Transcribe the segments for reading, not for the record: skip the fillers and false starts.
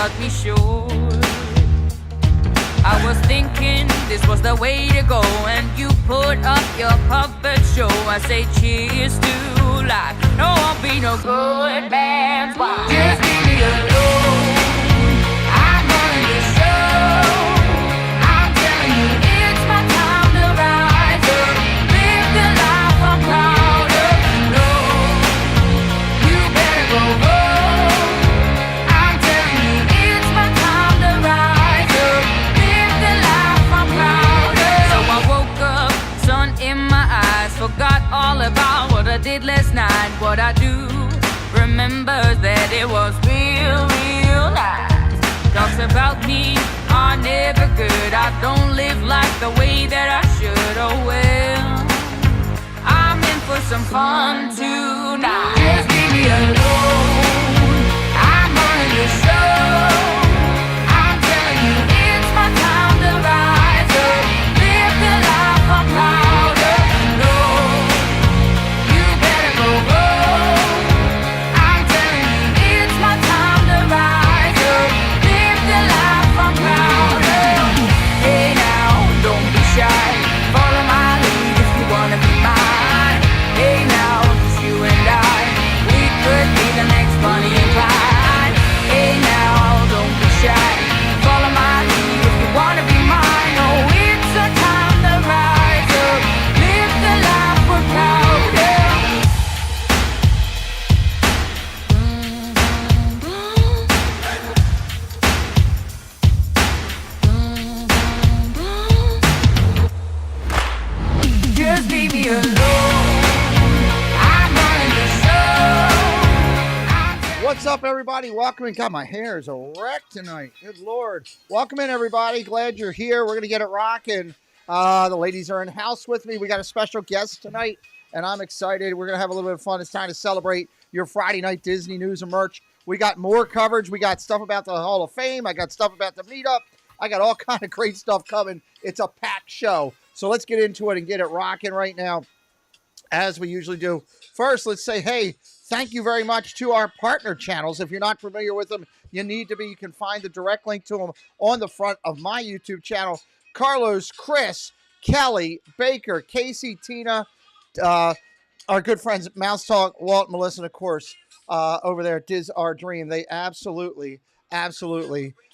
cut me short. I was thinking this was the way to go, and you put up your puppet show. I say cheers to life. No, I'll be no good man's wife. Just leave me alone. I'm running the show. I'm telling you, it's my time to rise up. Live the life I'm proud of. No, you better go home. I'm telling you, it's my time to rise up. Live the life I'm proud of. So I woke up, sun in my eyes, forgot all about what I did last night. What I do remember that it was real, real nice. Talks about me are never good. I don't live like the way that I should. Oh well, I'm in for some fun tonight. Just leave me alone. I'm running the show. I'm telling you, it's my time to rise up. Live the life I'm proud of. No, you better go home. I'm telling you, it's my time to rise up. Live the life I'm proud of. Hey now, don't be shy. Follow my lead if you wanna be mine. Hey now, it's you and I. We could be the next Bonnie and Clyde. Hey now, don't be shy. Follow my lead if you wanna be mine. Oh, it's a time to rise up. Live the life we're proud of. Just leave me alone. I'm running the show. What's up, everybody? Welcome in. God, my hair is a wreck tonight. Good Lord. Welcome in, everybody. Glad you're here. We're going to get it rocking. The ladies are in house with me. We got a special guest tonight, and I'm excited. We're going to have a little bit of fun. It's time to celebrate your Friday night Disney news and merch. We got more coverage. We got stuff about the Hall of Fame. I got stuff about the meetup. I got all kind of great stuff coming. It's a packed show. So let's get into it and get it rocking right now, as we usually do. First, let's say, hey, thank you very much to our partner channels. If you're not familiar with them, you need to be. You can find the direct link to them on the front of my YouTube channel. Carlos, Chris, Kelly, Baker, Casey, Tina, our good friends Mouse Talk, Walt, Melissa, and of course, over there at Diz Our Dream. They absolutely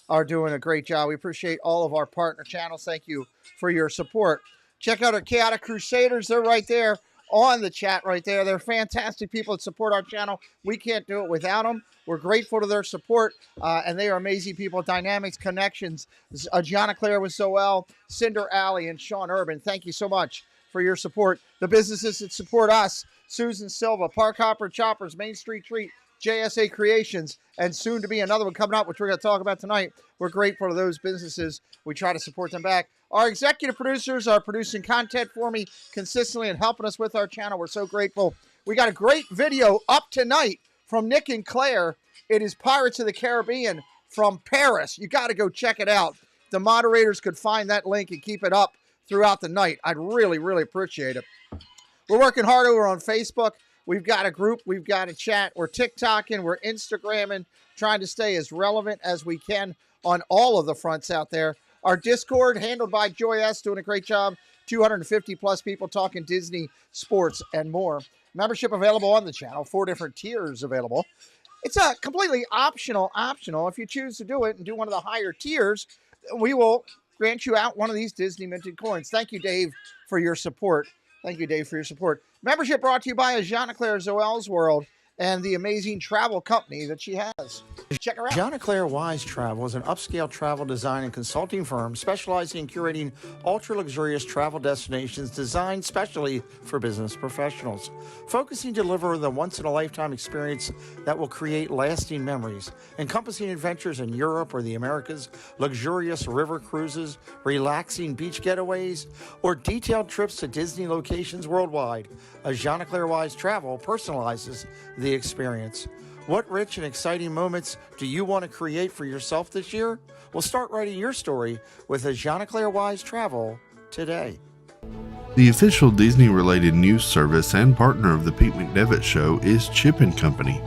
are doing a great job. We appreciate all of our partner channels. Thank you for your support. Check out our Chaotic Crusaders. They're right there on the chat right there. They're fantastic people that support our channel. We can't do it without them. We're grateful to their support, and they are amazing people. Dynamics Connections, Gianna Claire with Zoel, Cinder Alley, and Sean Urban. Thank you so much for your support. The businesses that support us, Susan Silva, Park Hopper Choppers, Main Street Treat, JSA Creations, and soon to be another one coming up, which we're going to talk about tonight. We're grateful to those businesses. We try to support them back. Our executive producers are producing content for me consistently and helping us with our channel. We're so grateful. We got a great video up tonight from Nick and Claire. It is Pirates of the Caribbean from Paris. You got to go check it out. The moderators could find that link and keep it up throughout the night. I'd really appreciate it. We're working hard over on Facebook. We've got a group. We've got a chat. We're TikToking. We're Instagramming, trying to stay as relevant as we can on all of the fronts out there. Our Discord, handled by Joy S., doing a great job. 250 plus people talking Disney, sports, and more. Membership available on the channel. 4 different tiers available. It's a completely optional. If you choose to do it and do one of the higher tiers, we will grant you out one of these Disney minted coins. Thank you, Dave, for your support. Membership brought to you by Gianna Claire Zoel's World and the amazing travel company that she has. Check her out. Gianna Claire Wise Travel is an upscale travel design and consulting firm specializing in curating ultra-luxurious travel destinations designed specially for business professionals, focusing to deliver the once-in-a-lifetime experience that will create lasting memories, encompassing adventures in Europe or the Americas, luxurious river cruises, relaxing beach getaways, or detailed trips to Disney locations worldwide. Gianna Claire Wise Travel personalizes the experience. What rich and exciting moments do you want to create for yourself this year? Well, start writing your story with Gianna Claire Wise Travel today. The official Disney-related news service and partner of the Pete McDevitt Show is Chip & Company.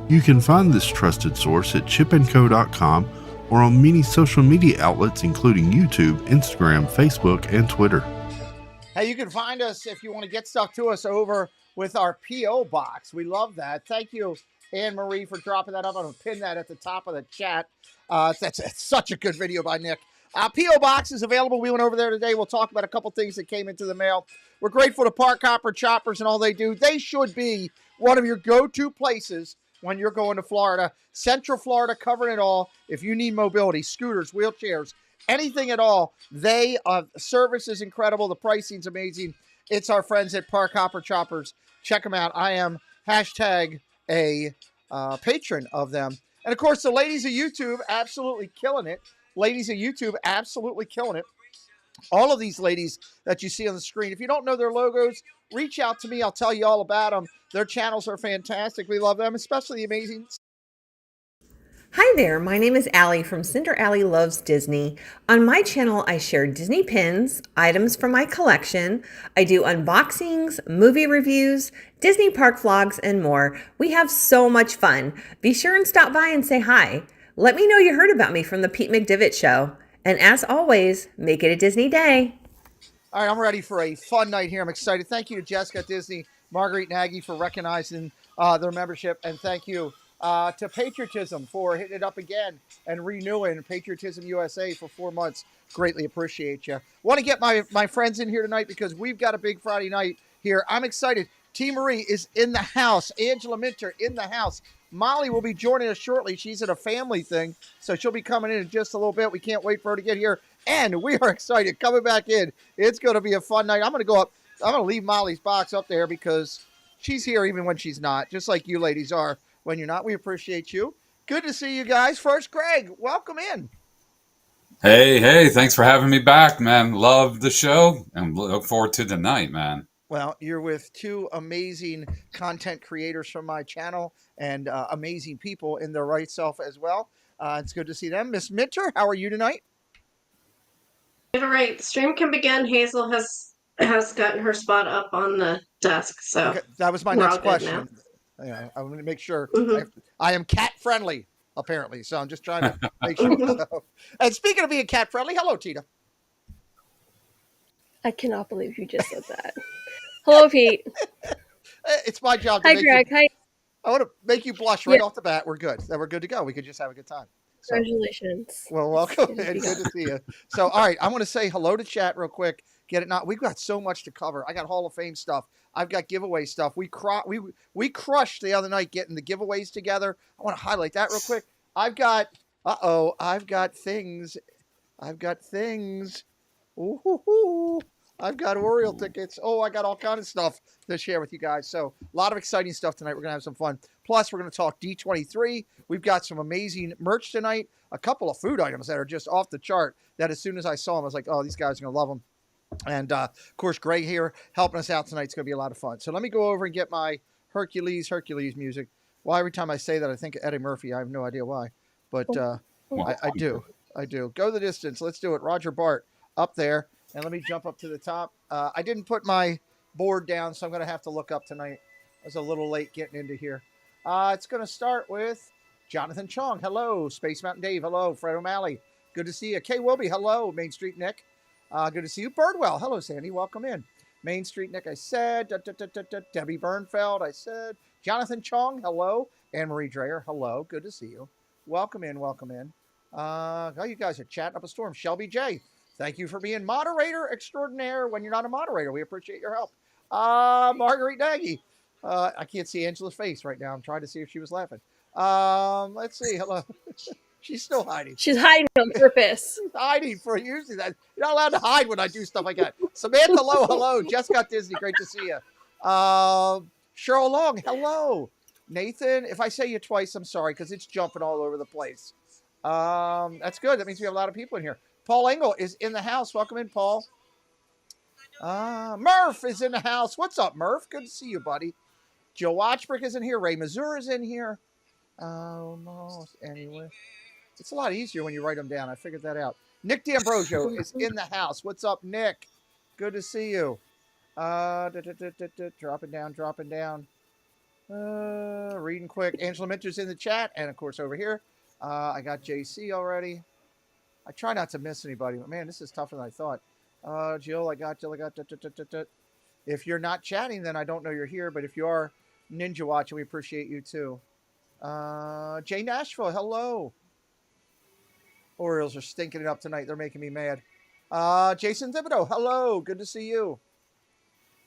You can find this trusted source at chipandco.com or on many social media outlets including YouTube, Instagram, Facebook, and Twitter. Hey, you can find us if you want to get stuff to us over with our P.O. box. We love that. Thank you, Anne Marie, for dropping that up. I'm going to pin that at the top of the chat. That's such a good video by Nick. P.O. box is available. We went over there today. We'll talk about a couple things that came into the mail. We're grateful to Park Hopper Choppers and all they do. They should be one of your go-to places when you're going to Florida. Central Florida, covering it all. If you need mobility, scooters, wheelchairs, anything at all, service is incredible. The pricing's amazing. It's our friends at Park Hopper Choppers. Check them out. I am hashtag a patron of them. And of course, the ladies of YouTube, absolutely killing it. Ladies of YouTube, absolutely killing it. All of these ladies that you see on the screen, if you don't know their logos, reach out to me. I'll tell you all about them. Their channels are fantastic. We love them, especially the amazing. Hi there, my name is Allie from Cinder Allie Loves Disney. On my channel, I share Disney pins, items from my collection. I do unboxings, movie reviews, Disney park vlogs, and more. We have so much fun. Be sure and stop by and say hi. Let me know you heard about me from the Pete McDivitt Show. And as always, make it a Disney day. All right, I'm ready for a fun night here. I'm excited. Thank you to Jessica Disney, Marguerite Nagy for recognizing their membership, and thank you to Patriotism for hitting it up again and renewing Patriotism USA for 4 months. Greatly appreciate you. Want to get my friends in here tonight because we've got a big Friday night here. I'm excited. T. Marie is in the house. Angela Minter in the house. Molly will be joining us shortly. She's at a family thing, so she'll be coming in just a little bit. We can't wait for her to get here, and we are excited coming back in. It's going to be a fun night. I'm going to go up. I'm going to leave Molly's box up there because she's here even when she's not, just like you ladies are when you're not. We appreciate you. Good to see you guys. First, Greg, welcome in. Hey, thanks for having me back, man. Love the show and look forward to tonight, man. Well, you're with two amazing content creators from my channel and amazing people in their right self as well. It's good to see them. Miss Minter, how are you tonight? All right, the stream can begin. Hazel has gotten her spot up on the desk, so Okay, that was my we're next all good question. Yeah, I'm going to make sure. Mhm. I am cat friendly, apparently, so I'm just trying to make sure. So. And speaking of being cat friendly, hello, Tina. I cannot believe you just said that. Hello, Pete. It's my job to Hi, make Greg. you, Hi. I want to make you blush right Yeah. off the bat. We're good. Then we're good to go. We could just have a good time. So, Congratulations. well, welcome Good to and be good to see you. So, all right, I want to say hello to chat real quick. Get it? Not. We've got so much to cover. I got Hall of Fame stuff. I've got giveaway stuff. We crushed the other night getting the giveaways together. I want to highlight that real quick. I've got things. Ooh. I've got Oriole tickets. Oh, I got all kind of stuff to share with you guys. So a lot of exciting stuff tonight. We're going to have some fun. Plus, we're going to talk D23. We've got some amazing merch tonight. A couple of food items that are just off the chart that as soon as I saw them, I was like, oh, these guys are going to love them. And, of course, Greg here helping us out tonight. It's going to be a lot of fun. So let me go over and get my Hercules music. Well, every time I say that, I think of Eddie Murphy. I have no idea why. But I do. Go the distance. Let's do it. Roger Bart up there. And let me jump up to the top. I didn't put my board down, so I'm going to have to look up tonight. I was a little late getting into here. It's going to start with Jonathan Chong. Hello. Space Mountain Dave. Hello. Fred O'Malley. Good to see you. Kay Wilby. Hello. Main Street Nick. Good to see you. Birdwell. Hello, Sandy. Welcome in. Main Street Nick, I said. Debbie Bernfeld, I said. Jonathan Chong. Hello. Anne-Marie Dreyer. Hello. Good to see you. Welcome in. Oh, you guys are chatting up a storm. Shelby J. Thank you for being moderator extraordinaire when you're not a moderator. We appreciate your help. Marguerite Nagy. I can't see Angela's face right now. I'm trying to see if she was laughing. Let's see. Hello. She's still hiding. She's hiding on purpose. She's hiding for usually that. You're not allowed to hide when I do stuff like that. Samantha Lowe, hello. Jessica Disney, great to see you. Cheryl Long, hello. Nathan, if I say you twice, I'm sorry because it's jumping all over the place. That's good. That means we have a lot of people in here. Paul Engel is in the house. Welcome in, Paul. Murph is in the house. What's up, Murph? Good to see you, buddy. Joe Watchbrick is in here. Ray Mazur is in here. Anyway. It's a lot easier when you write them down. I figured that out. Nick D'Ambrosio is in the house. What's up, Nick? Good to see you. Dropping down. Reading quick. Angela Minter's in the chat. And, of course, over here, I got JC already. I try not to miss anybody, but man, this is tougher than I thought. Jill, I got Jill. I got. If you're not chatting, then I don't know you're here. But if you are ninja watching, we appreciate you too. Jay Nashville, hello. Orioles are stinking it up tonight. They're making me mad. Jason Thibodeau, hello. Good to see you.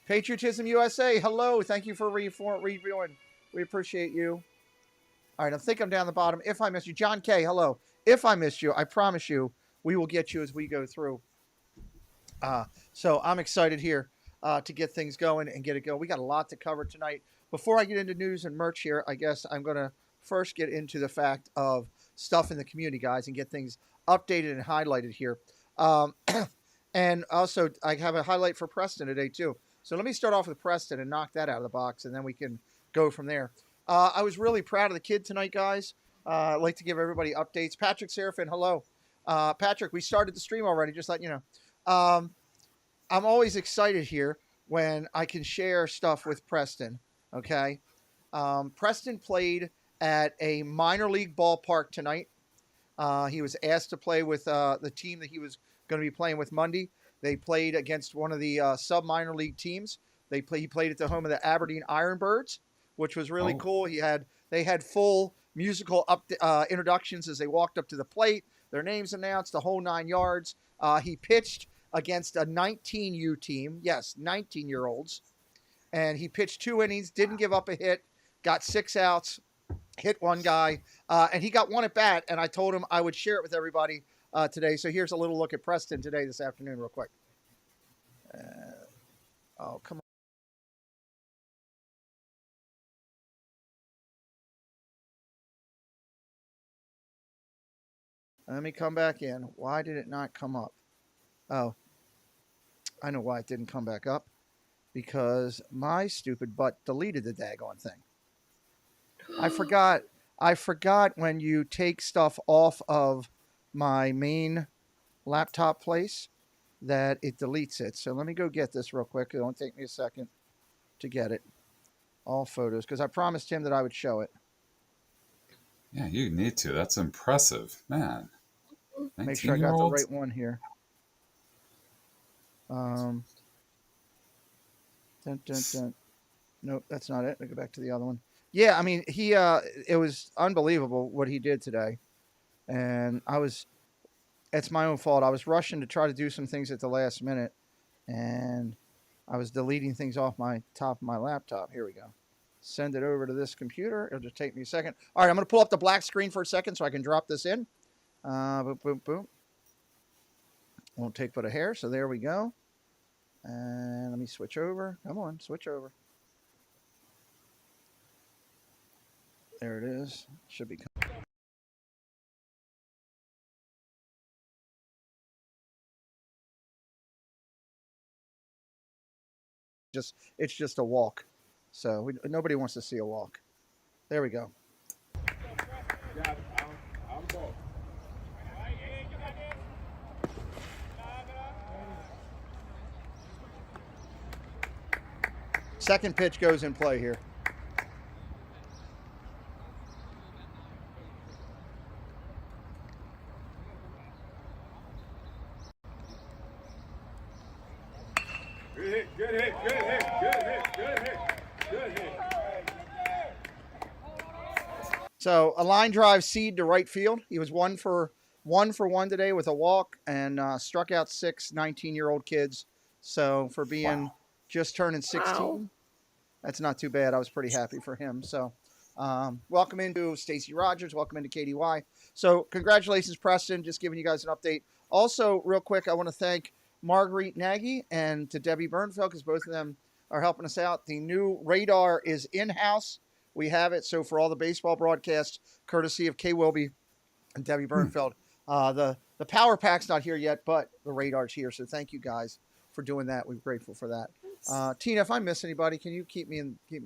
Patriotism USA, hello. Thank you for reviewing. We appreciate you. All right, I think I'm down the bottom. If I missed you, John K, hello. If I missed you, I promise you, we will get you as we go through. So I'm excited here to get things going and get it going. We got a lot to cover tonight. Before I get into news and merch here, I guess I'm going to first get into the fact of stuff in the community, guys, and get things updated and highlighted here. And also, I have a highlight for Preston today, too. So let me start off with Preston and knock that out of the box, and then we can go from there. I was really proud of the kid tonight, guys. I'd like to give everybody updates. Patrick Serafin, hello. Patrick, we started the stream already, just letting you know. I'm always excited here when I can share stuff with Preston, okay? Preston played at a minor league ballpark tonight. He was asked to play with the team that he was going to be playing with Monday. They played against one of the sub-minor league teams. He played at the home of the Aberdeen Ironbirds, which was really cool. They had full musical introductions as they walked up to the plate. Their names announced, the whole 9 yards. He pitched against a 19U team. Yes, 19-year-olds. And he pitched 2 innings, didn't give up a hit, got 6 outs, hit one guy, and he got 1 at bat, and I told him I would share it with everybody today. So here's a little look at Preston today, this afternoon, real quick. Oh, come on. Let me come back in. Why did it not come up? Oh, I know why it didn't come back up. Because my stupid butt deleted the daggone thing. I forgot when you take stuff off of my main laptop place that it deletes it. So let me go get this real quick. It won't take me a second to get it. All photos, because I promised him that I would show it. Yeah, you need to. That's impressive, man. Make sure I got the right one here. Dun, dun, dun. Nope, that's not it. I'll go back to the other one. Yeah, I mean, it was unbelievable what he did today. And it's my own fault. I was rushing to try to do some things at the last minute, and I was deleting things off my top of my laptop. Here we go. Send it over to this computer. It'll just take me a second. All right, I'm going to pull up the black screen for a second so I can drop this in. Boom, boom, boom. Won't take but a hair, so there we go. And let me switch over. Come on, switch over. There it is. Should be. It's just a walk. So nobody wants to see a walk. There we go. Second pitch goes in play here. Good hit. So a line drive seed to right field. He was one for one today with a walk and struck out 6 19-year-old kids. So for being just turning 16, that's not too bad. I was pretty happy for him. So welcome into Stacy Rogers. Welcome into KDY. So congratulations, Preston. Just giving you guys an update. Also, real quick, I want to thank Marguerite Nagy and to Debbie Bernfeld because both of them are helping us out. The new radar is in-house. We have it. So for all the baseball broadcasts, courtesy of Kay Wilby and Debbie Bernfeld, the power pack's not here yet, but the radar's here. So thank you guys for doing that. We're grateful for that. Tina, if I miss anybody, can you keep me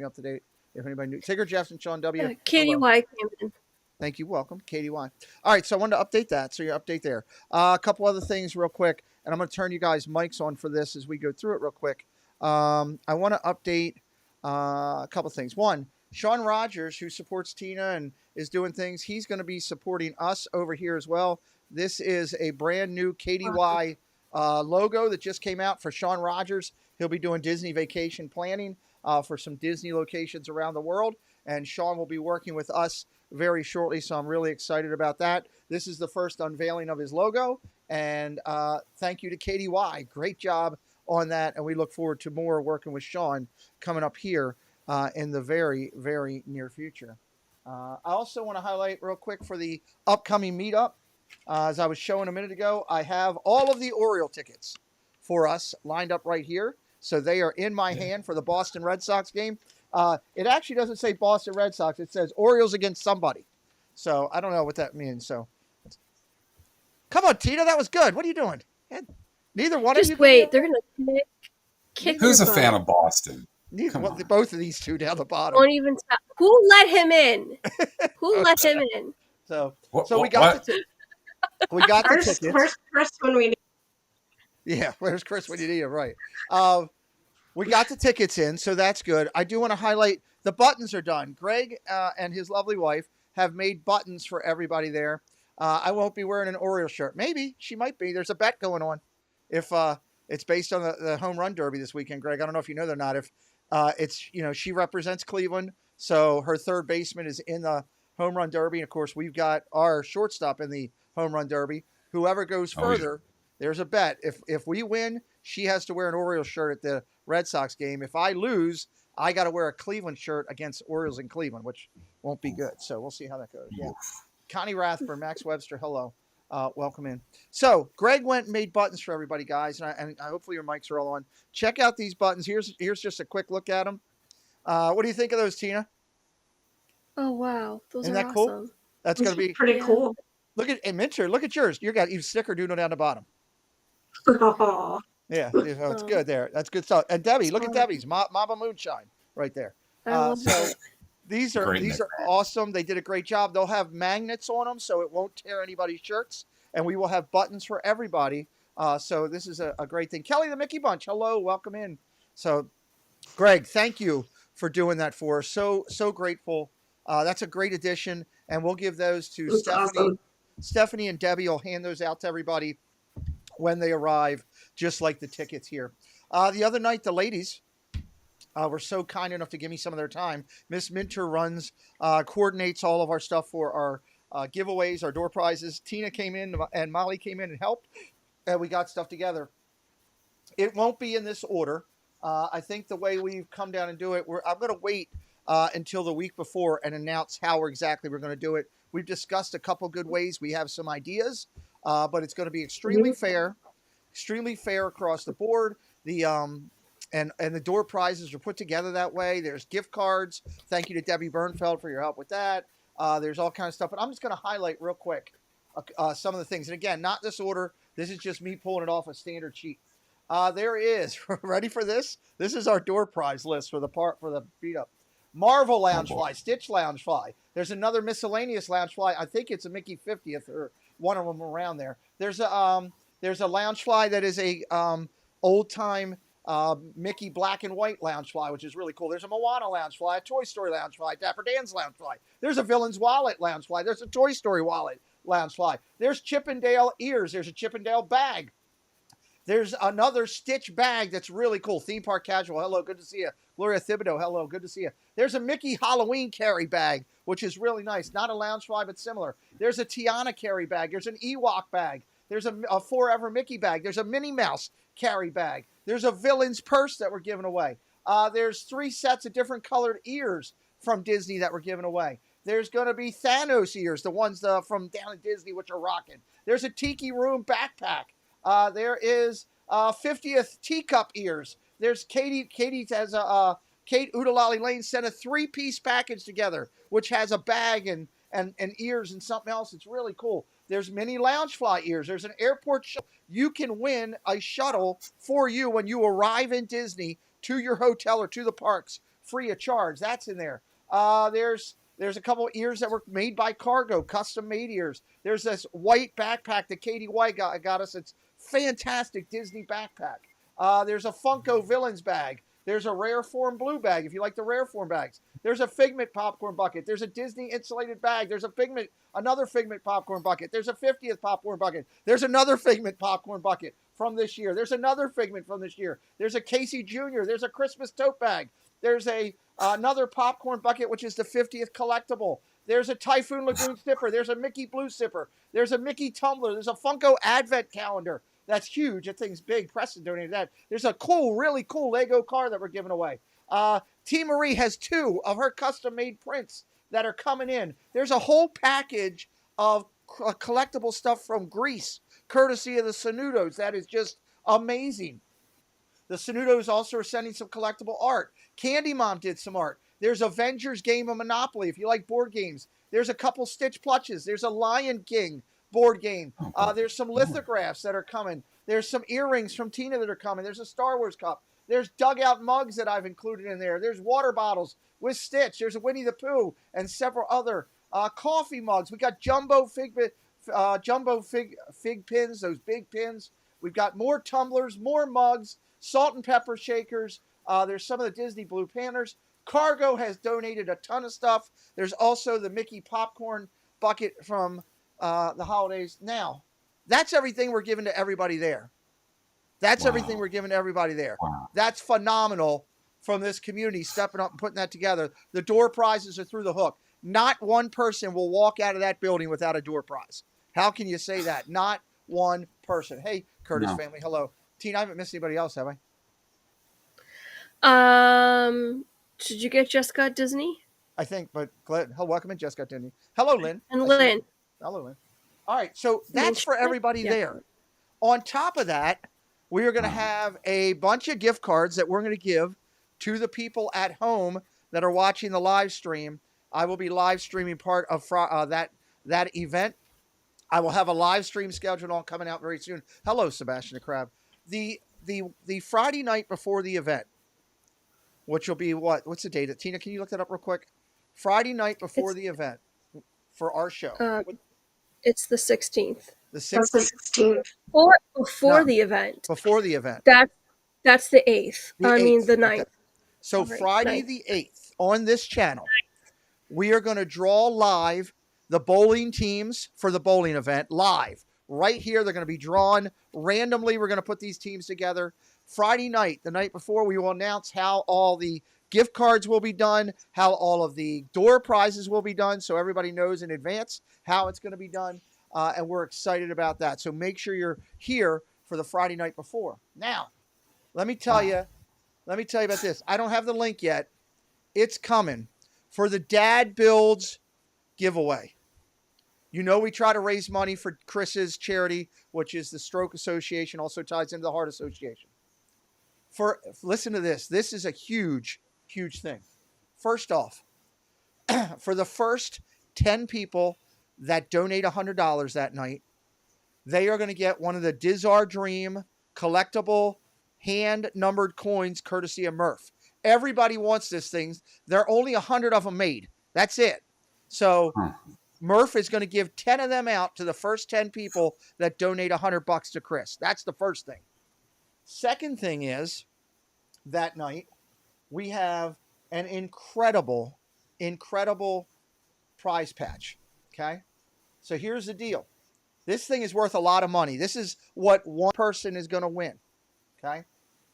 up to date? If anybody new, Tigger Jeffson, Sean W. KDY came in. Thank you. Welcome, KDY. All right, so I wanted to update that. So your update there. A couple other things real quick, and I'm going to turn you guys' mics on for this as we go through it real quick. I want to update a couple things. One, Sean Rogers, who supports Tina and is doing things, he's going to be supporting us over here as well. This is a brand new KDY logo that just came out for Sean Rogers. He'll be doing Disney vacation planning for some Disney locations around the world. And Sean will be working with us very shortly, so I'm really excited about that. This is the first unveiling of his logo. And thank you to KDY. Great job on that. And we look forward to more working with Sean coming up here in the very, very near future. I also want to highlight real quick for the upcoming meetup. As I was showing a minute ago, I have all of the Oriole tickets for us lined up right here. So they are in my hand for the Boston Red Sox game. It actually doesn't say Boston Red Sox. It says Orioles against somebody. So I don't know what that means. So come on, Tina. That was good. What are you doing? Neither one Just of you. wait. They're gonna kick. Who's a your fan butt. of Boston? Both of these two down the bottom. Won't even stop. Who let him in? Who let him in? So What- we what- got what? we got the Where's tickets. Chris when we need? Yeah, where's Chris when you need him? Right. We got the tickets in, so that's good. I do want to highlight the buttons are done. Greg and his lovely wife have made buttons for everybody there. I won't be wearing an Oriole shirt. Maybe she might be. There's a bet going on. If it's based on the home run derby this weekend, Greg. I don't know if you know that or not. If it's she represents Cleveland, so her third baseman is in the home run derby. And of course, we've got our shortstop in the home run derby. Whoever goes further, there's a bet. If we win, she has to wear an Orioles shirt at the Red Sox game. If I lose, I got to wear a Cleveland shirt against Orioles in Cleveland, which won't be good. So we'll see how that goes. Yeah. Connie Rathburn, Max Webster, hello. Welcome in. So Greg went and made buttons for everybody, guys, and I hopefully your mics are all on. Check out these buttons. Here's just a quick look at them. What do you think of those, Tina? Oh wow, those Isn't are that cool? awesome. That's going to be pretty Yeah. cool. look at Minter. Look at yours. You got even sticker doodle down the bottom. Oh, Yeah, it's good there. That's good stuff. And Debbie, look at Sorry. Debbie's Mama Moonshine right there. I love So that. these are Great awesome. They did a great job. They'll have magnets on them, so it won't tear anybody's shirts. And we will have buttons for everybody. So this is a great thing. Kelly the Mickey Bunch, hello, welcome in. So, Greg, thank you for doing that for us. So grateful. That's a great addition, and we'll give those to That's Stephanie. awesome. Stephanie and Debbie will hand those out to everybody when they arrive, just like the tickets here. The other night, the ladies were so kind enough to give me some of their time. Miss Minter coordinates all of our stuff for our giveaways, our door prizes. Tina came in and Molly came in and helped, and we got stuff together. It won't be in this order. I think the way we've come down and do it, I'm going to wait until the week before and announce how exactly we're going to do it. We've discussed a couple good ways. We have some ideas, but it's going to be extremely fair across the board. And the door prizes are put together that way. There's gift cards. Thank you to Debbie Bernfeld for your help with that. There's all kinds of stuff, but I'm just going to highlight real quick some of the things. And again, not this order. This is just me pulling it off a standard sheet. There is ready for this. This is our door prize list for the beat up. Marvel Loungefly, Stitch Loungefly. There's another miscellaneous Loungefly. I think it's a Mickey 50th or one of them around there. There's a Loungefly that is a old time Mickey black and white Loungefly, which is really cool. There's a Moana Loungefly, a Toy Story Loungefly, Dapper Dan's Loungefly. There's a Villain's Wallet Loungefly. There's a Toy Story Wallet Loungefly. There's Chippendale ears. There's a Chippendale bag. There's another Stitch bag that's really cool. Theme Park Casual. Hello, good to see you. Gloria Thibodeau. Hello, good to see you. There's a Mickey Halloween carry bag, which is really nice. Not a Loungefly, but similar. There's a Tiana carry bag. There's an Ewok bag. There's a Forever Mickey bag. There's a Minnie Mouse carry bag. There's a Villain's purse that we're giving away. There's 3 sets of different colored ears from Disney that we're giving away. There's going to be Thanos ears, the ones from down at Disney, which are rocking. There's a Tiki Room backpack. There is 50th teacup ears. There's Katie has a Kate Udalali Lane sent a 3-piece package together, which has a bag and ears and something else. It's really cool. There's mini Loungefly ears. There's an airport shuttle. You can win a shuttle for you when you arrive in Disney to your hotel or to the parks, free of charge. That's in there. There's a couple of ears that were made by Cargo, custom made ears. There's this white backpack that Katie White got us. It's fantastic Disney backpack. There's a Funko Villains bag. There's a Rare Form blue bag if you like the Rare Form bags. There's a Figment popcorn bucket. There's a Disney insulated bag. There's another Figment popcorn bucket. There's a 50th popcorn bucket. There's another Figment popcorn bucket from this year. There's another Figment from this year. There's a Casey Jr. There's a Christmas tote bag. There's another popcorn bucket, which is the 50th collectible. There's a Typhoon Lagoon sipper. There's a Mickey Blue sipper. There's a Mickey tumbler. There's a Funko Advent calendar. That's huge. That thing's big. Preston donated that. There's a really cool Lego car that we're giving away. T. Marie has 2 of her custom-made prints that are coming in. There's a whole package of collectible stuff from Greece, courtesy of the Sanudos. That is just amazing. The Sanudos also are sending some collectible art. Candy Mom did some art. There's Avengers game of Monopoly, if you like board games. There's a couple Stitch plushes. There's a Lion King board game. There's some lithographs that are coming. There's some earrings from Tina that are coming. There's a Star Wars cup. There's dugout mugs that I've included in there. There's water bottles with Stitch. There's a Winnie the Pooh and several other coffee mugs. We got jumbo fig pins, those big pins. We've got more tumblers, more mugs, salt and pepper shakers. There's some of the Disney Blue Panthers. Cargo has donated a ton of stuff. There's also the Mickey popcorn bucket from the holidays. Now, that's everything we're giving to everybody there. That's everything we're giving to everybody there. That's phenomenal from this community stepping up and putting that together. The door prizes are through the hook. Not one person will walk out of that building without a door prize. How can you say that? Not one person. Hey, Curtis family, hello. Tina, I haven't missed anybody else, have I? Did you get Jessica at Disney? I think, but welcome in, Jessica Disney. Hello, Lynn. And Lynn. Hello, Lynn. All right, so that's for everybody there. On top of that, we are going to have a bunch of gift cards that we're going to give to the people at home that are watching the live stream. I will be live streaming part of that event. I will have a live stream scheduled on coming out very soon. Hello, Sebastian the Crab. The Friday night before the event, which will be what's the date? Tina, can you look that up real quick? Friday night before the event for our show. It's the 16th. The 16th. Or before the event. Before the event. That's the 8th. The 9th. Okay. So Friday the 8th on this channel, we are going to draw live the bowling teams for the bowling event live. Right here, they're going to be drawn randomly. We're going to put these teams together. Friday night, the night before, we will announce how all the gift cards will be done, how all of the door prizes will be done, so everybody knows in advance how it's going to be done, and we're excited about that. So make sure you're here for the Friday night before. Now, let me tell you about this. I don't have the link yet. It's coming for the Dad Builds giveaway. You know, we try to raise money for Chris's charity, which is the Stroke Association, also ties into the Heart Association. Listen to this. This is a huge, huge thing. First off, for the first 10 people that donate $100 that night, they are going to get one of the Dizar Dream collectible hand-numbered coins courtesy of Murph. Everybody wants this thing. There are only 100 of them made. That's it. So Murph is going to give 10 of them out to the first 10 people that donate $100 to Chris. That's the first thing. Second thing is, that night, we have an incredible, incredible prize patch, okay? So here's the deal. This thing is worth a lot of money. This is what one person is going to win, okay?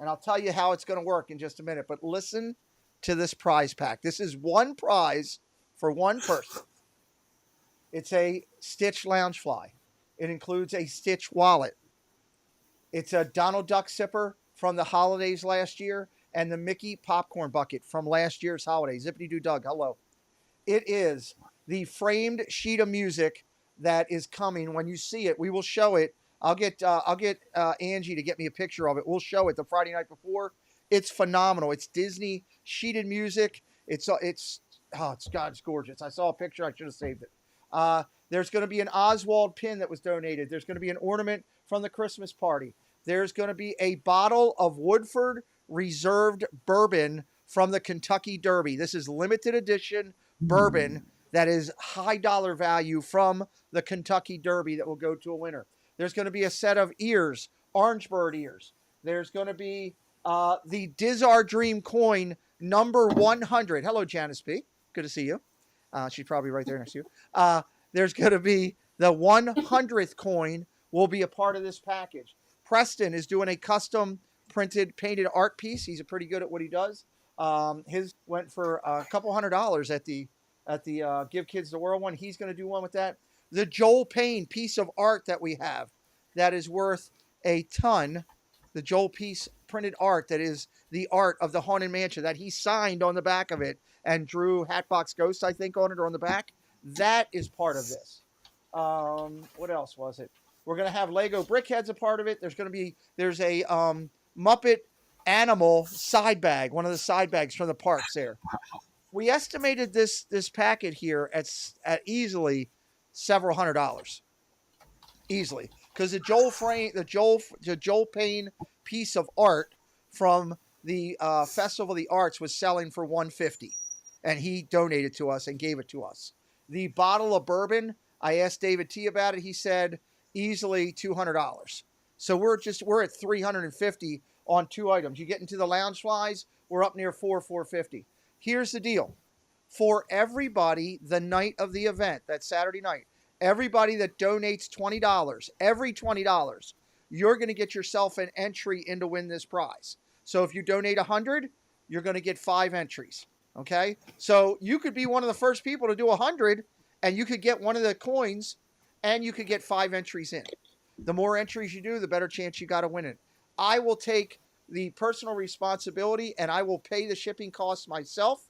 And I'll tell you how it's going to work in just a minute, but listen to this prize pack. This is one prize for one person. It's a Stitch Loungefly. It includes a Stitch wallet. It's a Donald Duck sipper from the holidays last year and the Mickey popcorn bucket from last year's holiday. Zippity-doo Doug, hello. It is the framed sheet of music that is coming. When you see it, we will show it. I'll get Angie to get me a picture of it. We'll show it the Friday night before. It's phenomenal. It's Disney sheeted music. It's gorgeous. I saw a picture. I should have saved it. There's going to be an Oswald pin that was donated. There's going to be an ornament from the Christmas party. There's going to be a bottle of Woodford Reserved bourbon from the Kentucky Derby. This is limited edition bourbon that is high dollar value from the Kentucky Derby that will go to a winner. There's going to be a set of ears, orange bird ears. There's going to be the Dizar Dream coin number 100. Hello, Janice P. Good to see you. She's probably right there next to you. There's going to be the 100th coin will be a part of this package. Preston is doing a custom painted art piece. He's pretty good at what he does. His went for a couple $100 at the Give Kids the World one. He's going to do one with that. The Joel Payne piece of art that we have that is worth a ton. The Joel piece printed art that is the art of the Haunted Mansion that he signed on the back of it and drew Hatbox Ghost, I think, on it or on the back. That is part of this. What else was it? We're going to have Lego Brickheads a part of it. There's a Muppet Animal side bag, one of the side bags from the parks there. We estimated this packet here at easily several $100. Easily. Because the Joel Payne piece of art from the Festival of the Arts was selling for $150, and he donated to us and gave it to us. The bottle of bourbon, I asked David T about it. He said easily $200. So we're at $350 on 2 items. You get into the Loungeflies, we're up near $450. Here's the deal: for everybody the night of the event, that Saturday night, everybody that donates $20, every $20, you're going to get yourself an entry in to win this prize. So if you donate $100, you're going to get 5 entries. Okay? So you could be one of the first people to do 100, and you could get one of the coins, and you could get 5 entries in. The more entries you do, the better chance you got to win it. I will take the personal responsibility, and I will pay the shipping costs myself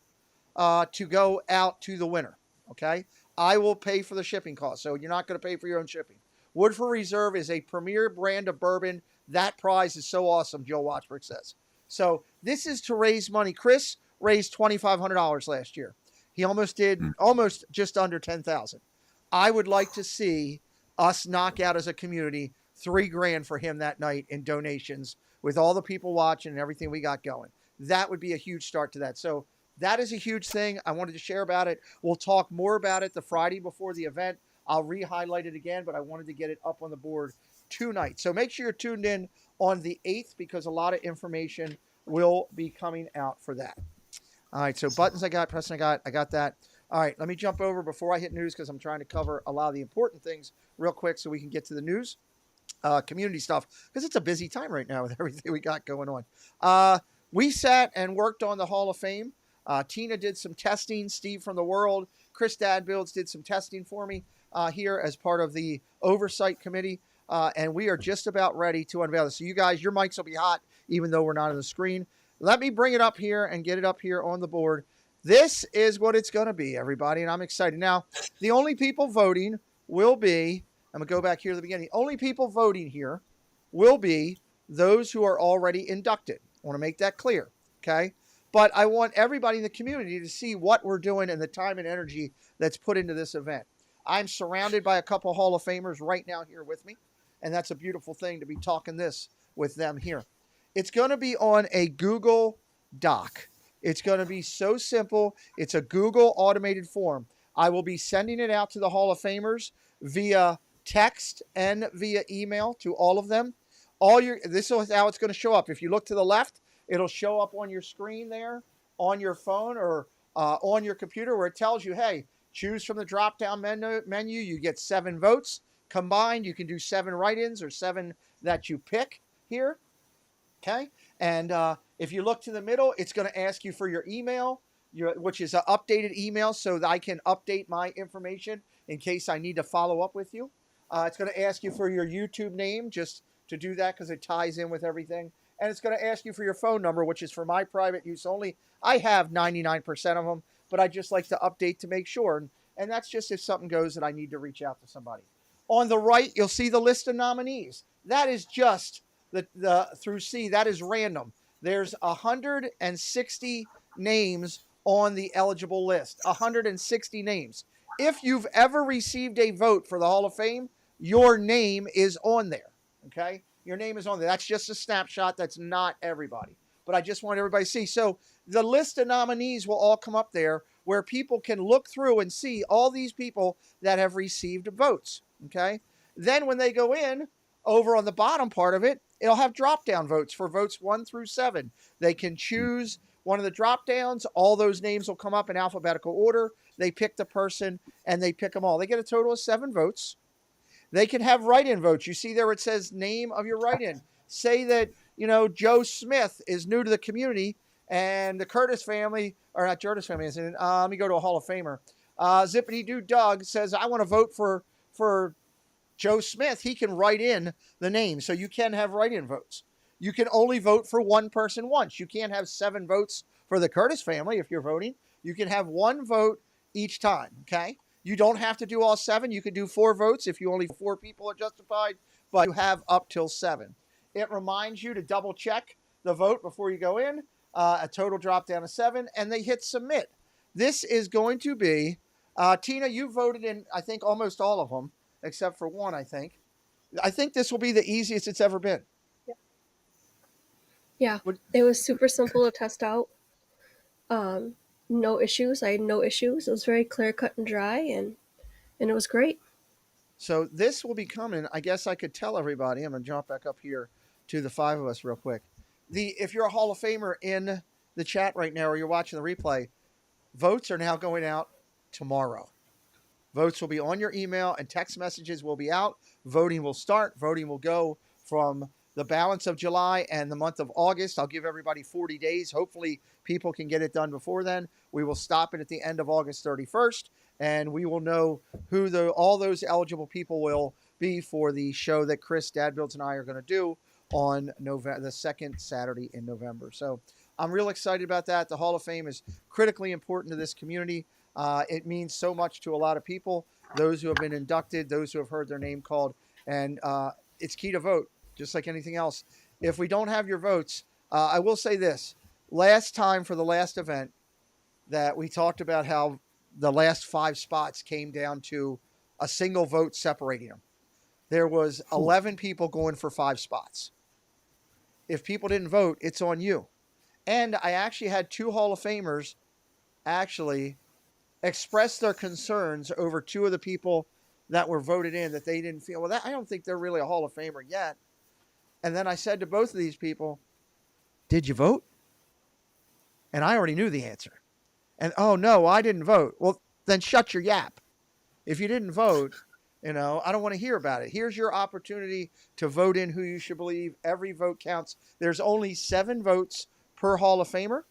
to go out to the winner. Okay? I will pay for the shipping costs, so you're not going to pay for your own shipping. Woodford Reserve is a premier brand of bourbon. That prize is so awesome, Joe Watchbrook says. So this is to raise money. Chris raised $2,500 last year. He almost just under $10,000. I would like to see us knock out as a community $3,000 for him that night in donations with all the people watching and everything we got going. That would be a huge start to that. So that is a huge thing. I wanted to share about it. We'll talk more about it the Friday before the event. I'll re-highlight it again, but I wanted to get it up on the board tonight. So make sure you're tuned in on the 8th because a lot of information will be coming out for that. All right, so buttons I got, Preston I got that. All right, let me jump over before I hit news because I'm trying to cover a lot of the important things real quick so we can get to the news, community stuff, because it's a busy time right now with everything we got going on. We sat and worked on the Hall of Fame. Tina did some testing. Steve from the World, Chris Dadbuilds did some testing for me here as part of the oversight committee. And we are just about ready to unveil this. So you guys, your mics will be hot, even though we're not on the screen. Let me bring it up here and get it up here on the board. This is what it's going to be, everybody, and I'm excited. Now, the only people voting will be, I'm going to go back here to the beginning. The only people voting here will be those who are already inducted. I want to make that clear, okay? But I want everybody in the community to see what we're doing and the time and energy that's put into this event. I'm surrounded by a couple Hall of Famers right now here with me, and that's a beautiful thing to be talking this with them here. It's going to be on a Google Doc. It's going to be so simple. It's a Google automated form. I will be sending it out to the Hall of Famers via text and via email to all of them. This is how it's going to show up. If you look to the left, it'll show up on your screen there, on your phone or on your computer where it tells you, hey, choose from the drop-down menu. You get 7 votes. Combined, you can do 7 write-ins or 7 that you pick here. Okay? And if you look to the middle, it's going to ask you for your email, which is an updated email so that I can update my information in case I need to follow up with you. It's going to ask you for your YouTube name just to do that because it ties in with everything. And it's going to ask you for your phone number, which is for my private use only. I have 99% of them, but I just like to update to make sure. And that's just if something goes that I need to reach out to somebody. On the right, you'll see the list of nominees. That is just the through C. That is random. There's 160 names on the eligible list. 160 names. If you've ever received a vote for the Hall of Fame, your name is on there. Okay? Your name is on there. That's just a snapshot. That's not everybody. But I just want everybody to see. So the list of nominees will all come up there where people can look through and see all these people that have received votes. Okay? Then when they go in, over on the bottom part of it, it'll have drop-down votes for votes 1 through 7. They can choose one of the drop downs, all those names will come up in alphabetical order. They pick the person and they pick them all. They get a total of 7 votes. They can have write-in votes. You see there it says name of your write-in. Say that, Joe Smith is new to the community and the Curtis family, or not Curtis family, let me go to a Hall of Famer. Zippity Doo Doug says, I want to vote for Joe Smith. He can write in the name. So you can have write-in votes. You can only vote for one person once. You can't have 7 votes for the Curtis family if you're voting. You can have 1 vote each time, okay? You don't have to do all 7. You could do 4 votes if you only 4 people are justified, but you have up till 7. It reminds you to double check the vote before you go in. A total drop down of 7, and they hit submit. This is going to be, Tina, you voted in, I think, almost all of them, except for 1, I think. I think this will be the easiest it's ever been. Yeah, it was super simple to test out. No issues. I had no issues. It was very clear cut and dry, and it was great. So this will be coming. I guess I could tell everybody. I'm going to jump back up here to the 5 of us real quick. If you're a Hall of Famer in the chat right now or you're watching the replay, votes are now going out tomorrow. Votes will be on your email and text messages will be out. Voting will start. Voting will go from the balance of July and the month of August. I'll give everybody 40 days. Hopefully people can get it done before then. We will stop it at the end of August 31st, and we will know who all those eligible people will be for the show that Chris Dadbuilds and I are going to do on the second Saturday in November. So I'm real excited about that. The Hall of Fame is critically important to this community. It means so much to a lot of people, those who have been inducted, those who have heard their name called, and it's key to vote. Just like anything else. If we don't have your votes, I will say this. Last time for the last event that we talked about how the last 5 spots came down to a single vote separating them. There was 11 people going for 5 spots. If people didn't vote, it's on you. And I actually had 2 Hall of Famers actually express their concerns over 2 of the people that were voted in that they didn't feel, I don't think they're really a Hall of Famer yet. And then I said to both of these people, did you vote? And I already knew the answer. And, oh, no, I didn't vote. Well, then shut your yap. If you didn't vote, I don't want to hear about it. Here's your opportunity to vote in who you should believe. Every vote counts. There's only 7 votes per Hall of Famer.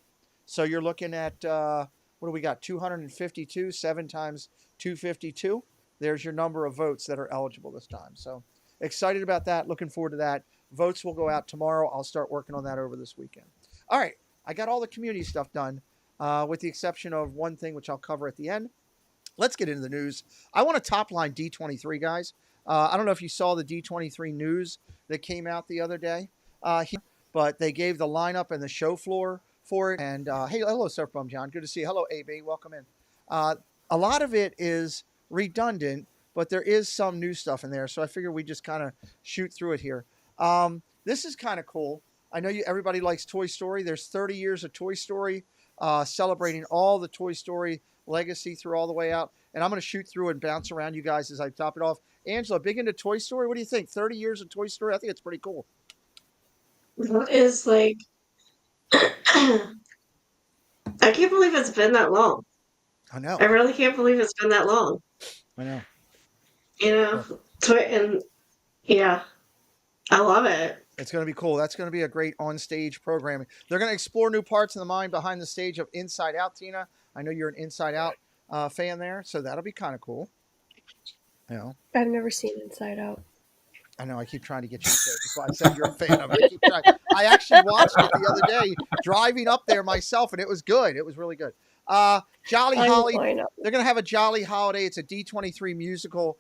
So you're looking at, what do we got? 252, 7 times 252. There's your number of votes that are eligible this time. So excited about that. Looking forward to that. Votes will go out tomorrow. I'll start working on that over this weekend. All right. I got all the community stuff done, with the exception of one thing, which I'll cover at the end. Let's get into the news. I want to top line D23, guys. I don't know if you saw the D23 news that came out the other day, but they gave the lineup and the show floor for it. And hey, hello, Surf Bum John. Good to see you. Hello, AB. Welcome in. A lot of it is redundant, but there is some new stuff in there. So I figure we just kind of shoot through it here. This is kind of cool. I know everybody likes Toy Story. There's 30 years of Toy Story, celebrating all the Toy Story legacy through all the way out. And I'm going to shoot through and bounce around you guys as I top it off. Angela, big into Toy Story. What do you think? 30 years of Toy Story? I think it's pretty cool. That is like, I can't believe it's been that long. I know. I really can't believe it's been that long. I know. And yeah, I love it. It's going to be cool. That's going to be a great on-stage programming. They're going to explore new parts of the mind behind the stage of Inside Out, Tina. I know you're an Inside Out fan there, so that'll be kind of cool. I've never seen Inside Out. I know. I keep trying to get you to say it. That's why I said you're a fan of it. I keep trying. I actually watched it the other day driving up there myself, and it was good. It was really good. Jolly Holly. They're going to have a Jolly Holiday. It's a D23 musical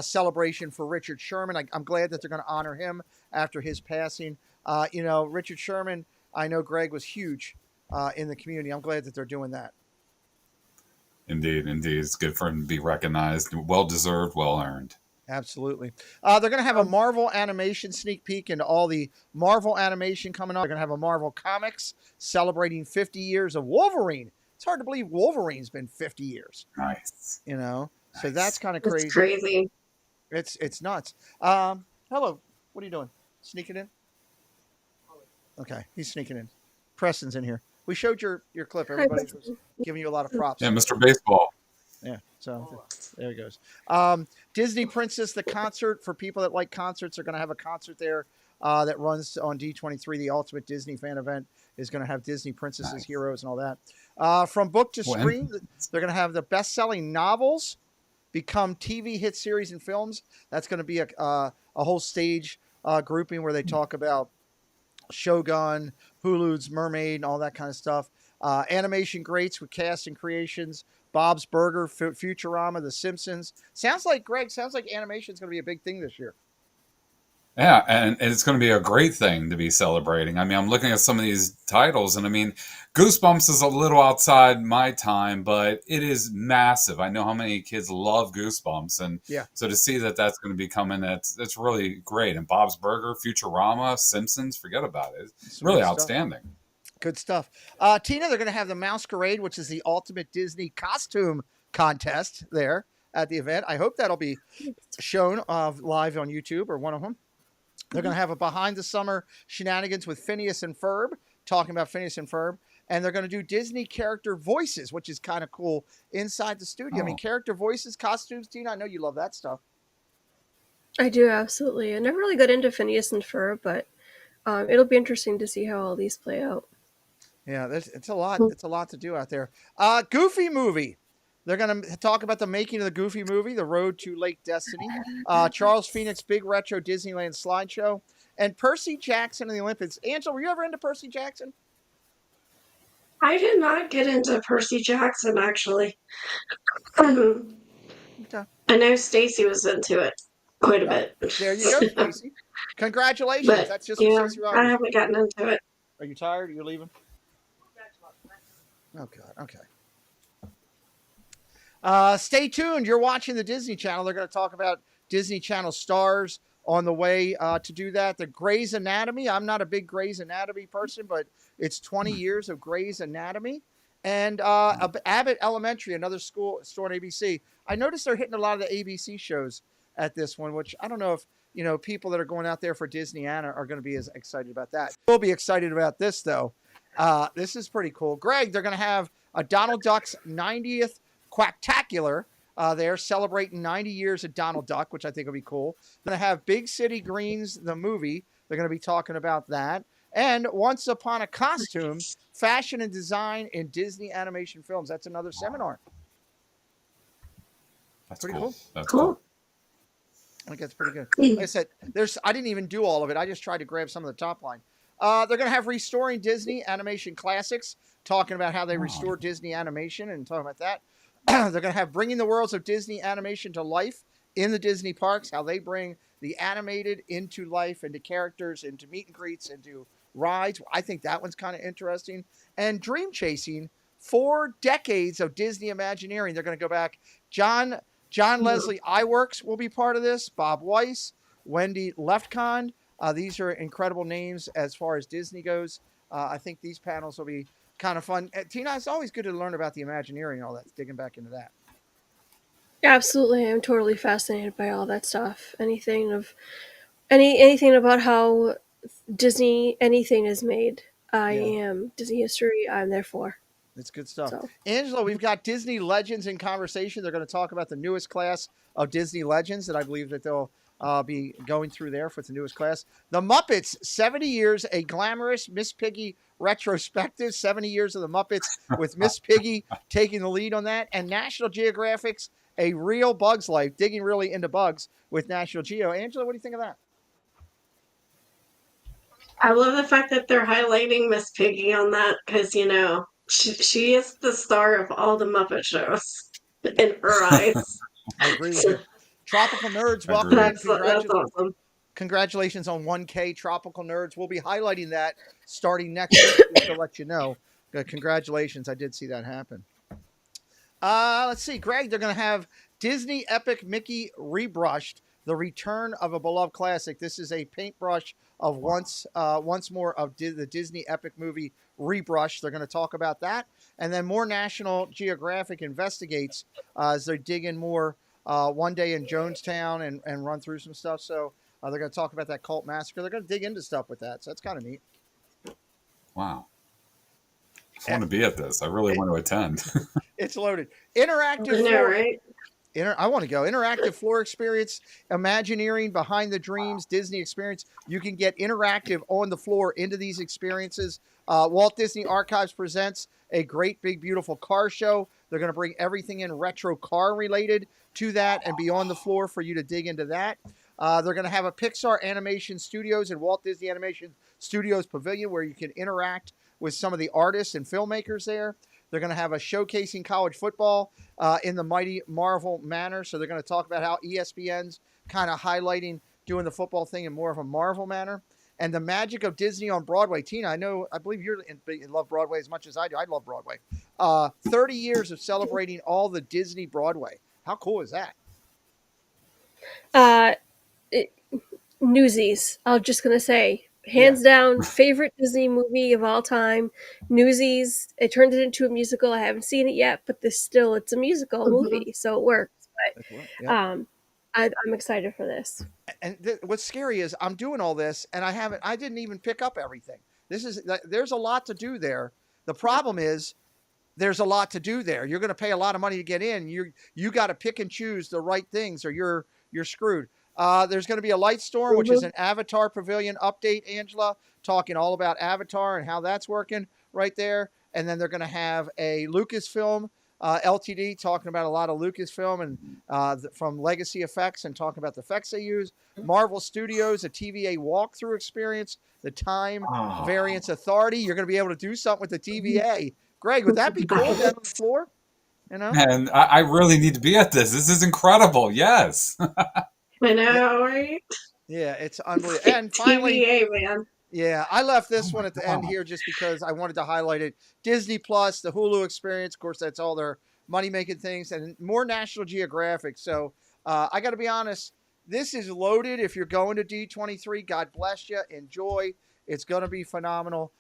celebration for Richard Sherman. I'm glad that they're going to honor him after his passing. Richard Sherman, I know Greg was huge in the community. I'm glad that they're doing that. Indeed. It's good for him to be recognized. Well-deserved, well-earned. Absolutely. They're going to have a Marvel animation sneak peek into all the Marvel animation coming up. They're going to have a Marvel Comics celebrating 50 years of Wolverine. It's hard to believe Wolverine's been 50 years. Nice. So that's kind of crazy. It's crazy. It's nuts. Hello. What are you doing? Sneaking in? Okay. He's sneaking in. Preston's in here. We showed your clip. Hi, Everybody was giving you a lot of props. Yeah, Mr. Baseball. Yeah, so there it goes. Disney Princess, the concert, for people that like concerts, are going to have a concert there that runs on D23. The Ultimate Disney Fan Event is going to have Disney Princesses, Nice. Heroes, and all that. From book to When? screen, they're going to have the best-selling novels become TV hit series and films. That's going to be a whole stage grouping where they talk about Shogun, Hulu's Mermaid, and all that kind of stuff. Animation greats with cast and creations. Bob's Burger, Futurama, The Simpsons. Sounds like animation is going to be a big thing this year. Yeah, and it's going to be a great thing to be celebrating. I mean, I'm looking at some of these titles, and I mean, Goosebumps is a little outside my time, but it is massive. I know how many kids love Goosebumps, and Yeah. so to see that that's going to be coming, that's really great. And Bob's Burger, Futurama, Simpsons, forget about it. It's really outstanding. Good stuff. Tina, they're going to have the Masquerade, which is the ultimate Disney costume contest there at the event. I hope that'll be shown live on YouTube or one of them. They're going to have a Behind the Summer Shenanigans with Phineas and Ferb, talking about Phineas and Ferb. And they're going to do Disney character voices, which is kind of cool, inside the studio. I mean, character voices, costumes. Tina, I know you love that stuff. I do, absolutely. I never really got into Phineas and Ferb, but it'll be interesting to see how all these play out. Yeah, it's a lot. It's a lot to do out there. Goofy movie. They're going to talk about the making of the Goofy movie, The Road to Lake Destiny. Charles Phoenix Big Retro Disneyland Slideshow. And Percy Jackson and the Olympics. Angela, were you ever into Percy Jackson? I did not get into Percy Jackson, actually. Okay. I know Stacy was into it quite a bit. There you go, Stacy. Congratulations. But, That's just yeah, for Stacy I Rogers. haven't gotten into it. Are you tired? Are you leaving? Oh, God. Okay. Stay tuned. You're watching the Disney Channel. They're going to talk about Disney Channel stars on the way to do that. The Grey's Anatomy. I'm not a big Grey's Anatomy person, but it's 20 years of Grey's Anatomy. And Abbott Elementary, another store on ABC. I noticed they're hitting a lot of the ABC shows at this one, which I don't know if, people that are going out there for Disney Anna are going to be as excited about that. We'll be excited about this, though. This is pretty cool. Greg, they're going to have a Donald Duck's 90th Quacktacular. They're celebrating 90 years of Donald Duck, which I think will be cool. They're going to have Big City Greens, the movie. They're going to be talking about that. And Once Upon a Costume, Fashion and Design in Disney Animation Films. That's another seminar. That's pretty cool. cool. That's Cool. I think that's pretty good. Like I said, I didn't even do all of it. I just tried to grab some of the top line. They're going to have Restoring Disney Animation Classics, talking about how they restore Disney animation and talking about that. They're going to have Bringing the Worlds of Disney Animation to Life in the Disney parks, how they bring the animated into life, into characters, into meet and greets, into rides. I think that one's kind of interesting. And Dream Chasing, 4 decades of Disney Imagineering. They're going to go back. John Leslie Iwerks will be part of this. Bob Weiss, Wendy Leftcon. These are incredible names as far as Disney goes. I think these panels will be kind of fun. Tina, it's always good to learn about the Imagineering and all that, digging back into that. Absolutely, I'm totally fascinated by all that stuff. Anything about how Disney anything is made. I am Disney history. I'm there for. It's good stuff. So. Angela, we've got Disney Legends in conversation. They're going to talk about the newest class of Disney Legends that I believe that they'll be going through there for the newest class. The Muppets, 70 years, a glamorous Miss Piggy retrospective, 70 years of the Muppets with Miss Piggy taking the lead on that. And National Geographic's A Real Bug's Life, digging really into bugs with National Geo. Angela, what do you think of that? I love the fact that they're highlighting Miss Piggy on that because, she is the star of all the Muppet shows in her eyes. I agree with you. Tropical Nerds, welcome in. That's awesome. Congratulations on 1K Tropical Nerds. We'll be highlighting that starting next week, just to let you know. Congratulations. I did see that happen. Let's see. Greg, they're going to have Disney Epic Mickey Rebrushed, the return of a beloved classic. This is a paintbrush of once more of the Disney Epic movie Rebrushed. They're going to talk about that. And then more National Geographic investigates as they dig in more one day in Jonestown and run through some stuff. So they're going to talk about that cult massacre. They're going to dig into stuff with that. So that's kind of neat. Wow. I want to be at this. I really want to attend. It's loaded. I Interactive know, floor. right? I want to go. Interactive floor experience, Imagineering, Behind the Dreams, Disney experience. You can get interactive on the floor into these experiences. Walt Disney Archives presents a great, big, beautiful car show. They're going to bring everything in retro car related to that and be on the floor for you to dig into that. They're going to have a Pixar Animation Studios and Walt Disney Animation Studios Pavilion where you can interact with some of the artists and filmmakers there. They're going to have a showcasing college football in the Mighty Marvel manner. So they're going to talk about how ESPN's kind of highlighting doing the football thing in more of a Marvel manner. And the magic of Disney on Broadway. Tina, I believe you're in love Broadway as much as I do. I love Broadway. 30 years of celebrating all the Disney Broadway. How cool is that? Newsies. I'm just gonna say, hands down, favorite Disney movie of all time. Newsies. It turned it into a musical. I haven't seen it yet, but it's a musical movie, so it works. But I'm excited for this. And what's scary is I'm doing all this and I didn't even pick up everything. There's a lot to do there. The problem is there's a lot to do there. You're going to pay a lot of money to get in. You got to pick and choose the right things or you're screwed. There's going to be a light storm, which is an Avatar Pavilion update, Angela, talking all about Avatar and how that's working right there. And then they're going to have a Lucasfilm LTD talking about a lot of Lucasfilm and from Legacy Effects and talking about the effects they use. Marvel Studios, a TVA walkthrough experience, the Time Variance Authority. You're going to be able to do something with the TVA. Greg, would that be cool down on the floor? You know? And I really need to be at this. This is incredible. Yes. I know, right? Yeah, it's unbelievable. And finally, TVA, man. yeah, I left this one at the end here just because I wanted to highlight it. Disney Plus, the Hulu experience. Of course, that's all their money-making things and more National Geographic. So I got to be honest, this is loaded. If you're going to D23, God bless you. Enjoy. It's going to be phenomenal.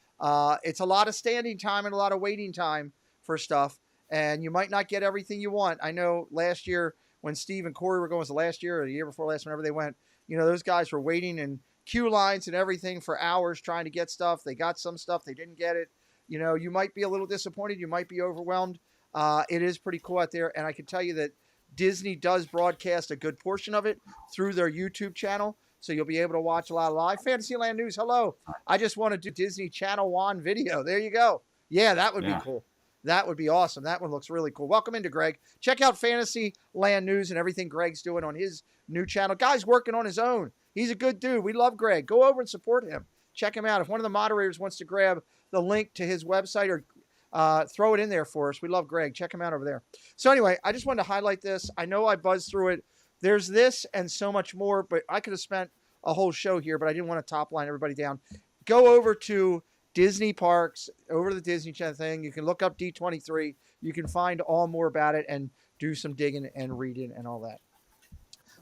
It's a lot of standing time and a lot of waiting time for stuff. And you might not get everything you want. I know last year when Steve and Corey were going, was the last year or the year before last, whenever they went, you know, those guys were waiting in queue lines and everything for hours trying to get stuff. They got some stuff. They didn't get it. You know, you might be a little disappointed. You might be overwhelmed. It is pretty cool out there. And I can tell you that Disney does broadcast a good portion of it through their YouTube channel. So you'll be able to watch a lot of live Fantasyland news. Hello. I just want to do Disney Channel 1 video. There you go. Yeah, that would be cool. That would be awesome. That one looks really cool. Welcome into Greg. Check out Fantasyland news and everything Greg's doing on his new channel. Guy's working on his own. He's a good dude. We love Greg. Go over and support him. Check him out. If one of the moderators wants to grab the link to his website or throw it in there for us, we love Greg. Check him out over there. So anyway, I just wanted to highlight this. I know I buzzed through it. There's this and so much more, but I could have spent a whole show here, but I didn't want to top line everybody down. Go over to Disney Parks, over to the Disney Channel thing. You can look up D23. You can find all more about it and do some digging and reading and all that.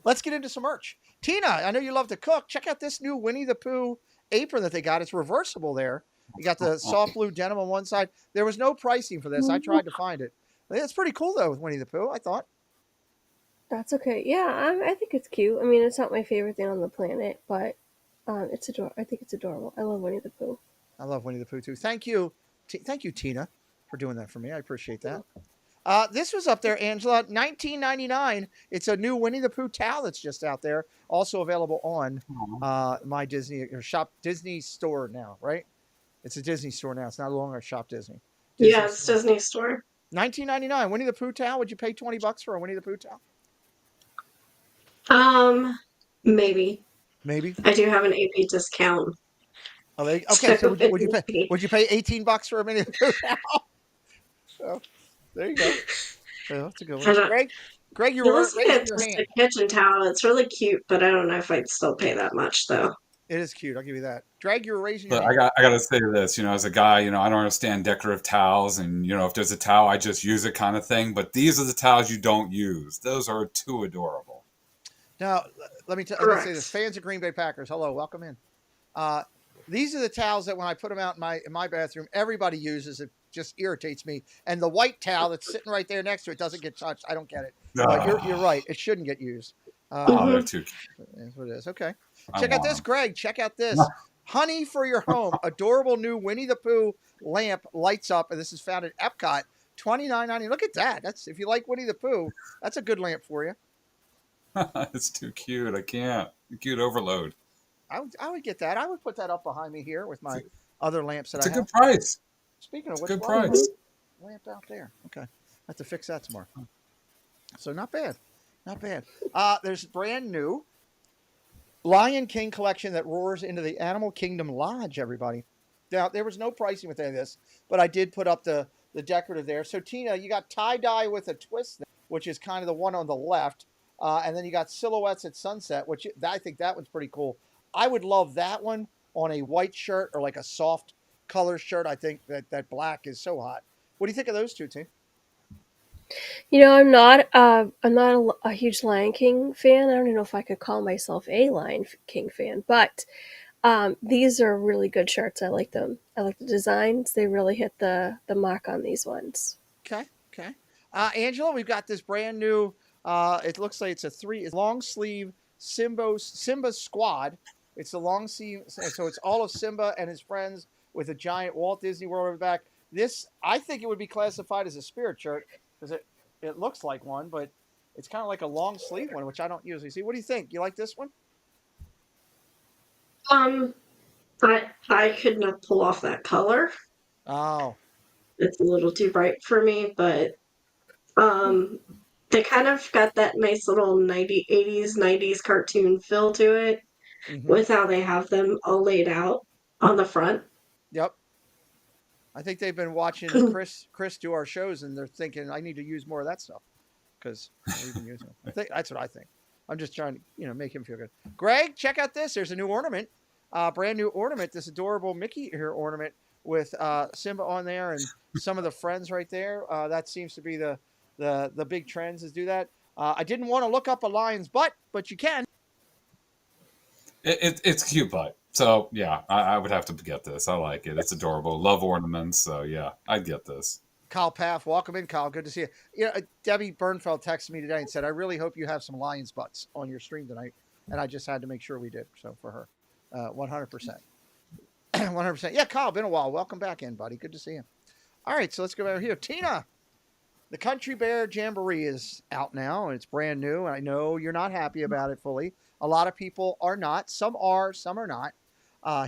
Let's get into some merch. Tina, I know you love to cook. Check out this new Winnie the Pooh apron that they got. It's reversible there. You got the soft blue denim on one side. There was no pricing for this. I tried to find it. It's pretty cool, though, with Winnie the Pooh, I thought. That's okay. Yeah, I think it's cute. I mean, it's not my favorite thing on the planet, but it's adorable. I think it's adorable. I love Winnie the Pooh. I love Winnie the Pooh, too. Thank you. Thank you, Tina, for doing that for me. I appreciate that. This was up there, Angela, $19.99. It's a new Winnie the Pooh towel that's just out there. Also available on my Disney or Shop Disney store now, right? It's a Disney store now. It's not longer a Shop Disney. Yeah, it's Disney store. $19.99. Winnie the Pooh towel. Would you pay $20 for a Winnie the Pooh towel? Maybe. Maybe. I do have an AP discount. Oh, okay. So would you pay $18 for a Winnie the Pooh towel? So there you go. So that's a good one. Greg, you were raising your hand. A kitchen towel. It's really cute, but I don't know if I'd still pay that much though. It is cute. I'll give you that. Greg, you were raising your hand. I got to say this, as a guy, I don't understand decorative towels and, if there's a towel, I just use it kind of thing. But these are the towels you don't use. Those are too adorable. Now, let me say this. Fans of Green Bay Packers, hello, welcome in. These are the towels that when I put them out in my bathroom, everybody uses. It just irritates me. And the white towel that's sitting right there next to it doesn't get touched. I don't get it. You're right. It shouldn't get used. They're too cute. That's what it is. Okay. Check out this, Greg. Check out this. Honey for your home. Adorable new Winnie the Pooh lamp lights up, and this is found at Epcot. $29.90. Look at that. That's if you like Winnie the Pooh, that's a good lamp for you. It's too cute. I can't. Cute overload. I would get that. I would put that up behind me here with my other lamps that It's I a have. good price. Speaking of It's a which, good why is price. that lamp out there? Okay, I have to fix that tomorrow. So not bad, not bad. There's brand new Lion King collection that roars into the Animal Kingdom Lodge. Everybody, now there was no pricing with any of this, but I did put up the decorative there. So Tina, you got tie dye with a twist, there, which is kind of the one on the left, and then you got silhouettes at sunset, which I think that one's pretty cool. I would love that one on a white shirt or like a soft color shirt. I think that black is so hot. What do you think of those two, Tina? I'm not a huge Lion King fan. I don't even know if I could call myself a Lion King fan, but these are really good shirts. I like them. I like the designs. They really hit the mark on these ones. Okay, okay. Angela, we've got this brand new. It looks like it's long sleeve Simba squad. It's the long sleeve, so it's all of Simba and his friends with a giant Walt Disney World over the back. This, I think, it would be classified as a spirit shirt because it looks like one, but it's kind of like a long sleeve one, which I don't usually see. What do you think? You like this one? Um, I could not pull off that color. Oh, It's a little too bright for me, but um, they kind of got that nice little 80s, 90s cartoon feel to it mm-hmm. with how they have them all laid out on the front. Yep. I think they've been watching Chris do our shows, and they're thinking, I need to use more of that stuff because we've been using it. That's what I think. I'm just trying to, make him feel good. Greg, check out this. There's a new ornament, brand new ornament. This adorable Mickey ear ornament with Simba on there and some of the friends right there. That seems to be the big trends is do that. I didn't want to look up a lion's butt, but you can. It's cute, but so yeah, I would have to get this. I like it. It's adorable. Love ornaments. So yeah, I'd get this. Kyle Paff, welcome in, Kyle. Good to see you. Debbie Bernfeld texted me today and said, I really hope you have some lion's butts on your stream tonight. And I just had to make sure we did. So for her, 100%. 100%. Yeah, Kyle, been a while. Welcome back in, buddy. Good to see you. All right, so let's go over here. Tina, the Country Bear Jamboree is out now, and it's brand new. And I know you're not happy about it fully. A lot of people are not. Some are, some are not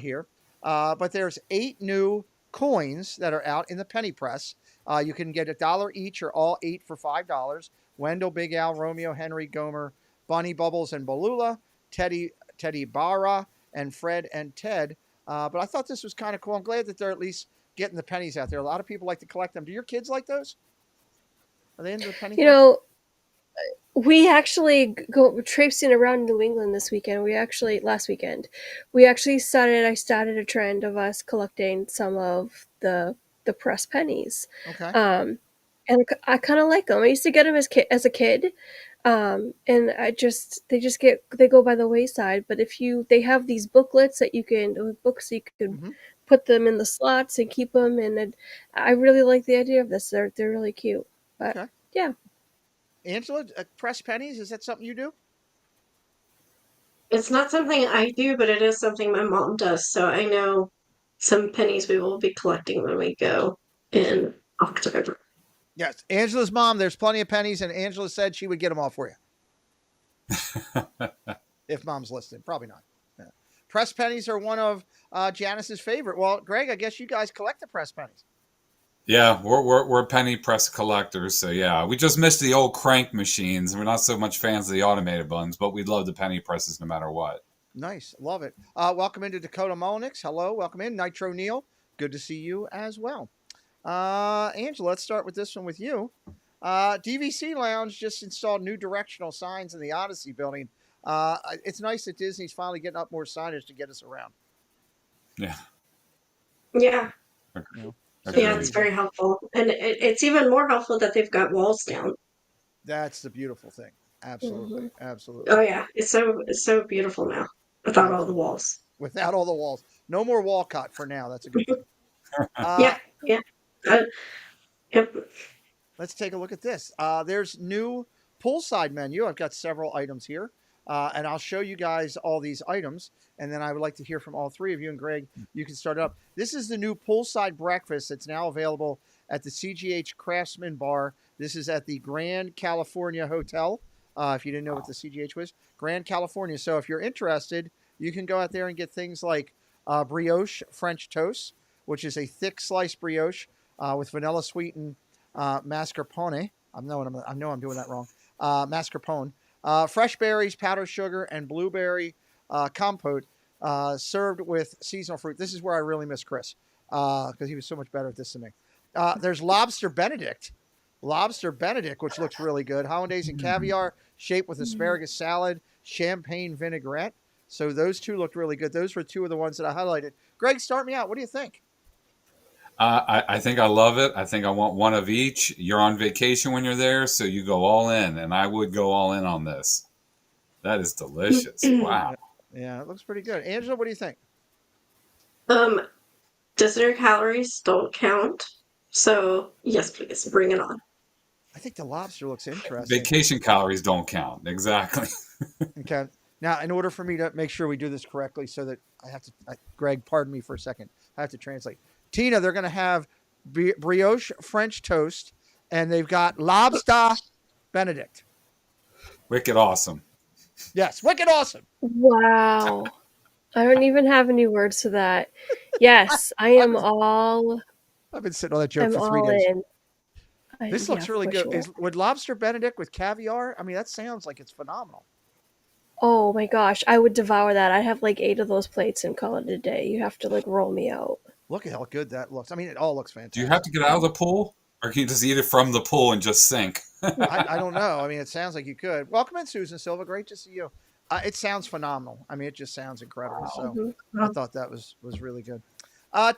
here. But there's 8 new coins that are out in the penny press. You can get $1 each or all 8 for $5. Wendell, Big Al, Romeo, Henry, Gomer, Bunny, Bubbles, and Balula, Teddy Barra, and Fred and Ted. But I thought this was kind of cool. I'm glad that they're at least getting the pennies out there. A lot of people like to collect them. Do your kids like those? Are they into the penny? We actually go traipsing around New England this weekend. Last weekend, I started a trend of us collecting some of the press pennies. Okay. And I kind of like them. I used to get them as a kid. And they go by the wayside. But they have these booklets that you can put them in the slots and keep them. And I really like the idea of this. They're really cute. But okay. Yeah. Angela, press pennies, is that something you do? It's not something I do, but it is something my mom does. So I know some pennies we will be collecting when we go in October. Yes, Angela's mom, there's plenty of pennies, and Angela said she would get them all for you. If mom's listening. Probably not. Yeah. Press pennies are one of Janice's favorite. Well, Greg, I guess you guys collect the press pennies. Yeah, we're penny press collectors, so yeah, we just missed the old crank machines. We're not so much fans of the automated ones, but we love the penny presses no matter what. Nice, love it. Welcome into Dakota Molnix. Hello, welcome in. Nitro Neil, good to see you as well. Angela, let's start with this one with you. DVC Lounge just installed new directional signs in the Odyssey building. It's nice that Disney's finally getting up more signage to get us around. Yeah. Yeah. Okay. Yeah, it's very helpful. And it's even more helpful that they've got walls down. That's the beautiful thing. Absolutely. Mm-hmm. Absolutely. Oh, yeah. It's so beautiful now without all the walls. Without all the walls. No more Walcott for now. That's a good thing. Yeah. Yep. Let's take a look at this. There's new poolside menu. I've got several items here. and I'll show you guys all these items. And then I would like to hear from all three of you. And Greg, you can start it up. This is the new poolside breakfast that's now available at the CGH Craftsman Bar. This is at the Grand California Hotel. If you didn't know what the CGH was, Grand California. So if you're interested, you can go out there and get things like brioche French toast, which is a thick sliced brioche with vanilla sweetened mascarpone. I know I'm doing that wrong. Mascarpone, fresh berries, powdered sugar, and blueberry compote served with seasonal fruit. This is where I really miss Chris because he was so much better at this than me. There's lobster Benedict, which looks really good. Hollandaise and caviar shaped with asparagus salad, champagne vinaigrette. So those two looked really good. Those were two of the ones that I highlighted. Greg, start me out. What do you think? I think I love it. I think I want one of each. You're on vacation when you're there, so you go all in, and I would go all in on this. That is delicious. Wow. Yeah, it looks pretty good. Angela, what do you think? Dessert calories don't count. So, yes, please, bring it on. I think the lobster looks interesting. Vacation calories don't count. Exactly. Okay. Now, in order for me to make sure we do this correctly so that Greg, pardon me for a second. I have to translate. Tina, they're going to have brioche French toast, and they've got lobster Benedict. Wicked awesome. Yes, wicked awesome. Wow. I don't even have any words to that. Yes, I am all. I've been sitting on that joke I'm for 3 all days. in. This looks really good. Sure. Would lobster Benedict with caviar? I mean, that sounds like it's phenomenal. Oh my gosh, I would devour that. I'd have like 8 of those plates and call it a day. You have to like roll me out. Look at how good that looks. I mean, it all looks fantastic. Do you have to get out of the pool, or can you just eat it from the pool and just sink? I don't know. I mean, it sounds like you could. Welcome in, Susan Silva. Great to see you. It sounds phenomenal. I mean, it just sounds incredible. So I thought that was really good.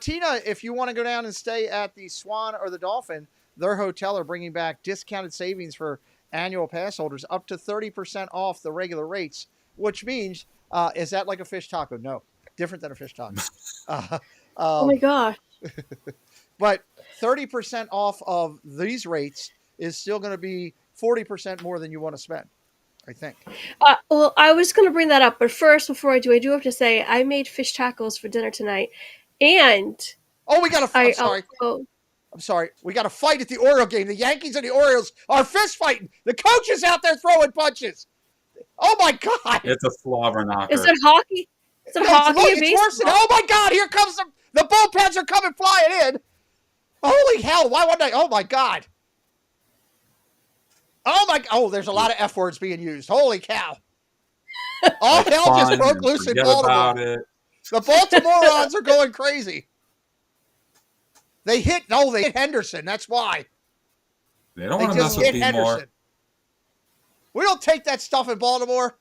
Tina, if you want to go down and stay at the Swan or the Dolphin, their hotel are bringing back discounted savings for annual pass holders up to 30% off the regular rates, which means, is that like a fish taco? No, different than a fish taco. Oh my gosh. But 30% off of these rates is still going to be 40% more than you want to spend, I think. Well, I was going to bring that up, but first, before I do have to say I made fish tacos for dinner tonight, and we got to. I'm sorry. We got a fight at the Oriole game. The Yankees and the Orioles are fist fighting. The coach is out there throwing punches. Oh my God! It's a slobber knocker. Is it hockey? Is it hockey? It's worse than, oh my God! Here comes the bullpens are coming flying in. Holy hell! Why wouldn't I? Oh my God! Oh, there's a lot of F words being used. Holy cow! All hell just broke loose in Baltimore. The Baltimoreans are going crazy. They hit Henderson. That's why. They don't want to mess with Pete Moore. We don't take that stuff in Baltimore.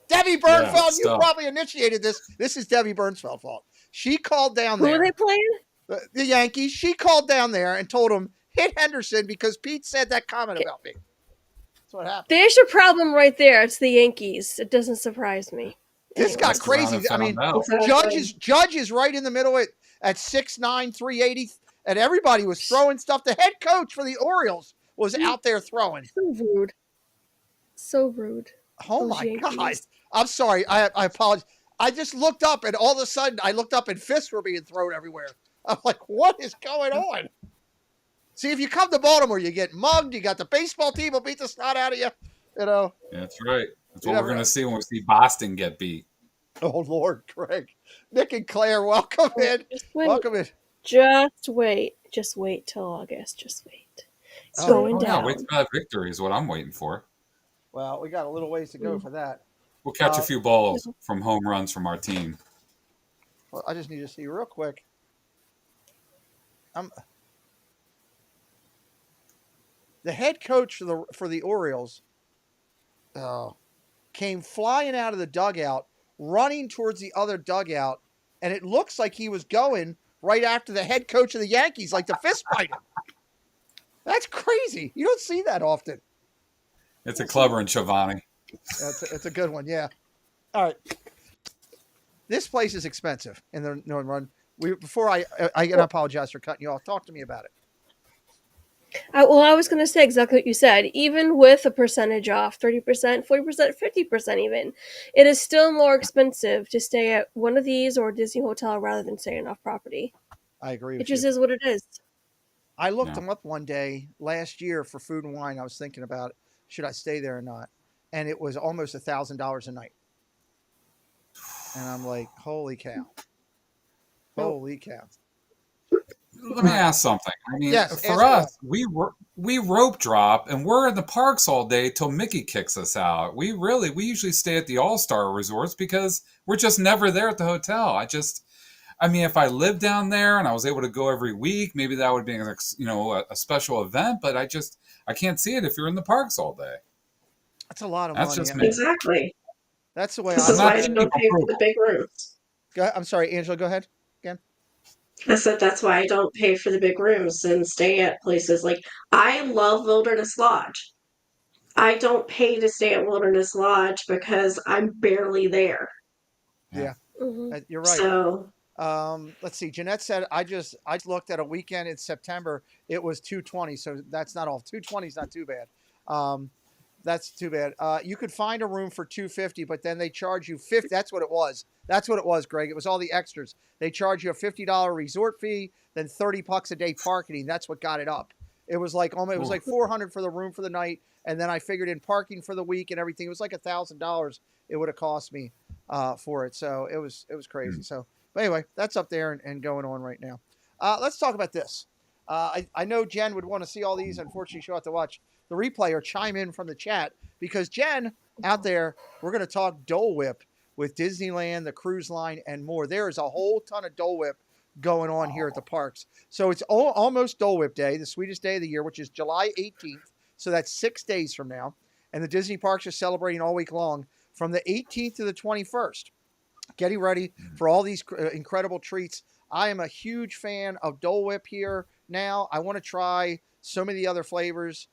Debbie Bernfeld, you probably initiated this. This is Debbie Bernfeld's fault. She called down there. Who are they playing? The Yankees. She called down there and told him, hit Henderson because Pete said that comment about me. That's what happened. There's your problem right there. It's the Yankees. It doesn't surprise me. This got crazy. I mean, Judge is right in the middle at 6'9", 380, and everybody was throwing stuff. The head coach for the Orioles was out there throwing. So rude. So rude. Oh my God. I'm sorry. I apologize. I just looked up, and all of a sudden, I looked up, and fists were being thrown everywhere. I'm like, what is going on? See, if you come to Baltimore, you get mugged. You got the baseball team will beat the snot out of you. You know. Yeah, that's right. That's what we're going to see when we see Boston get beat. Oh, Lord, Greg. Nick and Claire, welcome in. Welcome in. Just wait. Just wait till August. Just wait. It's going down. Wait for that victory is what I'm waiting for. Well, we got a little ways to go for that. We'll catch a few balls from home runs from our team. Well, I just need to see real quick. The head coach for the Orioles came flying out of the dugout, running towards the other dugout, and it looks like he was going right after the head coach of the Yankees, like the fist fight him. That's crazy. You don't see that often. It's a clever one, Shivani. It's a good one, yeah. All right. This place is expensive in the Northern Run. Before I apologize for cutting you off. Talk to me about it. Well, I was going to say exactly what you said. Even with a percentage off, 30%, 40%, 50% even, it is still more expensive to stay at one of these or a Disney hotel rather than staying off property. I agree It with you. just is what it is. I looked Yeah. them up one day last year for Food and Wine. I was thinking about should I stay there or not, and it was almost $1,000 a night. And I'm like, holy cow, Nope. holy cow! Let All me right, ask something. I mean, yes, for ask away. us, we rope drop and we're in the parks all day till Mickey kicks us out. We usually stay at the All Star resorts because we're just never there at the hotel. I mean, if I lived down there and I was able to go every week, maybe that would be a special event. But I can't see it if you're in the parks all day. That's a lot of That's money. just I me. mean, Exactly. that's the way This I I'm is look why not I at it. don't cheap pay for the approval. big rooms. I'm sorry, Angela. Go ahead again. I said that's why I don't pay for the big rooms and stay at places like I love Wilderness Lodge. I don't pay to stay at Wilderness Lodge because I'm barely there. Yeah. Yeah, Hmm. you're right. So, Let's see. Jeanette said I looked at a weekend in September. It was 220, so that's not all. 220 is not too bad. Um, that's too bad. You could find a room for 250, but then they charge you 50. That's what it was. That's what it was, Greg. It was all the extras. They charge you a $50 resort fee, then $30 a day parking. That's what got it up. It was like almost, it was Ooh. like 400 for the room for the night, and then I figured in parking for the week and everything. It was like $1,000. It would have cost me for it. So it was crazy. Hmm. So, but anyway, that's up there and going on right now. Let's talk about this. I know Jen would want to see all these. Unfortunately, she'll have to watch the replay or chime in from the chat because Jen out there, we're going to talk Dole Whip with Disneyland, the cruise line, and more. There is a whole ton of Dole Whip going on here at the parks. So it's almost Dole Whip Day, the sweetest day of the year, which is July 18th. So that's 6 days from now. And the Disney parks are celebrating all week long from the 18th to the 21st. Getting ready for all these incredible treats. I am a huge fan of Dole Whip here now. I want to try so many other flavors.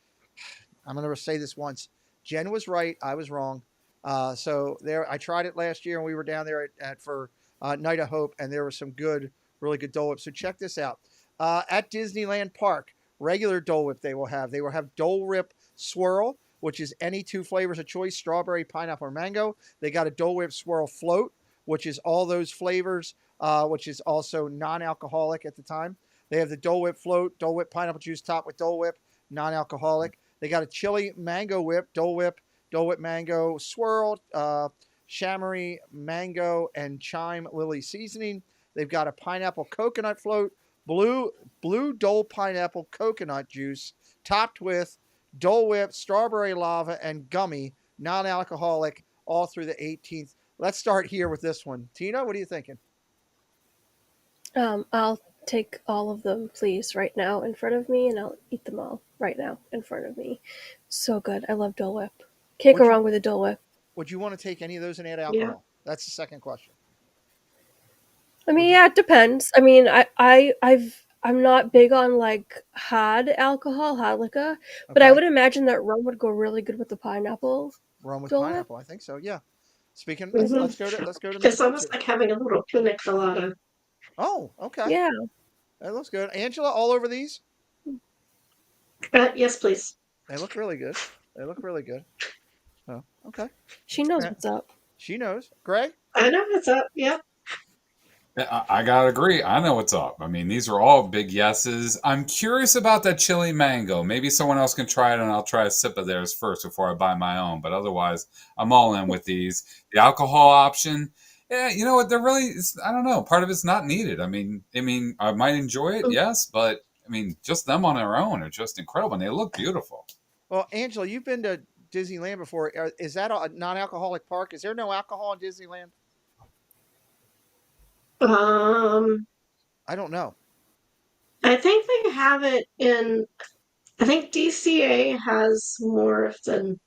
I'm going to say this once. Jen was right. I was wrong. So there, I tried it last year, and we were down there for Night of Hope, and there was some good, really good Dole Whip. So check this out. At Disneyland Park, regular Dole Whip they will have. They will have Dole Whip Swirl, which is any 2 flavors of choice, strawberry, pineapple, or mango. They got a Dole Whip Swirl Float, which is all those flavors, which is also non-alcoholic at the time. They have the Dole Whip Float, Dole Whip Pineapple Juice topped with Dole Whip, non-alcoholic. They got a chili mango whip, Dole Whip mango swirl, chamois mango, and chime lily seasoning. They've got a pineapple coconut float, blue Dole pineapple coconut juice, topped with Dole Whip, strawberry lava, and gummy, non-alcoholic, all through the 18th. Let's start here with this one. Tina, what are you thinking? I'll take all of them, please, right now in front of me, and I'll eat them all right now in front of me. So good. I love Dole Whip. Can't go Would you wrong with a Dole Whip. would you want to take any of those and add yeah. alcohol? That's the second question. I Would mean, you yeah, it depends. I mean, I'm not big on like hard alcohol, hard liquor, but I okay? would imagine that rum would go really good with the pineapple Rum with Dole Whip. pineapple. I think so. Yeah. Speaking, Hmm. let's go to It's Mr. almost like having a little pina colada. Oh, okay. Yeah. That looks good. Angela, all over these? Yes, please. They look really good. They look really good. Oh, okay. She knows Eh, what's up. She knows. Greg? I know what's up. Yep. I gotta agree. I know what's up. I mean, these are all big yeses. I'm curious about that chili mango. Maybe someone else can try it, and I'll try a sip of theirs first before I buy my own. But otherwise, I'm all in with these. The alcohol option, yeah, you know what? They're really. I don't know. Part of it's not needed. I might enjoy it, yes, but I mean, just them on their own are just incredible, and they look beautiful. Well, Angela, you've been to Disneyland before. Is that a non-alcoholic park? Is there no alcohol in Disneyland? Um, I don't know. I think they have it in. I think DCA has more of the Than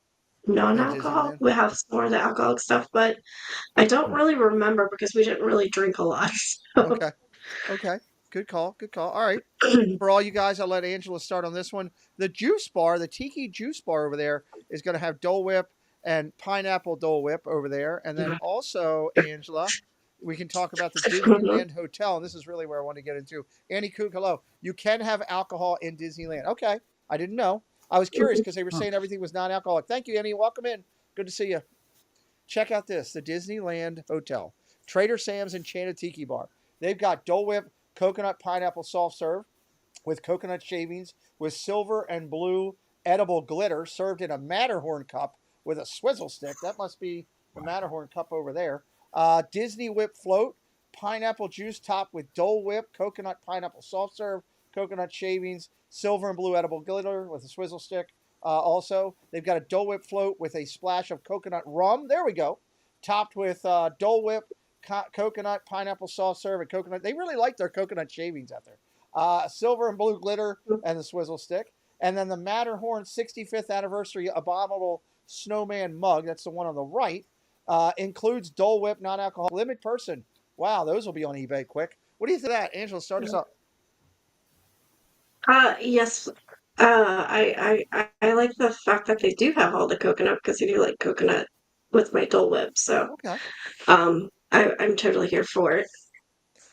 non-alcohol. Disneyland? We have more of the alcoholic stuff, but I don't really remember because we didn't really drink a lot. So. Okay. Okay. Good call. Good call. All right. For all you guys, I'll let Angela start on this one. The juice bar, the Tiki juice bar over there, is going to have Dole Whip and pineapple Dole Whip over there. And then also, Angela, we can talk about the Mhm. Disneyland Hotel. And this is really where I want to get into. Annie Cook, hello. You can have alcohol in Disneyland. Okay. I didn't know. I was curious Mhm. because they were saying everything was non-alcoholic. Thank you, Annie. Welcome in. Good to see you. Check out this: the Disneyland Hotel, Trader Sam's Enchanted Tiki Bar. They've got Dole Whip coconut pineapple soft serve with coconut shavings with silver and blue edible glitter served in a Matterhorn cup with a swizzle stick. That must be the Matterhorn cup over there. Disney Whip float, pineapple juice topped with Dole Whip, coconut pineapple soft serve, coconut shavings, silver and blue edible glitter with a swizzle stick. Also, they've got a Dole Whip float with a splash of coconut rum. There we go. Topped with Dole Whip, coconut, pineapple soft serve, and coconut. They really like their coconut shavings out there. Silver and blue glitter and the swizzle stick. And then the Matterhorn 65th anniversary abominable snowman mug, that's the one on the right, includes Dole Whip non-alcoholic limit person. Wow, those will be on eBay quick. What do you think of that? Angela, start us up. Yes. I like the fact that they do have all the coconut because I do like coconut with my Dole Whip. So Okay. I'm totally here for it.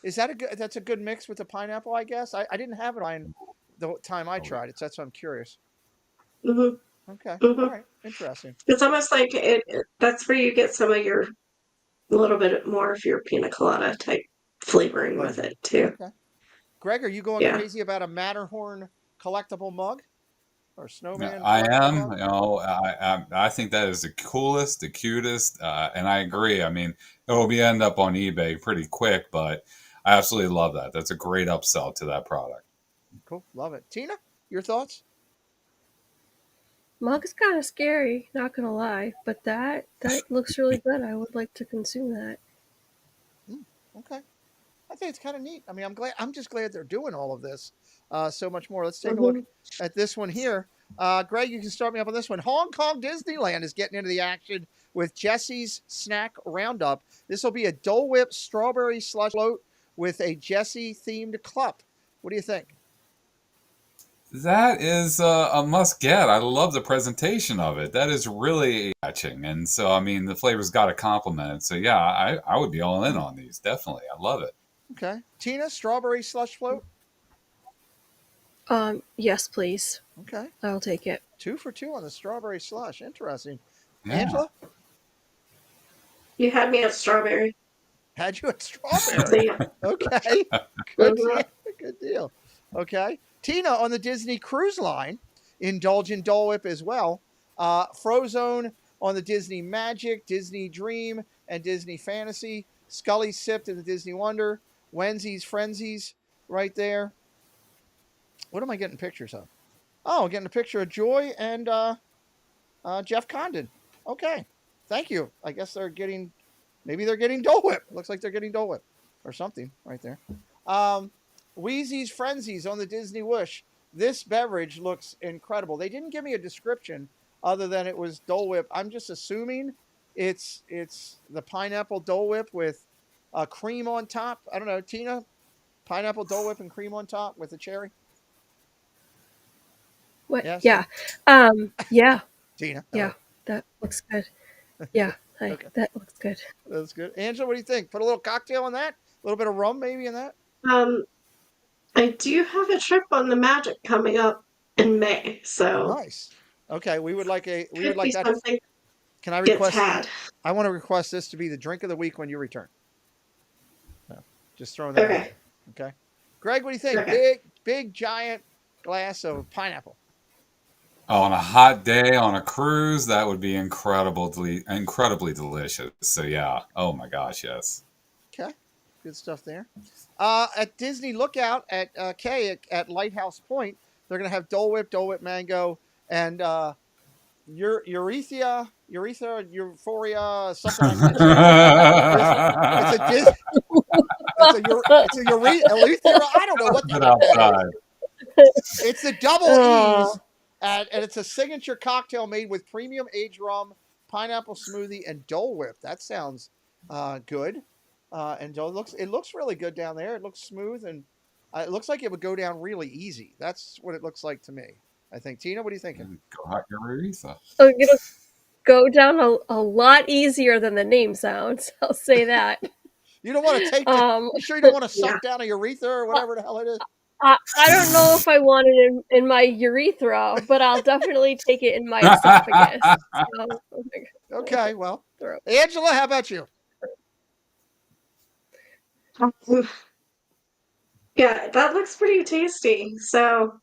Is that that's a good mix with the pineapple, I guess? I didn't have it on the time I Oh, yeah. tried it, so that's why I'm curious. Hmm. Okay. All Hmm. right. Interesting. It's almost like that's where you get some of your a little bit more of your pina colada type flavoring with Flavor. it too. Okay. Greg, are you going Yeah. crazy about a Matterhorn collectible mug or Yeah, snowman I collectible am. mug? I think that is the coolest, the cutest, and I agree. I mean, it will be end up on eBay pretty quick, but I absolutely love that. That's a great upsell to that product. Cool. Love it. Tina, your thoughts? Mug is kind of scary, not gonna lie, but that looks really good. I would like to consume that. Okay. I think it's kind of neat. I mean, I'm just glad they're doing all of this. So much more. Let's take a look Hmm. at this one here. Greg, you can start me up on this one. Hong Kong Disneyland is getting into the action with Jesse's Snack Roundup. This will be a Dole Whip strawberry slush float with a Jesse themed cup. What do you think? That is a must get. I love the presentation of it. That is really catching, and so I mean, the flavor's got to complement it. So yeah, I would be all in on these. Definitely, I love it. Okay. Tina, strawberry slush float. Yes, please. Okay. I'll take it. 2 for 2 on the strawberry slush. Interesting. Yeah. Angela, You had me at strawberry. had you at So strawberry. yeah. Okay. Good Hmm. deal. Good deal. Okay. Tina on the Disney Cruise Line, indulge in Dole Whip as well. Frozone on the Disney Magic, Disney Dream, and Disney Fantasy. Scully sipped in the Disney Wonder. Wenzy's Frenzies right there. What am I getting pictures of? Oh, I'm getting a picture of Joy and Jeff Condon. Okay. Thank you. I guess maybe they're getting Dole Whip. Looks like they're getting Dole Whip or something right there. Um, Wheezy's Frenzies on the Disney Wish. This beverage looks incredible. They didn't give me a description other than it was Dole Whip. I'm just assuming it's the pineapple Dole Whip with cream on top. I don't know, Tina, pineapple Dole Whip and cream on top with the cherry. What? Yes, Yeah. Yeah. Tina. Yeah. Hello. That looks good. Yeah. Okay, That looks good. that's good. Angela, what do you think? Put a little cocktail in that. A little bit of rum maybe in that. Um, I do have a trip on the Magic coming up in May, so Nice. Okay, we would could be like that. something Can I gets request? had. I want to request this to be the drink of the week when you return. No, just throwing that out Okay. there. Okay. Greg, what do you think? Okay. Big giant glass of pineapple. On a hot day on a cruise, that would be incredibly delicious. So yeah. Oh my gosh, yes. Okay. Good stuff there. At Disney Lookout at at Lighthouse Point, they're gonna have Dole Whip Mango, and Euphoria, something I can't say. It's a Dis- it's a Eleuthera. I don't know what the Get heck that outside. is. It's the double Oh. E's, and it's a signature cocktail made with premium aged rum, pineapple smoothie, and Dole Whip. That sounds good. And it looks really good down there. It looks smooth, and it looks like it would go down really easy. That's what it looks like to me. I think. Tina, what are you thinking? Go hot your urethra. Oh, it'll go down a lot easier than the name sounds. I'll say that. You don't want to take Um, you sure you don't want to Yeah. suck down a urethra or whatever the hell it is? I don't know if I want it in my urethra, but I'll definitely take it in my esophagus. So, Okay, well, throat. Angela, how about you? Yeah, that looks pretty tasty. So,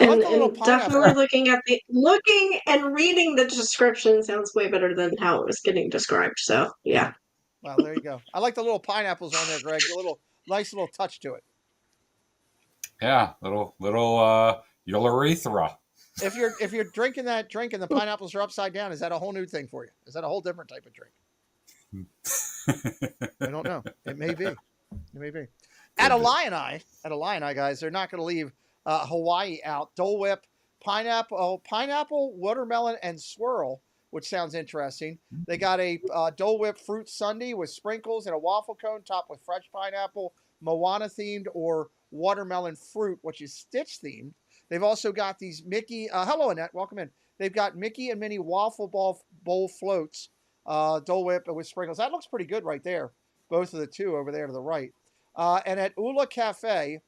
I like and the little definitely pineapple. looking and reading the description sounds way better than how it was getting described. So, yeah. Well, there you go. I like the little pineapples on there, Greg. A little nice little touch to it. Yeah, little urethra. If you're drinking that drink and the pineapples are upside down, is that a whole new thing for you? Is that a whole different type of drink? I don't know. It may be. It may be. At Illini, guys, they're not going to leave Hawaii out. Dole Whip, pineapple, watermelon, and swirl, which sounds interesting. They got a Dole Whip fruit sundae with sprinkles and a waffle cone topped with fresh pineapple, Moana themed, or watermelon fruit, which is Stitch themed. They've also got these Mickey. Hello, Annette. Welcome in. They've got Mickey and Minnie waffle bowl floats, Dole Whip with sprinkles. That looks pretty good right there. Both of the two over there to the right. And at Ula Cafe,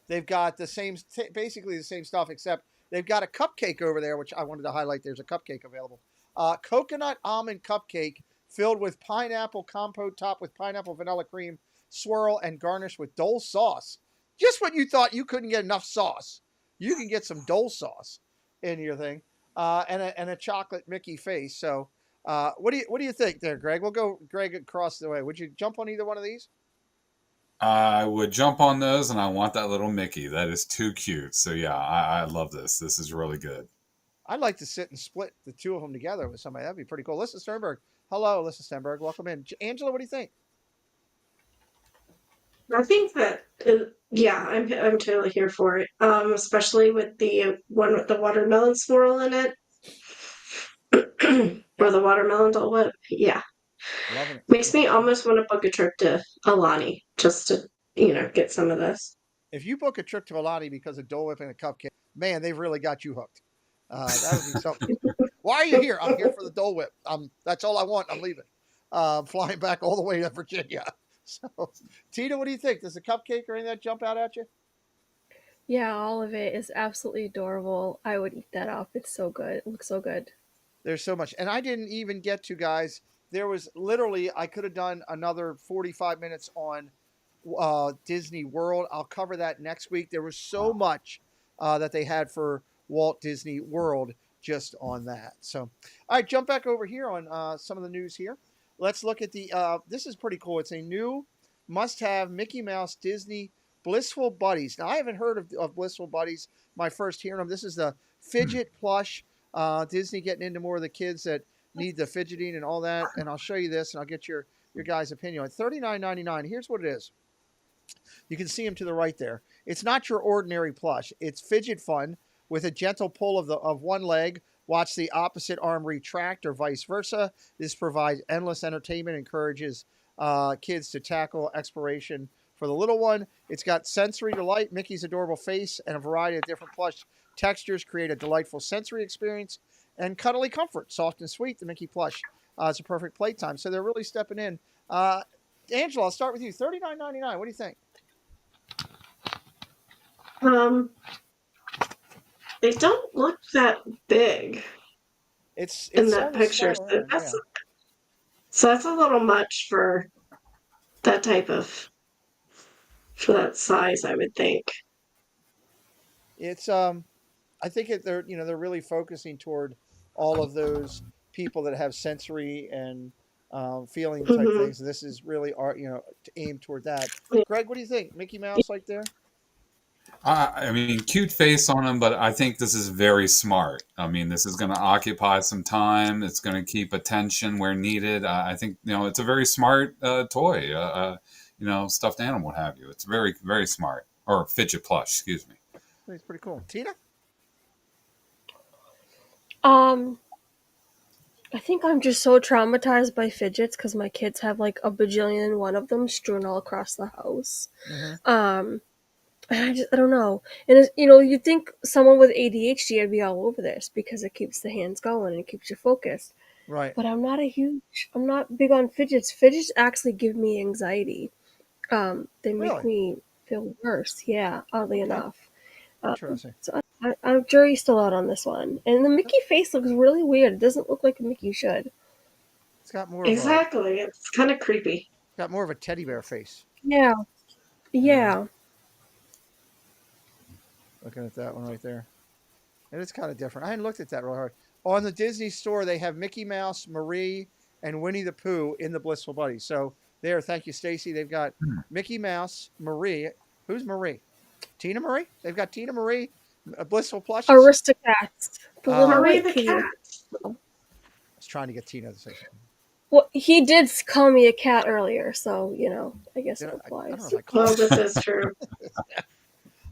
they've got the same, basically the same stuff, except they've got a cupcake over there, which I wanted to highlight. There's a cupcake available. Coconut almond cupcake filled with pineapple compote topped with pineapple vanilla cream, swirl, and garnished with Dole sauce. Just when you thought you couldn't get enough sauce, you can get some Dole sauce in your thing, and a chocolate Mickey face. So, what do you think there, Greg? We'll go Greg across the way. Would you jump on either one of these? I would jump on those, and I want that little Mickey. That is too cute. So yeah, I love this. This is really good. I'd like to sit and split the two of them together with somebody. That'd be pretty cool. Lisa Sternberg. Hello, Lisa Sternberg. Welcome in. Angela, what do you think? I think that, yeah, I'm totally here for it. Especially with the one with the watermelon swirl in it, or the watermelon Dole Whip. Yeah, Loving it. makes me almost want to book a trip to Alani just to get some of this. If you book a trip to Alani because of Dole Whip and a cupcake, man, they've really got you hooked. That would be something. Why are you here? I'm here for the Dole Whip. That's all I want. I'm leaving. Flying back all the way to Virginia. So, Tina, what do you think? Does the cupcake or any of that jump out at you? Yeah, all of it is absolutely adorable. I would eat that up. It's so good. It looks so good. There's so much. And I didn't even get to, guys. There was literally, I could have done another 45 minutes on Disney World. I'll cover that next week. There was so much that they had for Walt Disney World just on that. So, all right, jump back over here on some of the news here. Let's look at the, this is pretty cool. It's a new must-have Mickey Mouse Disney Blissful Buddies. Now, I haven't heard of Blissful Buddies. My first hearing them. This is the fidget plush. Disney getting into more of the kids that need the fidgeting and all that. And I'll show you this, and I'll get your guys' opinion on it. $39.99. Here's what it is. You can see them to the right there. It's not your ordinary plush. It's fidget fun with a gentle pull of one leg. Watch the opposite arm retract or vice versa. This provides endless entertainment, encourages kids to tackle exploration for the little one. It's got sensory delight, Mickey's adorable face, and a variety of different plush textures create a delightful sensory experience and cuddly comfort. Soft and sweet, the Mickey plush is a perfect playtime. So they're really stepping in. Angela, I'll start with you. $39.99. What do you think? They don't look that big It's in that picture. So that's a little much for that for that size, I would think. It's I think they're really focusing toward all of those people that have sensory and feeling type Hmm. things. This is really aimed toward that. Greg, what do you think? Mickey Mouse like there? I mean, cute face on him, but I think this is very smart. I mean, this is going to occupy some time. It's going to keep attention where needed. I think it's a very smart toy. Stuffed animal, what have you. It's very, very smart. Or fidget plush, excuse me. It's pretty cool. Tina? Um, I think I'm just so traumatized by fidgets because my kids have like a bajillion and one of them strewn all across the house. Mm-hmm. And I don't know. And you'd think someone with ADHD would be all over this because it keeps the hands going and it keeps you focused. Right. But I'm not big on fidgets. Fidgets actually give me anxiety. They make Really? feel worse. Yeah, oddly Okay. enough. Interesting. So I'm jury's still out on this one. And the Mickey face looks really weird. It doesn't look like a Mickey should. It's Exactly. It's kind of creepy. got more of a teddy bear face. Yeah, yeah. Looking at that one right there. And it's kind of different. I hadn't looked at that really hard. On the Disney store, they have Mickey Mouse, Marie, and Winnie the Pooh in the Blissful Buddies. So there, thank you, Stacy. They've got Mickey Mouse, Marie. Who's Marie? Tina Marie? They've got Tina Marie, Blissful Plushes. Aristocats. The little Marie white the piggy. cat. I was trying to get Tina to say something. Well, he did call me a cat earlier, so, I guess Did it I don't know applies. if I called Well, this is true.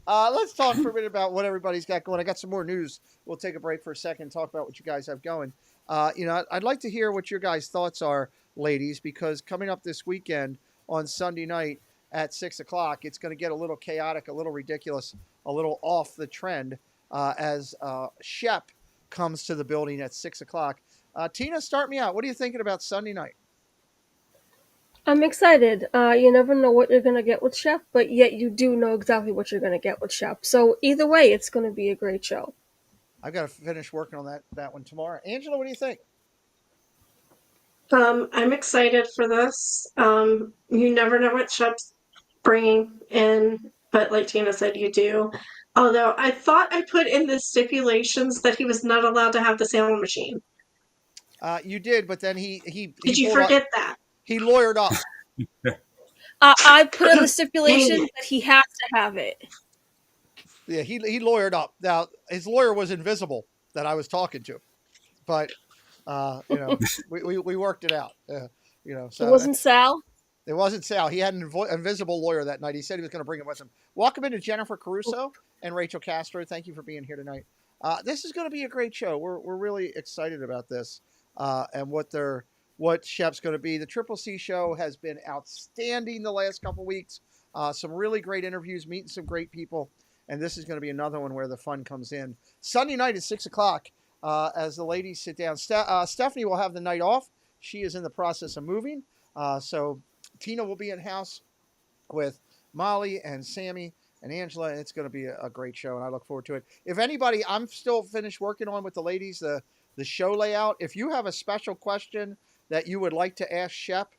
Let's talk for a minute about what everybody's got going. I got some more news. We'll take a break for a second and talk about what you guys have going. I'd like to hear what your guys' thoughts are, ladies, because coming up this weekend on Sunday night at 6 o'clock, it's going to get a little chaotic, a little ridiculous, a little off the trend as Shep comes to the building at 6 o'clock. Tina, start me out. What are you thinking about Sunday night? I'm excited. You never know what you're going to get with Shep, but yet you do know exactly what you're going to get with Shep. So either way, it's going to be a great show. I've got to finish working on that one tomorrow. Angela, what do you think? I'm excited for this. You never know what Shep's bringing in, but like Tina said, you do. Although I thought I put in the stipulations that he was not allowed to have the sound machine. You did, but then he Did you pulled up- forget that? he lawyered up. I put in the stipulation that he has to have it. Yeah, he lawyered up. Now his lawyer was invisible that I was talking to, but we worked it out. So It wasn't Sal. It wasn't Sal. He had an invisible lawyer that night. He said he was going to bring him with him. Welcome into Jennifer Caruso and Rachel Castro. Thank you for being here tonight. This is going to be a great show. We're really excited about this and what Shep's going to be. The Triple C show has been outstanding the last couple weeks. Some really great interviews, meeting some great people. And this is going to be another one where the fun comes in. Sunday night at 6 o'clock as the ladies sit down. Stephanie will have the night off. She is in the process of moving. So Tina will be in house with Molly and Sammy and Angela. It's going to be a great show, and I look forward to it. If anybody, I'm still finished working on with the ladies, the show layout. If you have a special question that you would like to ask Shep,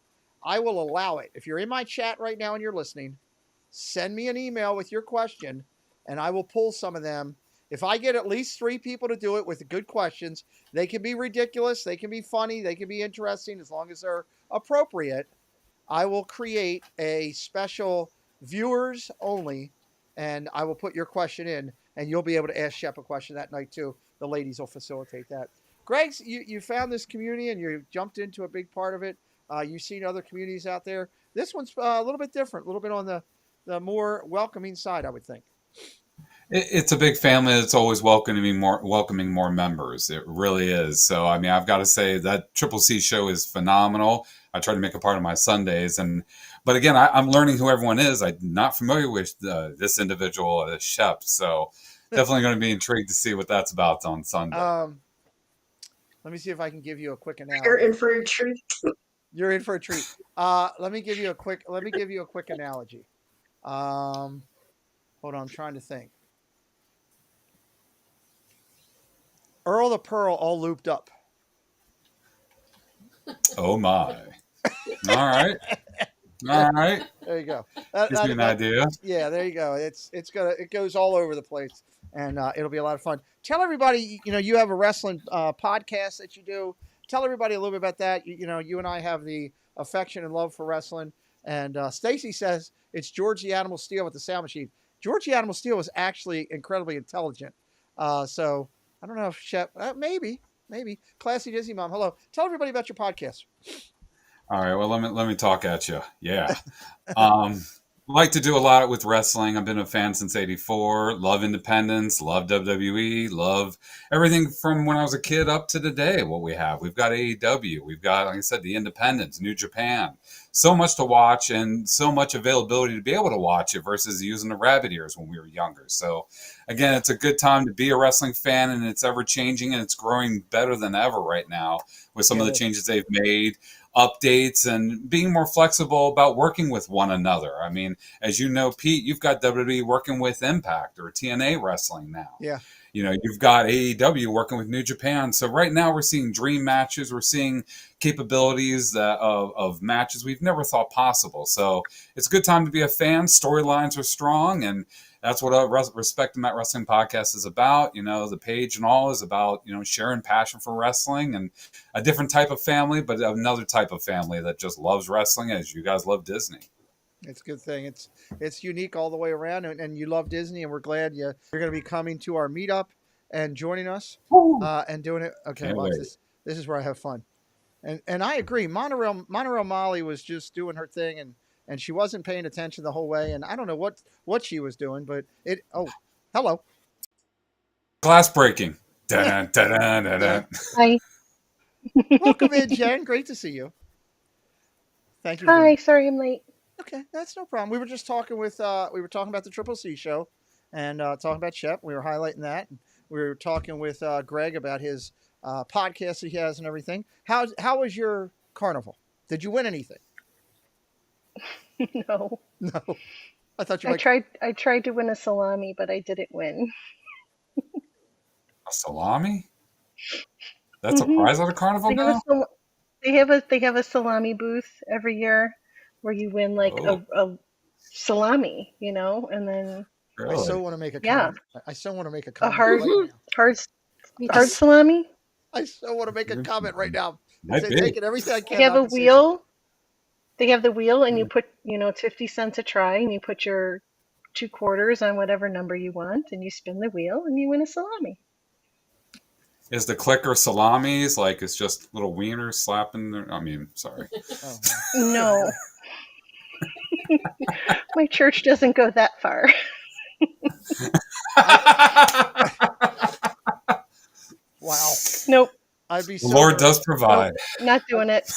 I will allow it. If you're in my chat right now and you're listening, send me an email with your question, and I will pull some of them. If I get at least 3 people to do it with good questions, they can be ridiculous, they can be funny, they can be interesting, as long as they're appropriate. I will create a special viewers only, and I will put your question in, and you'll be able to ask Shep a question that night too. The ladies will facilitate that. Greg, you found this community and you jumped into a big part of it. You've seen other communities out there. This one's a little bit different, a little bit on the more welcoming side, I would think. It's a big family that's always welcoming more members. It really is. So, I mean, I've got to say that Triple C show is phenomenal. I try to make a part of my Sundays. But again, I'm learning who everyone is. I'm not familiar with this individual, Shep. So definitely going to be intrigued to see what that's about on Sunday. Let me see if I can give you a quick analogy. You're in for a treat. You're in for a treat. Let me give you a quick analogy. Hold on, I'm trying to think. Earl the Pearl all looped up. Oh my. All right. There you go. Gives me an idea. Yeah, there you go. It goes all over the place, and it'll be a lot of fun. Tell everybody, you have a wrestling podcast that you do. Tell everybody a little bit about that. You and I have the affection and love for wrestling, and Stacy says it's George the Animal Steel with the sound machine. George the Animal Steel was actually incredibly intelligent. So I don't know if Shep, maybe. Classy Disney Mom, hello. Tell everybody about your podcast. All right. Well, let me talk at you. Yeah. Like to do a lot with wrestling. I've been a fan since '84. Love independence. Love WWE. Love everything from when I was a kid up to today. What we have, we've got AEW. We've got, like I said, the independents, New Japan. So much to watch and so much availability to be able to watch it versus using the rabbit ears when we were younger. So again, it's a good time to be a wrestling fan, and it's ever changing and it's growing better than ever right now with some of the changes they've made. updates and being more flexible about working with one another. I mean, as you know, Pete, you've got WWE working with Impact or TNA Wrestling now. Yeah. You've got AEW working with New Japan. So right now we're seeing dream matches. We're seeing capabilities of matches we've never thought possible. So it's a good time to be a fan. Storylines are strong, and that's what Respect the Mat Wrestling podcast is about. The page and all is about, sharing passion for wrestling and a different type of family, but another type of family that just loves wrestling as you guys love Disney. It's a good thing. It's unique all the way around, and you love Disney, and we're glad you're going to be coming to our meetup and joining us and doing it. Okay, watch this. This is where I have fun, and I agree. Monorail Molly was just doing her thing, and she wasn't paying attention the whole way, and I don't know what she was doing, but it. Oh, hello. Glass breaking. Dun, dun, dun, dun, dun. Hi. Welcome in, Jen. Great to see you. Thank you. Hi. Sorry I'm late. Okay, that's no problem. We were just talking about the Triple C show, and talking about Shep. We were highlighting that. We were talking with Greg about his podcast that he has and everything. How was your carnival? Did you win anything? No. No. I thought you. I tried to win a salami, but I didn't win. A salami? That's a prize at a carnival now? They have a salami booth every year where you win like a salami, and then I so want to make a comment. I so want to make a comment. Hard salami. I so want to make a comment right now. Taking everything I can. They have a wheel. They have the wheel, and you put, it's 50 cents a try, and you put your 2 quarters on whatever number you want, and you spin the wheel, and you win a salami. Is the clicker salamis like it's just little wieners slapping? Sorry. Oh. No. My church doesn't go that far. Wow. Nope. I'd be. The Lord does provide. Nope, not doing it.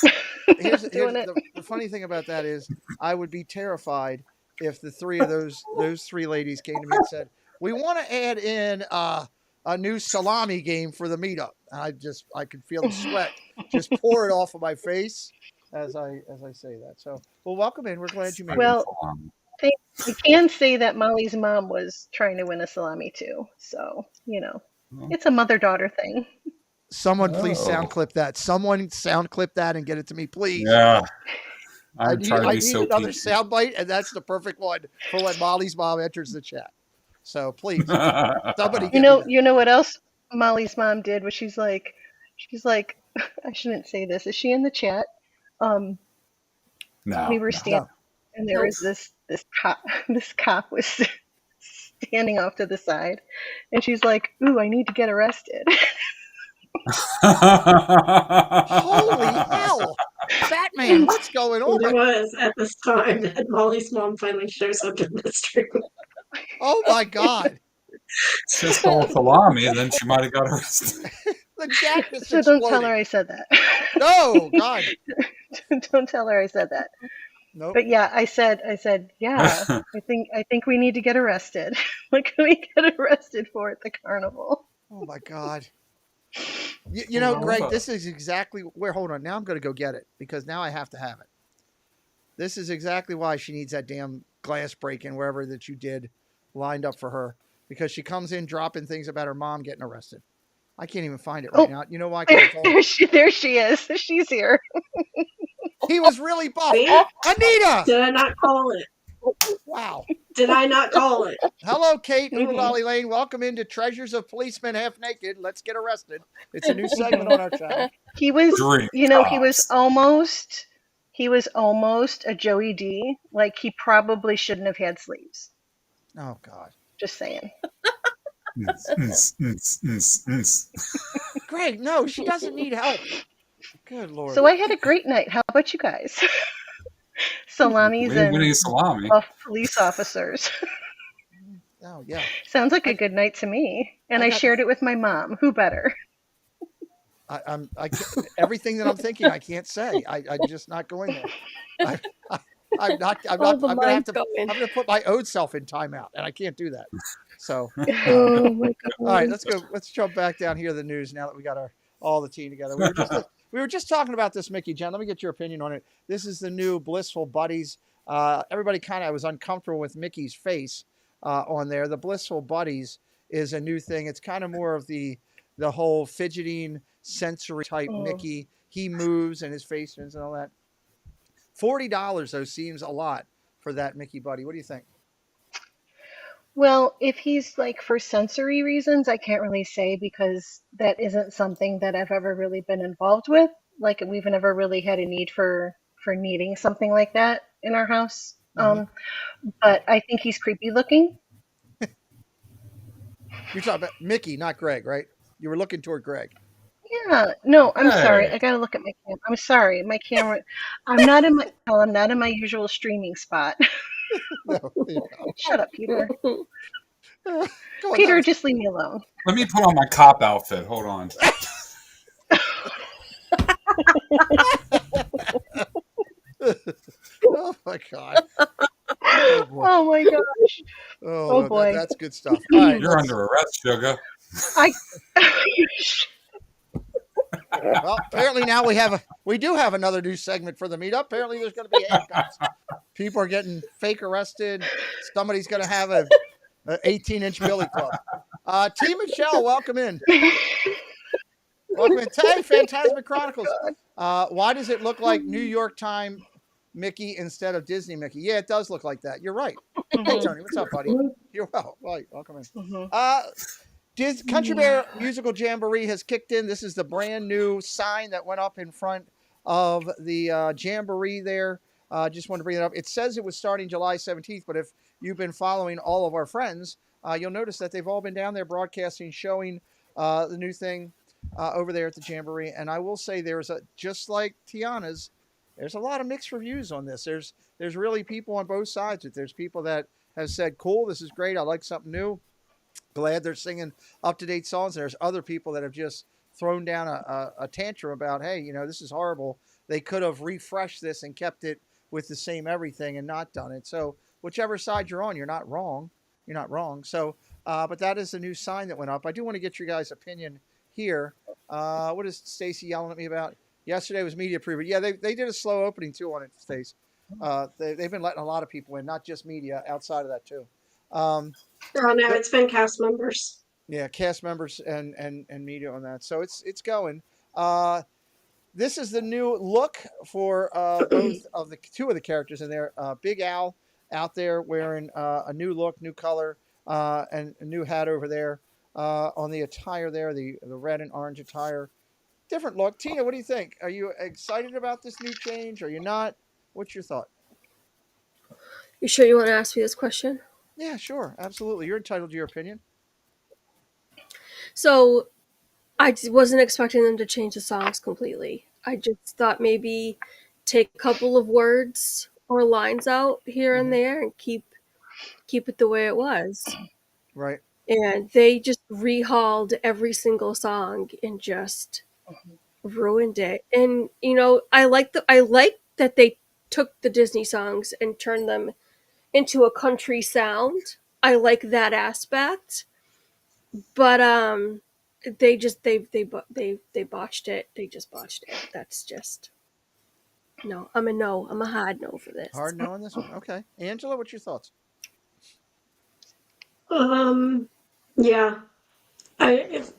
The funny thing about that is, I would be terrified if the three of those 3 ladies came to me and said, "We want to add in a new salami game for the meetup." I could feel the sweat just pour it off of my face as I say that. So, well, welcome in. We're glad you made it. Well, we can say that Molly's mom was trying to win a salami too. So, it's a mother-daughter thing. Someone please sound clip that. Someone sound clip that and get it to me, please. Yeah. I need another sound bite, and that's the perfect one for when Molly's mom enters the chat. So please, somebody. You know what else Molly's mom did? Was she's like, I shouldn't say this. Is she in the chat? No. We were standing, and there was this cop. This cop was standing off to the side, and she's like, "Ooh, I need to get arrested." Holy hell, Batman! What's going on? It was at this time that Molly's mom finally shows up in this room. Oh my God! It's just all salami, and then she might have got arrested. The chat just So don't tell her I said that. No, God! Don't tell her I said that. Nope. But yeah, I said, yeah, I think we need to get arrested. What can we get arrested for at the carnival? Oh my God! You know, Greg, this is exactly where. Hold on, now I'm going to go get it because now I have to have it. This is exactly why she needs that damn glass break-in wherever that you did lined up for her, because she comes in dropping things about her mom getting arrested. I can't even find it right now. You know why? There she is. She's here. He was really buff. See? Anita! Did I not call it? Wow. Did I not call it? Hello, Kate, Noodle Dolly Lane. Welcome into Treasures of Policemen Half Naked. Let's get arrested. It's a new segment on our channel. He was, he was almost a Joey D. Like, he probably shouldn't have had sleeves. Oh, God. Just saying. Greg, no, she doesn't need help. Good Lord. So I had a great night. How about you guys? Salamis and salami. buff police officers. Oh, yeah. Sounds like a good night to me. And I shared it with my mom. Who better? Everything that I'm thinking, I can't say. I'm just not going there. I'm going to put my own self in timeout, and I can't do that. So, Oh my God. All right, let's go. Let's jump back down here to the news now that we got all the team together. We were just talking about this, Mickey. Jen, let me get your opinion on it. This is the new Blissful Buddies. Everybody kind of was uncomfortable with Mickey's face on there. The Blissful Buddies is a new thing. It's kind of more of the whole fidgeting sensory type Mickey. He moves and his face and all that. $40 though seems a lot for that Mickey Buddy. What do you think? Well, if he's like for sensory reasons, I can't really say because that isn't something that I've ever really been involved with. Like we've never really had a need for needing something like that in our house. But I think he's creepy looking. You're talking about Mickey, not Greg, right? You were looking toward Greg. Yeah, no, I'm sorry. Hey. I gotta look at my camera. I'm sorry, my camera. I'm not in my. Well, I'm not in my usual streaming spot. No, Shut up, Peter. go on, Peter, no. just leave me alone. Let me put on my cop outfit. Hold on. Oh my God. Oh, boy. Oh my gosh. Oh, boy. That's good stuff. All right, You're under arrest, sugar. I. well, apparently now we do have another new segment for the meetup. Apparently there's going to be handcuffs. People are getting fake arrested. Somebody's going to have a 18-inch billy club. T. Michelle, welcome in. Welcome in. Hey, Phantasmic Chronicles. Why does it look like New York time Mickey instead of Disney Mickey? Yeah, it does look like that. You're right. Hey, Tony, what's up, buddy? You're well. Right, welcome in. Country Bear Musical Jamboree has kicked in. This is the brand new sign that went up in front of the Jamboree there. Just wanted to bring it up. It says it was starting July 17th, but if you've been following all of our friends, you'll notice that they've all been down there broadcasting, showing the new thing over there at the Jamboree. And I will say just like Tiana's, there's a lot of mixed reviews on this. There's really people on both sides. There's people that have said, cool, this is great. I like something new. Glad they're singing up-to-date songs. There's other people that have just thrown down a tantrum about, hey, this is horrible. They could have refreshed this and kept it with the same everything and not done it. So whichever side you're on, you're not wrong. You're not wrong. So, but that is the new sign that went up. I do want to get your guys' opinion here. What is Stacy yelling at me about? Yesterday was media preview. Yeah, they did a slow opening too on it, Stace. They've been letting a lot of people in, not just media, outside of that too. Oh no, it's been cast members. Yeah, cast members and media on that. So it's going. This is the new look for both of the two of the characters in there. Big Al out there wearing a new look, new color, and a new hat over there on the attire there, the red and orange attire. Different look. Tina, what do you think? Are you excited about this new change? Are you not? What's your thought? You sure you want to ask me this question? Yeah, sure. Absolutely. You're entitled to your opinion. So, I wasn't expecting them to change the songs completely. I just thought maybe take a couple of words or lines out here and there and keep it the way it was. Right. And they just rehauled every single song and just ruined it. And I like that they took the Disney songs and turned them into a country sound. I like that aspect. But they botched it. They just botched it. That's just no. I'm a hard no for this. Hard no on this one. Okay, Angela, what's your thoughts? Yeah, it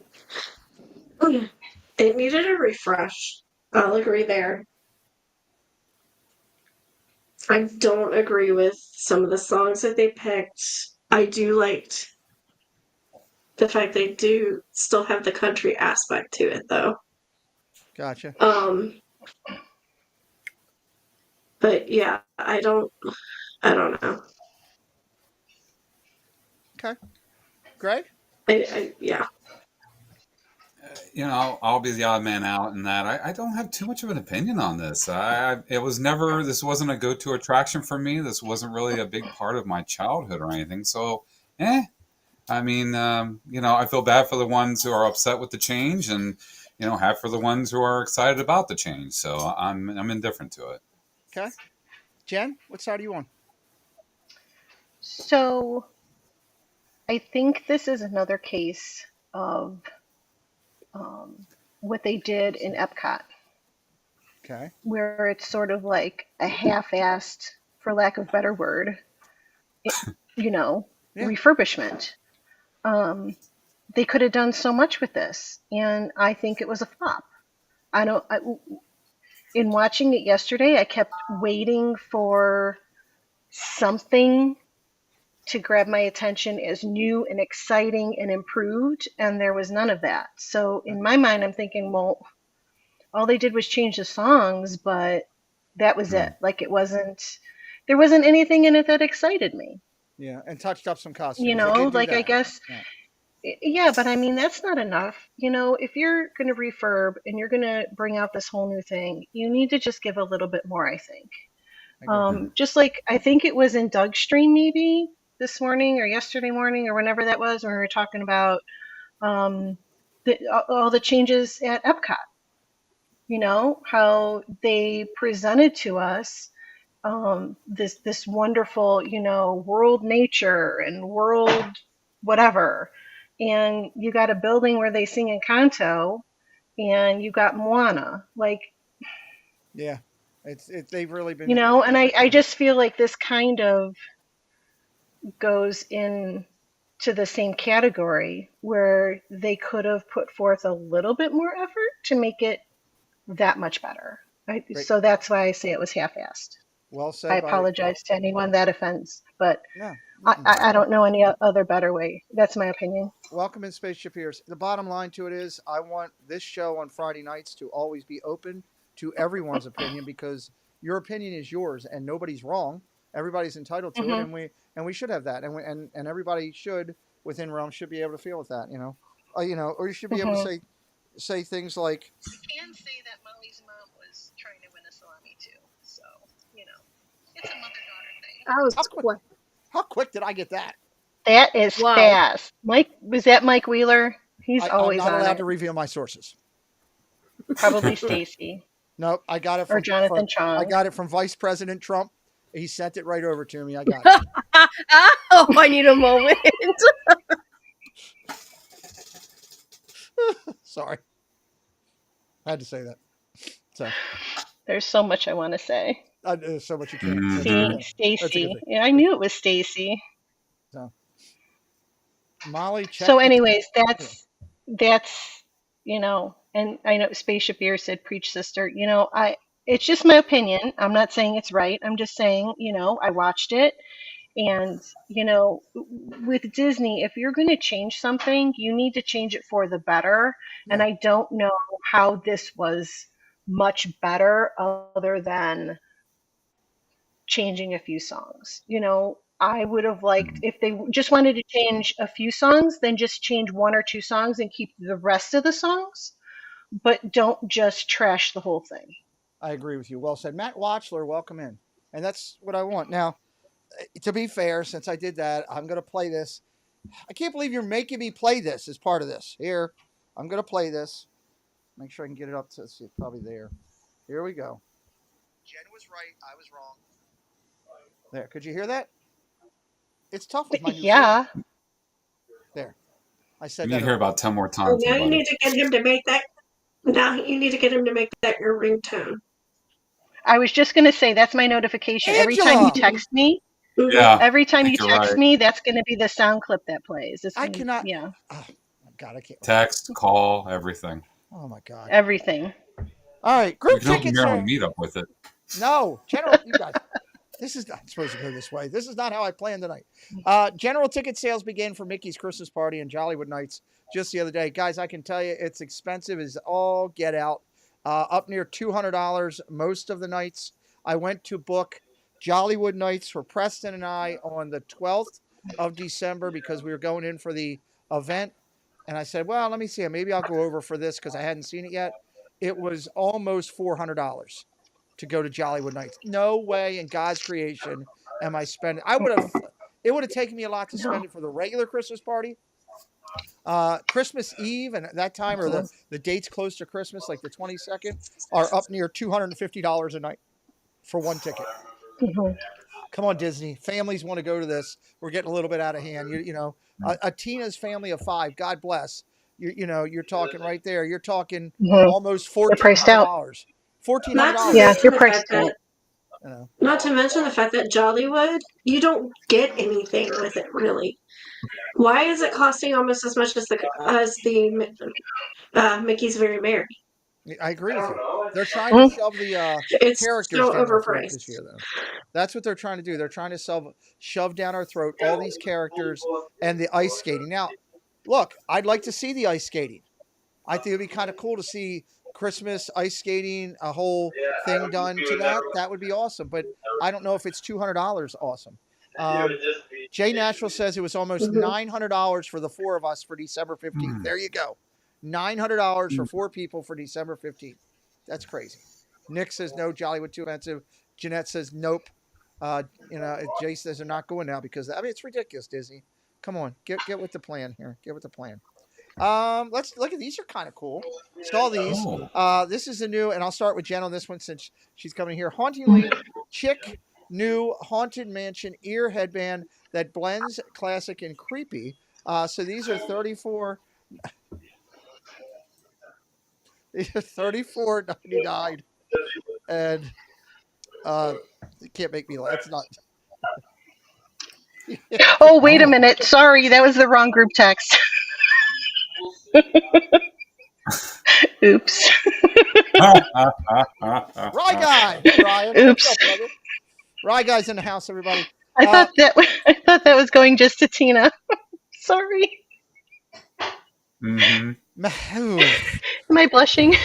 needed a refresh. I'll agree there. I don't agree with some of the songs that they picked. I do liked the fact they do still have the country aspect to it, though. Gotcha. But yeah, I don't know. Okay, Greg. Yeah. I'll be the odd man out in that. I don't have too much of an opinion on this. This wasn't a go-to attraction for me. This wasn't really a big part of my childhood or anything. So, I mean, I feel bad for the ones who are upset with the change and, happy for the ones who are excited about the change. So I'm indifferent to it. Okay. Jen, what side are you on? So I think this is another case of what they did in Epcot. Okay. where it's sort of like a half-assed, for lack of a better word, it, Yeah. refurbishment. Um, they could have done so much with this, and I think it was a flop. I don't. I, in watching it yesterday, I kept waiting for something to grab my attention as new and exciting and improved, and there was none of that. So in my mind, I'm thinking, well, all they did was change the songs, but that was it. Like there wasn't anything in it that excited me. Yeah. And touched up some You costumes. They know, did do like I that. guess, Yeah. yeah, but I mean, that's not enough. If you're going to refurb and you're going to bring out this whole new thing, you need to just give a little bit more, I think. I agree. Just like I think it was in Doug's stream maybe this morning or yesterday morning or whenever that was when we were talking about um, all the changes at Epcot. How they presented to us this wonderful world nature and world whatever, and you got a building where they sing in Kanto, and you got Moana, like Yeah. They've really been. and I just feel like this kind of goes in to the same category where they could have put forth a little bit more effort to make it that much better. Great. So that's why I say it was half-assed. Well I said by. apologize to anyone that offends, but No. I don't know any other better way. That's my opinion. Welcome in, Spaceship Ears. The bottom line to it is, I want this show on Friday nights to always be open to everyone's opinion, because your opinion is yours and nobody's wrong. Everybody's entitled to it, Hmm. and we should have that, and everybody should within realm should be able to feel with that, or you should be able to Hmm. say things like, You can say that Molly's mom was trying to win a salami too. So, it's a mother-daughter thing. That was how quick, quick. how quick did I get that? That is Wow. fast. Was that Mike Wheeler? He's I'm always not on allowed it. to reveal my sources. Probably Stacy Nope, I got it or from, Jonathan I Chong. got it from Vice President Trump. He sent it right over to me. I got it. Oh, I need a moment. Sorry, I had to say that. So There's so much I want to say. there's so much you can't. That's a good See, thing. That's a good Stacy. thing. Yeah, I knew it was Stacy. So Molly, check So, the. anyways, that's and I know Spaceship Ear said preach sister. It's just my opinion. I'm not saying it's right. I'm just saying, I watched it, and with Disney, if you're going to change something, you need to change it for the better. And Yeah, I don't know how this was much better other than changing a few songs. I would have liked if they just wanted to change a few songs, then just change one or two songs and keep the rest of the songs, but don't just trash the whole thing. I agree with you. Well said, Matt Watchler. Welcome in, and that's what I want. Now, to be fair, since I did that, I'm going to play this. I can't believe you're making me play this as part of this. Here, I'm going to play this. Make sure I can get it up to see. It's probably there. Here we go. Jen was right. I was wrong. There. Could you hear that? It's tough with my new phone. Yeah. There. I You said need that to hear earlier. about 10 more Oh, times, now you buddy. need to get him to make that. Now you need to get him to make that your ringtone. I was just going to say that's my notification. Every time you Angela! text me, Yeah, I every time you think you're text right. me, that's going to be the sound clip that plays. It's I going to, cannot. yeah, Oh, my God, I can't. Text, call, everything. Oh, my God. everything. All right. You Group can open tickets your are. own meetup with it. No. General, you guys. This is not supposed to go this way. This is not how I planned tonight. General ticket sales began for Mickey's Christmas party and Jollywood Nights just the other day. Guys, I can tell you it's expensive as all get out. Up near $200 most of the nights. I went to book Jollywood Nights for Preston and I on the 12th of December because we were going in for the event. And I said, well, let me see. Maybe I'll go over for this because I hadn't seen it yet. It was almost $400 to go to Jollywood Nights. No way in God's creation am I spending. It would have taken me a lot to spend No. it for the regular Christmas party. Christmas Eve and that time, or the dates close to Christmas, like the 22nd, are up near $250 a night for one ticket. Mhm. Come on, Disney. Families want to go to this. We're getting a little bit out of hand. A Tina's family of 5, God bless. You're talking right there. You're talking Mhm. almost They're priced out. $1,400 Not to $1,400. Yeah, mention you're the priced fact right. that You know. not to mention the fact that Jollywood, you don't get anything with it really. Why is it costing almost as much as the Mickey's Very Merry? I agree with you. They're trying to Mm. shove the It's characters so down our throat this overpriced. year, though. That's what they're trying to do. They're trying to shove down our throat all these characters and the ice skating. Now, look, I'd like to see the ice skating. I think it'd be kind of cool to see Christmas ice skating, a whole thing done to that. That would be awesome. But I don't know if it's $200 awesome. Jay Nashville says it was almost Mhm. $900 for the four of us for December 15th. Hmm. There you go. $900 for four people for December 15th. That's crazy. Nick says no, Jollywood too expensive. Jeanette says nope. Jay says they're not going now because it's ridiculous, Disney. Come on, get with the plan here. Get with the plan. Let's look at these. Are kind of cool. Saw these. Oh. This is the new, and I'll start with Jen on this one since she's coming here. Hauntingly chic new haunted mansion ear headband that blends classic and creepy. So these are 34. These are 34.99, and you can't make me laugh. It's not. Oh, wait a Oh. minute. Sorry, that was the wrong group text. Oops. Rye guy. Hey Ryan, what's Oops. up, brother? Rye guy's in the house, everybody. I thought that was going just to Tina. Sorry. Hmm. Am I blushing?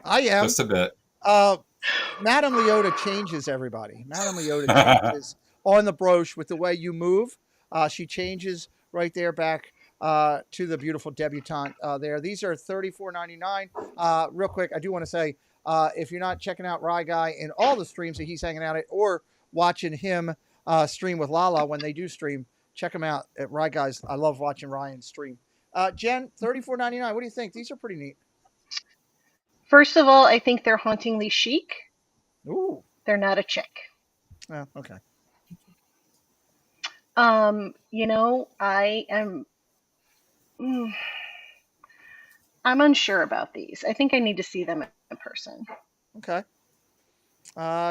I am. Just a bit. Madame Leota changes everybody. Madame Leota changes on the brooch with the way you move. She changes right there back to the beautiful debutante there. These are $34.99. Real quick, I do want to say if you're not checking out Rye Guy in all the streams that he's hanging out at or watching him stream with Lala when they do stream, check him out at Rye Guys. I love watching Ryan stream. Jen, $34.99. What do you think? These are pretty neat. First of all, I think they're hauntingly chic. Ooh. They're not a chick. Oh, okay. I am. I'm unsure about these. I think I need to see them in person. Okay.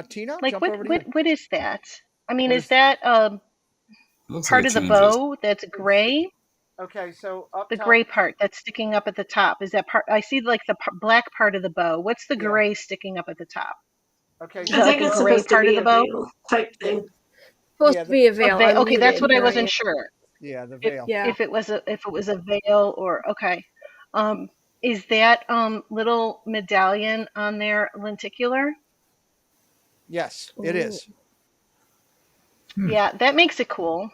Tina, Like, jump over to you. what is that? I mean, What is is- that It looks part like of it the changes. bow that's gray? Okay, so up The top, gray part that's sticking up at the top. Is that part? I see like the black part of the bow. What's the Yeah. gray sticking up at the top? Okay, Is I that think like a it's gray supposed to part of be the a bow? veil type thing. Supposed Yeah, to be a veil. Okay, that's Unmuted what I wasn't variant. sure. yeah, the If veil. Yeah. if it was a veil or okay. Um, is that little medallion on there lenticular? Yes, it Ooh. is. Yeah, that makes it cool.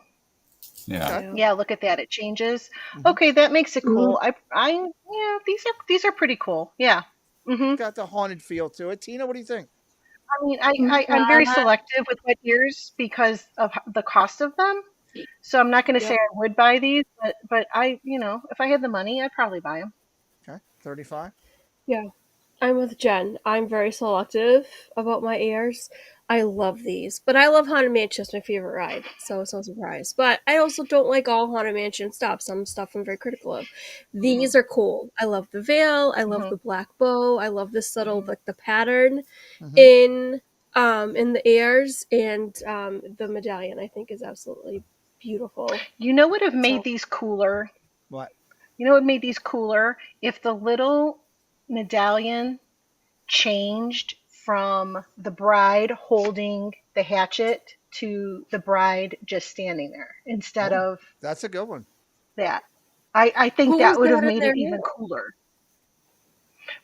Yeah. Okay. Yeah. Yeah, look at that. It changes. Mhm. Okay, that makes it Mhm. cool. Yeah, these are pretty cool. Yeah. Got the haunted feel to it. Tina, what do you think? I mean, I'm very selective with wet ears because of the cost of them. So I'm not going to say Yep. I would buy these, but if I had the money, I'd probably buy them. Okay, 35. Yeah. I'm with Jen. I'm very selective about my ears. I love these, but I love Haunted Mansion. It's my favorite ride, so it's no surprise. But I also don't like all Haunted Mansion stuff. Some stuff I'm very critical of. These are cool. I love the veil. I love the black bow. I love this subtle, like the pattern Mhm. in the ears, and the medallion. I think is absolutely beautiful. You know what would have made So- these cooler? What? You know what made these cooler? If the little medallion changed from the bride holding the hatchet to the bride just standing there instead Oh, of that's a good one. that. I think Who that was would have that in made their it even hair? cooler.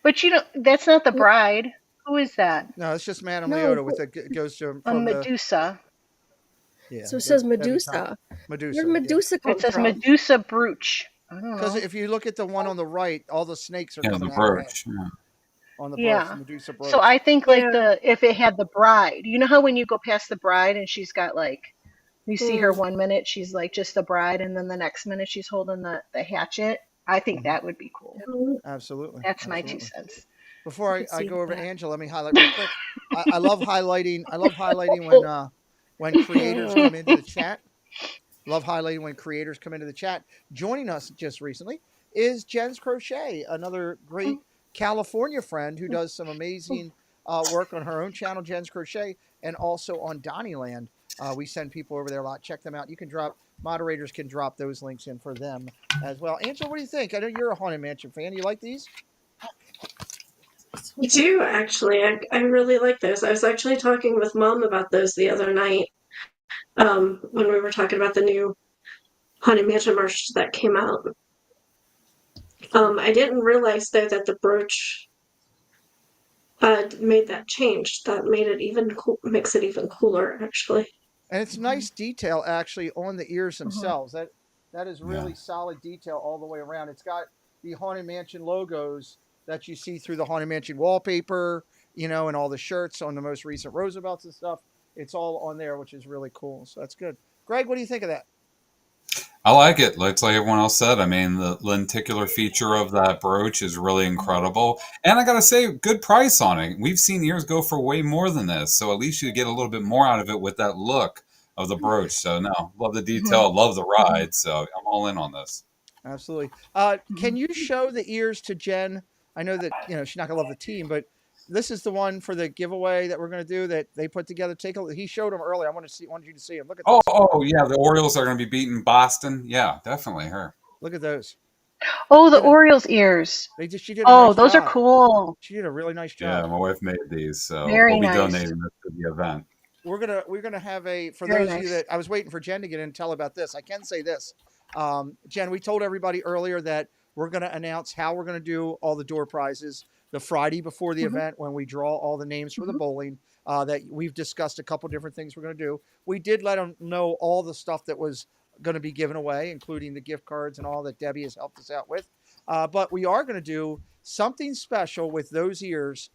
But that's not the bride. Who is that? No, it's just Madame No, Leota with it goes to A from the Medusa. yeah. So it the says debutante. Medusa. Medusa. Where'd Medusa come It says from? Medusa brooch. I don't Because know. if you look at the one on the right, all the snakes are Yeah, coming the out of her head brooch. Yeah. on the brooch, Yeah. the Medusa brooch. So I think like Yeah. if it had the bride, you know how when you go past the bride and she's got like you see her 1 minute she's like just the bride and then the next minute she's holding the hatchet. I think that would be cool. Absolutely. That's my Absolutely. 2 cents. Before could I see go over to that. Angela, let me highlight real quick. I love highlighting. I love highlighting when creators come into the chat. Love highlighting when creators come into the chat. Joining us just recently is Jen's Crochet, another great California friend who does some amazing work on her own channel, Jen's Crochet, and also on Donnyland. We send people over there a lot. Check them out. You can drop moderators can drop those links in for them as well. Angela, what do you think? I know you're a Haunted Mansion fan. You like these? I do actually. I really like those. I was actually talking with Mom about those the other night when we were talking about the new Haunted Mansion merch that came out. I didn't realize though that the brooch made that change. That made it even makes it even cooler actually. And it's nice detail actually on the ears Mhm. themselves. That is Yeah. really solid detail all the way around. It's got the Haunted Mansion logos that you see through the Haunted Mansion wallpaper, and all the shirts on the most recent Roosevelts and stuff. It's all on there, which is really cool. So that's good. Greg, what do you think of that? I like it. Like everyone else said, I mean, the lenticular feature of that brooch is really incredible. And I got to say, good price on it. We've seen ears go for way more than this. So at least you get a little bit more out of it with that look of the brooch. So, no, love the detail, love the ride. So I'm all in on this. Absolutely. Can you show the ears to Jen? I know that she's not gonna love the team, but this is the one for the giveaway that we're gonna do that they put together. Take a look. He showed them earlier. Wanted you to see them. Look at this. Yeah, the Orioles are going to be beating Boston. Yeah, definitely her. Look at those. Oh, the Orioles ears. She did a Oh, nice those are job. cool. She did a really nice Yeah, job. my wife made these, so Very we'll be nice. donating this to the event. We're gonna have for Very those of you nice. that I was waiting for Jen to get in and tell about this. I can say this, Jen. We told everybody earlier that we're gonna announce how we're gonna do all the door prizes the Friday before the event when we draw all the names for the bowling. That we've discussed a couple different things we're gonna do. We did let them know all the stuff that was going to be given away, including the gift cards and all that Debbie has helped us out with. But we are going to do something special with those ears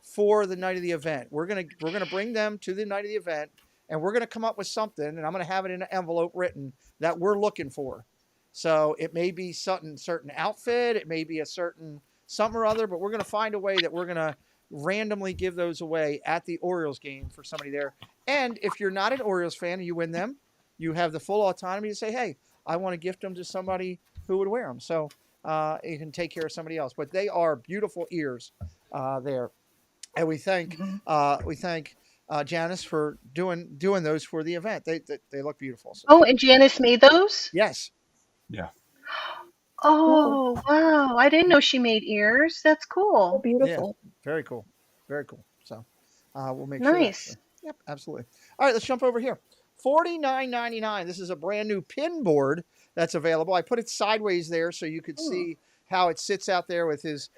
for the night of the event. We're gonna bring them to the night of the event, and we're gonna come up with something, and I'm gonna have it in an envelope written that we're looking for. So it may be certain outfit, it may be a certain something or other, but we're gonna find a way that we're gonna randomly give those away at the Orioles game for somebody there. And if you're not an Orioles fan and you win them, you have the full autonomy to say, "Hey, I want to gift them to somebody who would wear them." So you can take care of somebody else. But they are beautiful ears there. And we thank Janice for doing those for the event. They look beautiful. So Oh, and Janice made those? yes, Yeah. Oh, wow. I didn't know she made ears. That's Oh, cool. beautiful. very cool, very cool. So we'll make sure that's Nice. yep, absolutely. All right, let's jump over here. $49.99. This is a brand new pin board that's available. I put it sideways there so you could see how it sits out there with his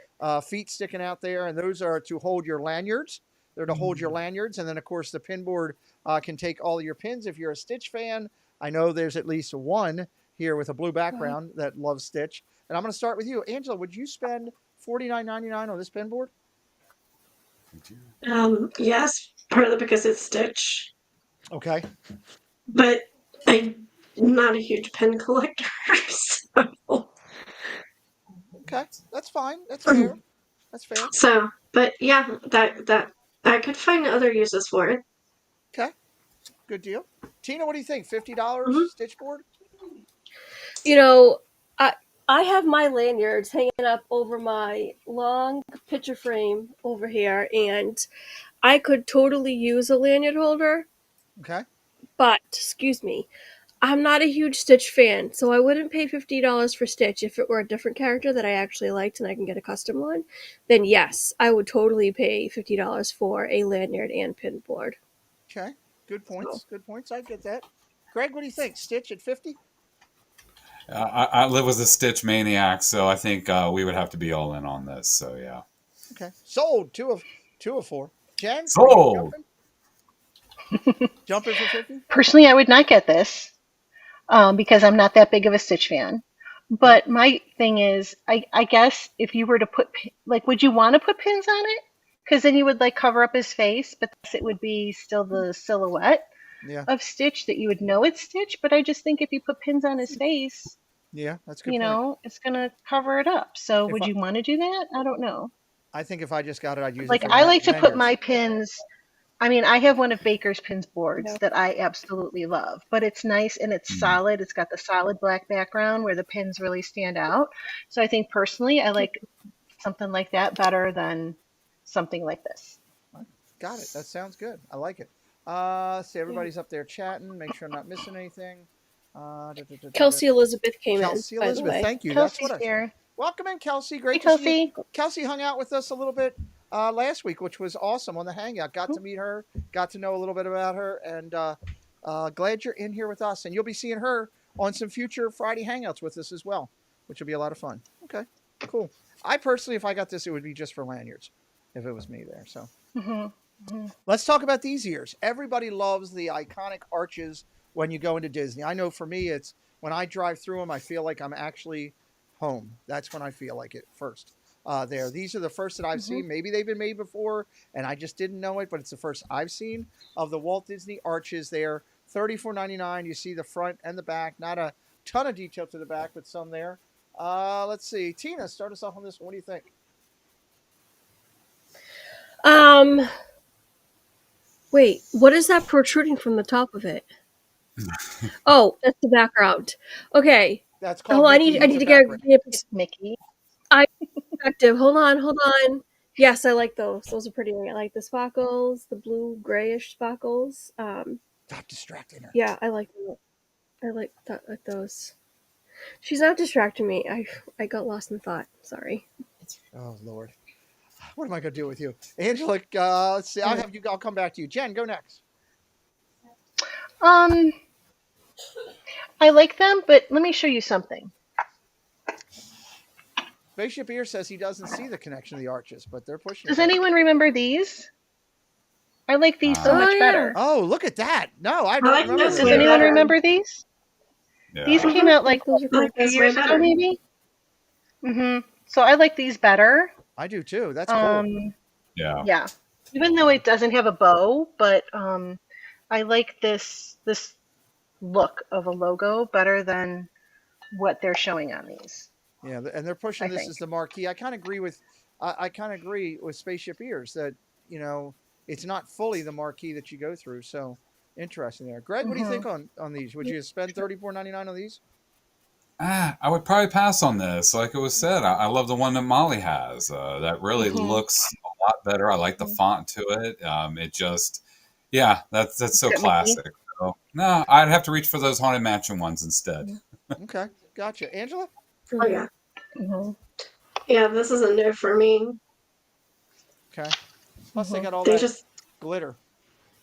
feet sticking out there, and those are to hold your lanyards. They're to hold your lanyards, and then of course the pin board can take all of your pins. If you're a Stitch fan, I know there's at least one here with a blue background that loves Stitch. And I'm going to start with you, Angela. Would you spend $49.99 on this pin board? Yes, partly because it's Stitch, Okay. but I'm not a huge pen collector, so Okay, that's fine. That's fair. That's fair. but yeah, that I could find other uses for it. Okay, good deal. Tina, what do you think? $50 Mhm. Stitch board? You know, I have my lanyards hanging up over my long picture frame over here, and I could totally use a lanyard holder, Okay. but excuse me, I'm not a huge Stitch fan, so I wouldn't pay $50 for Stitch. If it were a different character that I actually liked and I can get a custom one, then yes, I would totally pay $50 for a lanyard and pin board. Okay. Good So, points. Good points. I get that. Greg, what do you think? Stitch at 50? I live as a Stitch maniac, so I think we would have to be all in on this. So, yeah. Okay. Sold. Two of four. Jen, are you Sold! jumping for 50? Personally, I would not get this because I'm not that big of a Stitch fan. Okay. But my thing is, I guess if you were to put, like, would you want to put pins on it? Because then you would like cover up his face, but it would be still the silhouette Yeah. of Stitch that you would know it's Stitch. But I just think if you put pins on his face, Yeah, that's a good point. it's going to cover it up. So If would I, you want to do that? I don't know. I think if I just got it, I'd use it Like, for I like to put lanyards. my pins. I mean, I have one of Baker's pins boards yeah. that I absolutely love, but it's nice and it's solid. It's got the solid black background where the pins really stand out. So I think personally, I like something like that better than something like this. Got it. That sounds good. I like it. See, Yeah. everybody's up there chatting. Make sure I'm not missing anything. Da. Kelsey Elizabeth came in, Kelsey by the Elizabeth, way. thank you. That's what Kelsey's I. here. Welcome in, Kelsey. Hey, Great to see you. Kelsey. Kelsey hung out with us a little bit last week, which was awesome on the Hangout. Got to meet her, got to know a little bit about her, and glad you're in here with us. And you'll be seeing her on some future Friday Hangouts with us as well, which will be a lot of fun. Okay, cool. I personally, if I got this, it would be just for lanyards, if it was me there. So let's talk about these ears. Everybody loves the iconic arches when you go into Disney. I know for me, it's when I drive through them, I feel like I'm actually home. That's when I feel like it first. There, these are the first that I've seen. Maybe they've been made before, and I just didn't know it, but it's the first I've seen of the Walt Disney arches. There, $34.99. You see the front and the back. Not a ton of detail to the back, but some there. Let's see, Tina, start us off on this one. What do you think? Wait, what is that protruding from the top of it? Oh, that's the background. Okay. That's called Oh, I Mickey. need He's to a get background. It's Mickey. perspective. Hold on. Yes, I like those. Those are pretty. I like the sparkles, the blue grayish sparkles. Stop distracting her. Yeah, I like them. I like those. She's not distracting me. I got lost in thought. Sorry. Oh Lord, what am I going to do with you, Angela? Let's see. I'll have you. I'll come back to you. Jen, go next. I like them, but let me show you something. Spaceship Ear says he doesn't see the connection of the arches, but they're pushing. Does anyone remember these? I like these so Oh, much yeah. better. Oh, look at that! No, I I don't like remember this this. Does way anyone better. remember these? Yeah. These came out like Those are I like a few this way years ago, better. maybe. So I like these better. I do too. That's cool. Yeah. Yeah. Even though it doesn't have a bow, but I like this look of a logo better than what they're showing on these. Yeah, and they're pushing I this think. as the marquee. I kind of agree with. I kind of agree with Spaceship Ears that it's not fully the marquee that you go through. So interesting there. Greg, what do you think on these? Would you spend $34.99 on these? I would probably pass on this. Like it was said, I love the one that Molly has. That really looks a lot better. I like the font to it. It just, yeah, that's so Got Mickey. classic. So, no, I'd have to reach for those Haunted Mansion ones instead. Okay, gotcha. Angela? Oh yeah. Mhm. Yeah, this is a no for me. Okay. Plus they got all They that just glitter.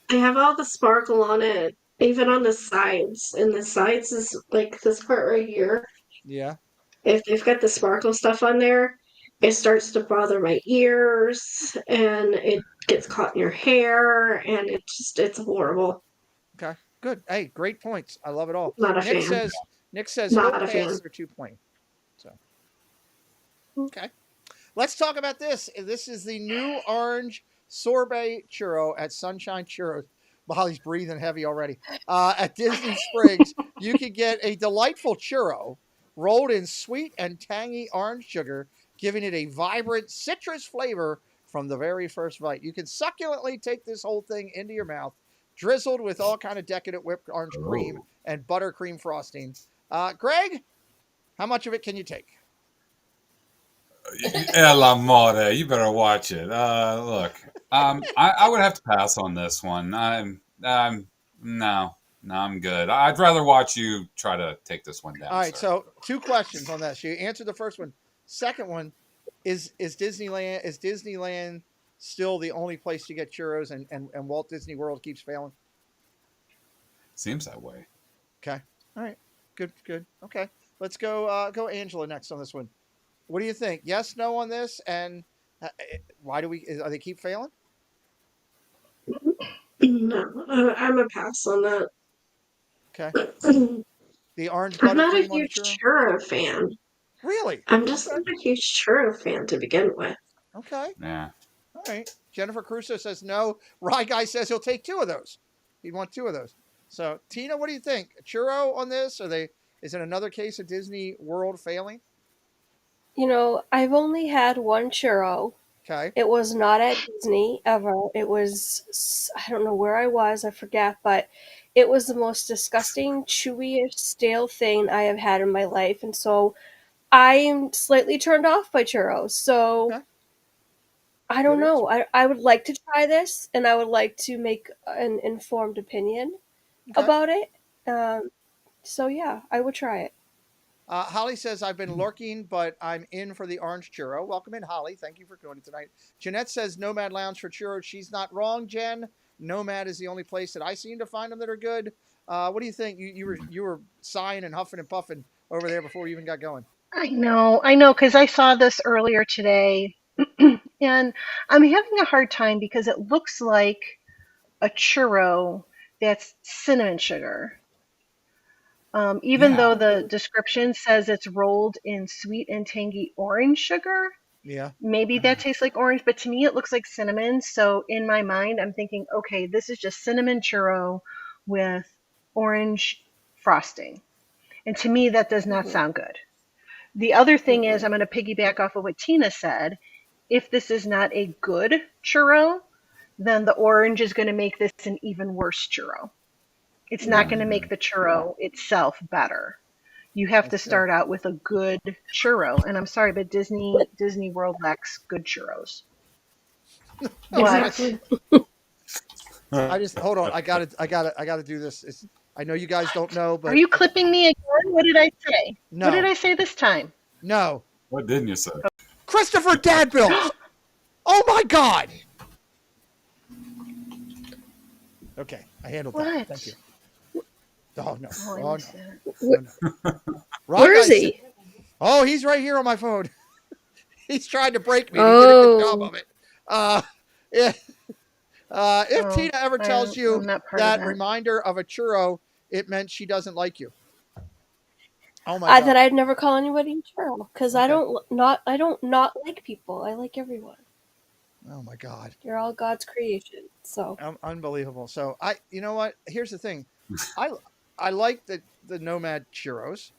they have all the sparkle on it, even on the sides. And the sides is like this part right here. Yeah. If they've got the sparkle stuff on there, it starts to bother my ears and it gets caught in your hair and it's horrible. Okay. Good. Hey, great points. I love it all. Not a Nick fan. says he'll Not a pass. fan. They're too plain. So okay. Let's talk about this. This is the new orange sorbet churro at Sunshine Churros. Molly's breathing heavy already. At Disney Springs, you can get a delightful churro rolled in sweet and tangy orange sugar, giving it a vibrant citrus flavor from the very first bite. You can succulently take this whole thing into your mouth, drizzled with all kind of decadent whipped orange cream and buttercream frosting. Greg, how much of it can you take? El amore, you better watch it. Look, I would have to pass on this one. No, I'm good. I'd rather watch you try to take this one down. All right, sir. so two questions on this. You answered the first one. Second one, is Disneyland still the only place to get churros and Walt Disney World keeps failing? Seems that way. Okay. All right. Good. Okay. Let's go Angela next on this one. What do you think? Yes, no on this, and why do they keep failing? No, I'm a pass on that. Okay. The orange I'm not a buttercream on the huge churro. churro fan. Really? I'm just Okay. not a huge churro fan to begin with. Okay. Yeah. All right. Jennifer Crusoe says no. Rye Guy says he'll take two of those. He'd want two of those. So Tina, what do you think? A churro on this? Is it another case of Disney World failing? I've only had one churro. Okay. It was not at Disney ever. It was, I don't know where I was, I forget, but it was the most disgusting, chewy, stale thing I have had in my life. And so I'm slightly turned off by churros, so Okay. I don't Good know. answer. I would like to try this, and I would like to make an informed opinion Okay. about it. So yeah, I would try it. Holly says, I've been lurking, but I'm in for the orange churro. Welcome in, Holly. Thank you for joining tonight. Jeanette says, Nomad Lounge for churros. She's not wrong, Jen. Nomad is the only place that I seem to find them that are good. What do you think? You were sighing and huffing and puffing over there before you even got going. I know, because I saw this earlier today, and I'm having a hard time because it looks like a churro that's cinnamon sugar. Even Yeah. though the description says it's rolled in sweet and tangy orange sugar, Yeah. maybe that tastes like orange, but to me it looks like cinnamon. So in my mind, I'm thinking, okay, this is just cinnamon churro with orange frosting. And to me, that does not sound good. The other thing is, I'm going to piggyback off of what Tina said. If this is not a good churro, then the orange is going to make this an even worse churro. It's not Yeah. going to make the churro itself better. You have to That's true. start out with a good churro. And I'm sorry, but Disney World lacks good churros. What? Exactly. I just hold on. I gotta do this. I know you guys don't know, Are but you clipping me again? What did I say? What did no, I say this time? no. What didn't you say? Christopher Dadbills. Oh my God. Okay, I handled that. What? Thank you. Oh no. Oh, I Oh missed that. no. Oh, no. Where is he? Oh, he's right here on my phone. He's trying to break me. He did a good job Oh, of it. Yeah. If Oh, Tina ever tells I'm you not part of that that. reminder of a churro, it meant she doesn't like you. Oh my I God. thought I'd never call anybody a churro because Okay. I don't not like people. I like everyone. Oh my God. You're all God's creation. So Unbelievable. So you know what? Here's the thing. I I like the Nomad churros.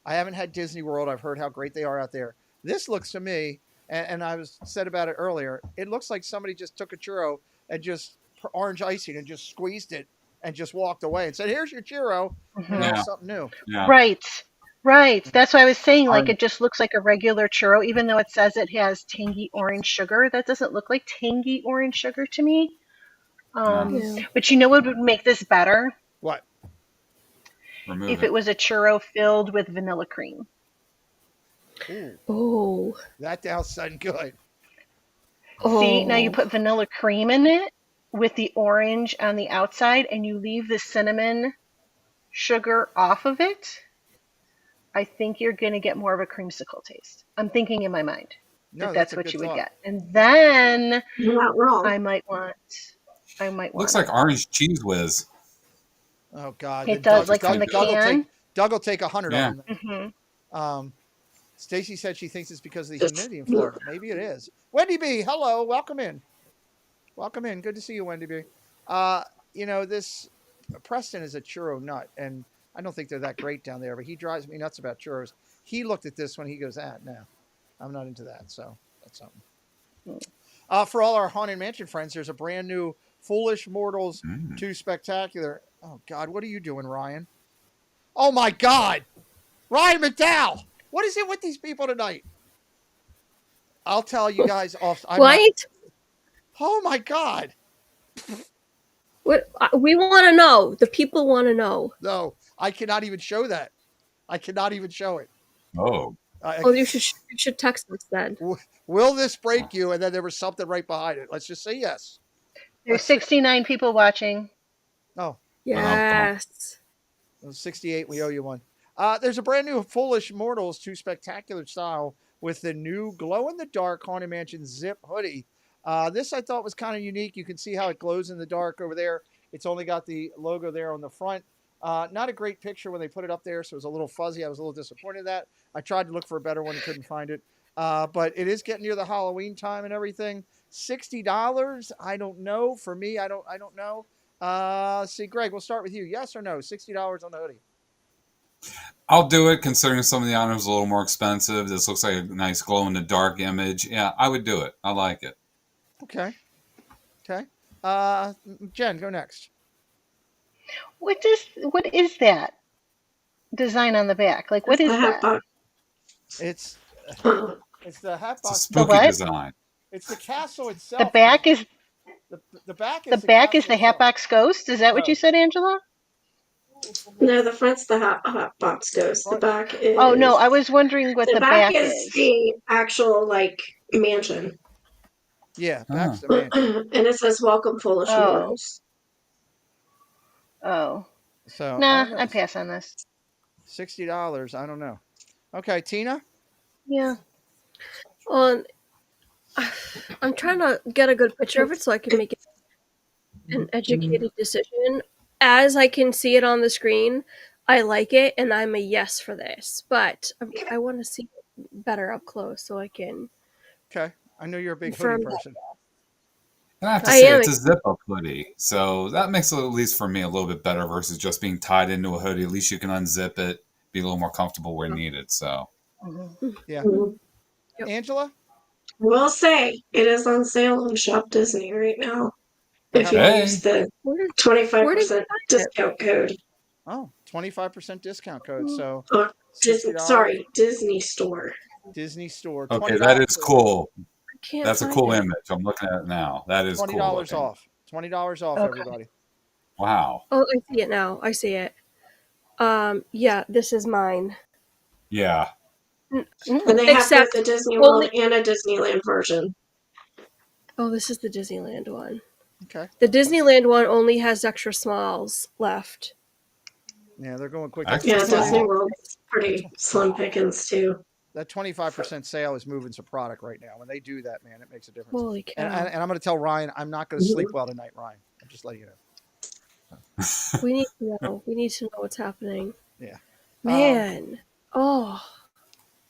I haven't had Disney World. I've heard how great they are out there. This looks to me, and I was said about it earlier. It looks like somebody just took a churro and just orange icing and just squeezed it and just walked away and said, "Here's your churro." You know, Mhm. Yeah. something new. Yeah. Right. Right. That's why I was saying, like, Orange. it just looks like a regular churro, even though it says it has tangy orange sugar. That doesn't look like tangy orange sugar to me. Yeah. yeah. But you know what would make this better? What? Remove If it. it was a churro filled with vanilla cream. Ooh, Oh. that does sound good. See, now you Oh. put vanilla cream in it with the orange on the outside, and you leave the cinnamon sugar off of it. I think you're going to get more of a creamsicle taste. I'm thinking in my mind No, that that's that's a what good you would thought. get. And then You're not wrong. I might want Looks it. like orange cheese whiz. Oh God, It then does, Which is like from kind the of good. can. Doug will take 100 of Yeah. them. Hmm. Stacy said she thinks it's because of the humidity in Florida. Maybe it is. Wendy B, hello, welcome in. Welcome in. Good to see you, Wendy B. This Preston is a churro nut, and I don't think they're that great down there, but he drives me nuts about churros. He looked at this when he goes, no, I'm not into that. So that's something. For all our Haunted Mansion friends, there's a brand new Foolish Mortals Mm. 2 Spectacular. Oh, God, what are you doing, Ryan? Oh, my God. Ryan McDowell. What is it with these people tonight? I'll tell you guys off. What? Oh, my God. What? We want to know. The people want to know. No, I cannot even show that. I cannot even show it. Oh. Oh, you should text us then. Will this break you? And then there was something right behind it. Let's just say yes. There's 69 people watching. Oh, Yes. it was 68. We owe you one. There's a brand new Foolish Mortals 2 Spectacular style with the new glow-in-the-dark Haunted Mansion zip hoodie. This I thought was kind of unique. You can see how it glows in the dark over there. It's only got the logo there on the front. Not a great picture when they put it up there, so it was a little fuzzy. I was a little disappointed in that. I tried to look for a better one and couldn't find it. But it is getting near the Halloween time and everything. $60? I don't know. For me, I don't know. See, Greg, we'll start with you. Yes or no? $60 on the hoodie. I'll do it considering some of the items are a little more expensive. This looks like a nice glow in the dark image. Yeah, I would do it. I like it. Okay. Jen, go next. What is that design on the back? Like, what That's is the that? hat box. It's Oh, it's the hat It's a box. The spooky what? design. It's the castle The itself. back is The back the is the back is castle the itself. Hatbox Ghost. Is that what you No, said, Angela? no, the front's the hot box ghost. front. Oh no, I was wondering what The the back back is is. the actual like mansion, Yeah, back's Oh. the mansion. and it says "Welcome, foolish Oh, mortals." oh. So I Nah, don't know. I pass on this. $60. I don't know. Okay, Tina. Yeah. On I'm trying to get a good picture of it so I can make an educated decision. As I can see it on the screen, I like it and I'm a yes for this. But I want to see it better up close so I can Okay, I know you're a big hoodie confirm that. person. And I have to I say, am. it's a zip-up hoodie, so that makes it, at least for me, a little bit better versus just being tied into a hoodie. At least you can unzip it, be a little more comfortable where needed. So, Mhm. Yeah, Mhm. Yep. Angela. Will say it is on sale on Shop Disney right now. For If how you much? use hey, the Where did where did you 25% find it? discount code. Oh, 25% discount code. So Or $60. sorry, Disney Store. Disney Store. okay, that is $20. cool. I can't That's a find cool it. image. I'm looking at it now. That is $20 cool looking. off. $20 off, Okay. everybody. Wow. Oh, I see it now. I see it. Yeah, this is mine. Yeah. N- And Mm. they have both Except a Disney World only. and a Disneyland version. Oh, this is the Disneyland one. Okay. The Disneyland one only has extra smalls left. Yeah, they're going quick. That Extra Yeah, So there's Disney small. World's that pretty slim pickings too. that 25% sale is moving some product right now. When they do that, man, it makes a difference. holy And cow. I'm going to tell Ryan I'm not going to sleep well tonight, Ryan. I'm just letting you know. We need to know. We need to know what's happening. Yeah. Man. Oh.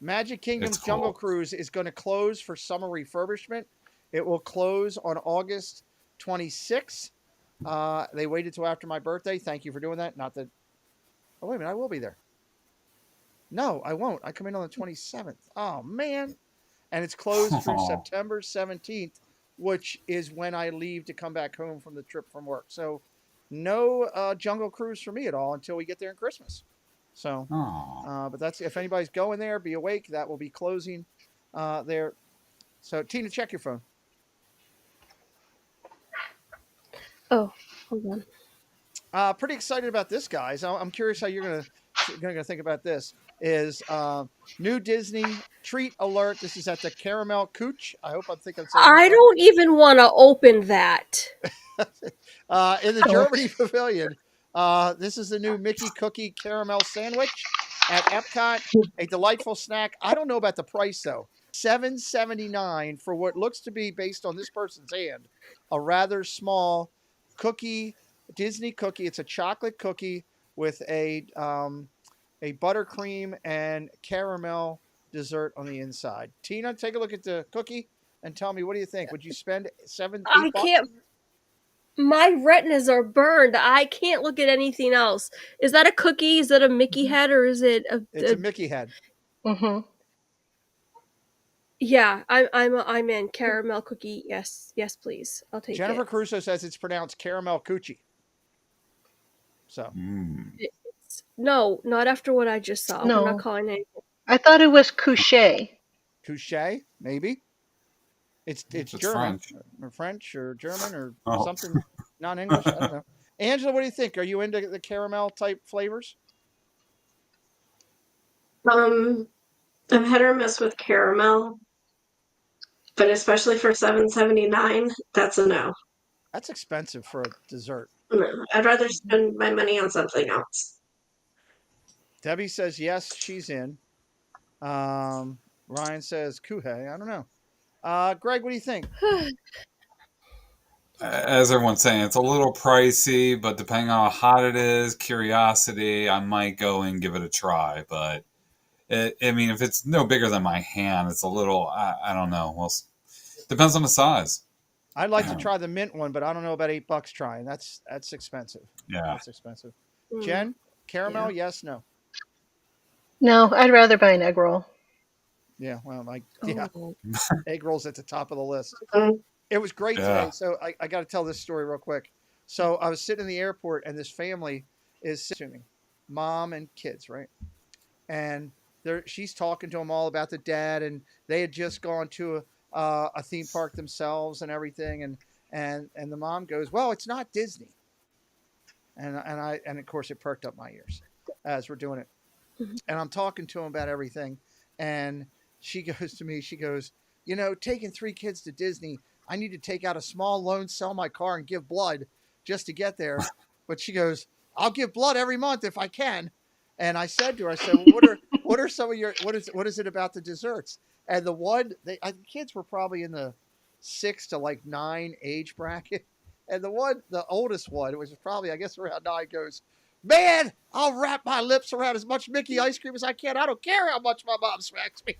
Magic Kingdom's It's Jungle cool. Cruise is going to close for summer refurbishment. It will close on August 26th. They waited till after my birthday. Thank you for doing that. Not that. Oh, wait a minute. I will be there. No, I won't. I come in on the 27th. Oh, man. And it's closed through Oh, September 17th, which is when I leave to come back home from the trip from work. So, no Jungle Cruise for me at all until we get there in Christmas. So, but that's if anybody's going there, be awake. That will be closing there. So, Tina, check your phone. Oh, hold on. Pretty excited about this, guys. I'm curious how you're gonna think about this. Is new Disney treat alert? This is at the Caramel Cooch. I hope I'm thinking I'm saying that I right. don't even want to open that. In the Germany Pavilion. This is the new Mickey Cookie Caramel Sandwich at Epcot. A delightful snack. I don't know about the price though. $7.79 for what looks to be, based on this person's hand, a rather small cookie, Disney cookie. It's a chocolate cookie with a buttercream and caramel dessert on the inside. Tina, take a look at the cookie and tell me, what do you think? Would you spend I $8? can't. My retinas are burned. I can't look at anything else. Is that a cookie? Is that a Mickey head, or is it It's a Mickey head. Mhm. Yeah, I'm in caramel cookie. Yes, yes, please. I'll take Jennifer it. Crusoe says it's pronounced caramel coochie. So No, not after what I just saw. We're not No, calling it. I thought it was couche. couche, maybe. It's it's German French. or French or German or Oh. something non-English. I don't know. Angela, what do you think? Are you into the caramel type flavors? I'm hit or miss with caramel, but especially for $7.79, that's a no. That's expensive for a dessert. No, I'd rather spend my money on something else. Debbie says yes, she's in. Ryan says kuhe. I don't know. Greg, what do you think? As everyone's saying, it's a little pricey, but depending on how hot it is, curiosity, I might go and give it a try. But I mean, if it's no bigger than my hand, it's a little. I don't know. Well, depends on the size. I'd like to try the mint one, but I don't know about $8 trying. That's expensive. Yeah. That's expensive. Jen, caramel? Yeah. Yes, no. No, I'd rather buy an egg roll. Yeah, well, Oh. egg rolls at the top of the list. Mm. It was great Yeah. today. So I got to tell this story real quick. So I was sitting in the airport, and this family is sitting, mom and kids, right? And she's talking to them all about the dad, and they had just gone to a theme park themselves and everything, and the mom goes, "Well, it's not Disney," and of course it perked up my ears as we're doing it, and I'm talking to him about everything, and she goes to me, she goes, taking 3 kids to Disney, I need to take out a small loan, sell my car, and give blood just to get there. But she goes, I'll give blood every month if I can. And I said to her, I said, well, what are some of your what is it about the desserts? And the kids were probably in the 6 to like 9 age bracket, and the oldest one, which was probably I guess around 9, goes, "Man, I'll wrap my lips around as much Mickey ice cream as I can. I don't care how much my mom smacks me."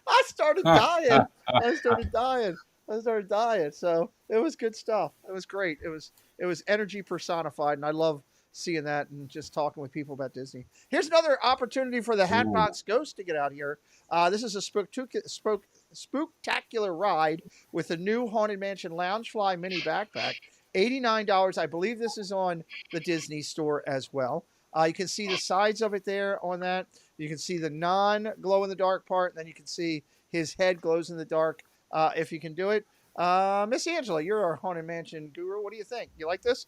I started dying. I started dying. I started dying. So it was good stuff. It was great. It was energy personified, and I love seeing that and just talking with people about Disney. Here's another opportunity for the Hatbox Ghost to get out here. This is a spooktacular ride with a new Haunted Mansion Loungefly mini backpack. $89. I believe this is on the Disney store as well. You can see the sides of it there on that. You can see the non-glow in the dark part, and then you can see his head glows in the dark if you can do it. Miss Angela, you're our Haunted Mansion guru. What do you think? You like this?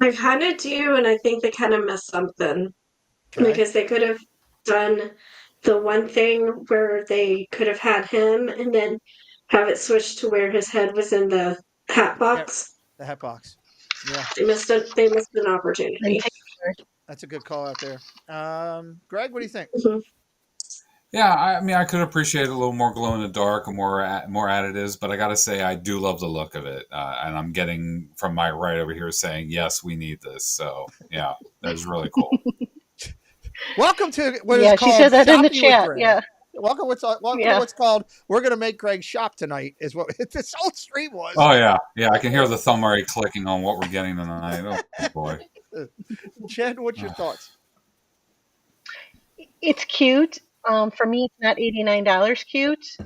I kind of do, and I think they kind of missed something Okay. because they could have done the one thing where they could have had him and then have it switched to where his head was in the hat box. The Hatbox. Yeah, They missed an And opportunity. that's a good call out there. Greg, what do you think? Mhm. Yeah, I mean, I could appreciate a little more glow in the dark or more additives, but I gotta say, I do love the look of it, and I'm getting from my right over here saying, yes, we need this. So yeah, that was really cool. Welcome to what is Yeah, she called said that in the Shopping with chat. Greg. Yeah. Welcome to Yeah. what's called We're Gonna Make Greg Shop Tonight is what this whole stream was. Oh yeah, I can hear the thumb already clicking on what we're getting tonight. Oh boy. Jen, what's your thoughts? It's cute. For me, it's not $89 cute.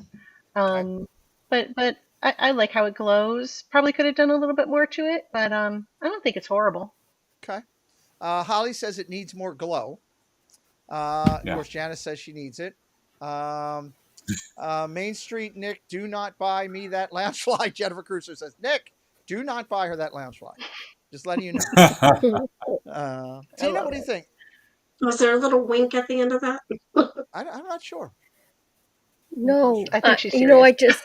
Okay. But I like how it glows. Probably could have done a little bit more to it, but I don't think it's horrible. Okay. Holly says it needs more glow. Of Yeah. course, Janice says she needs it. Main Street Nick, do not buy me that Loungefly. Jennifer Crusoe says, Nick, do not buy her that Loungefly. Just letting you know. Tina, what do you think? Was there a little wink at the end of that? I'm not sure. No, I think she's I serious.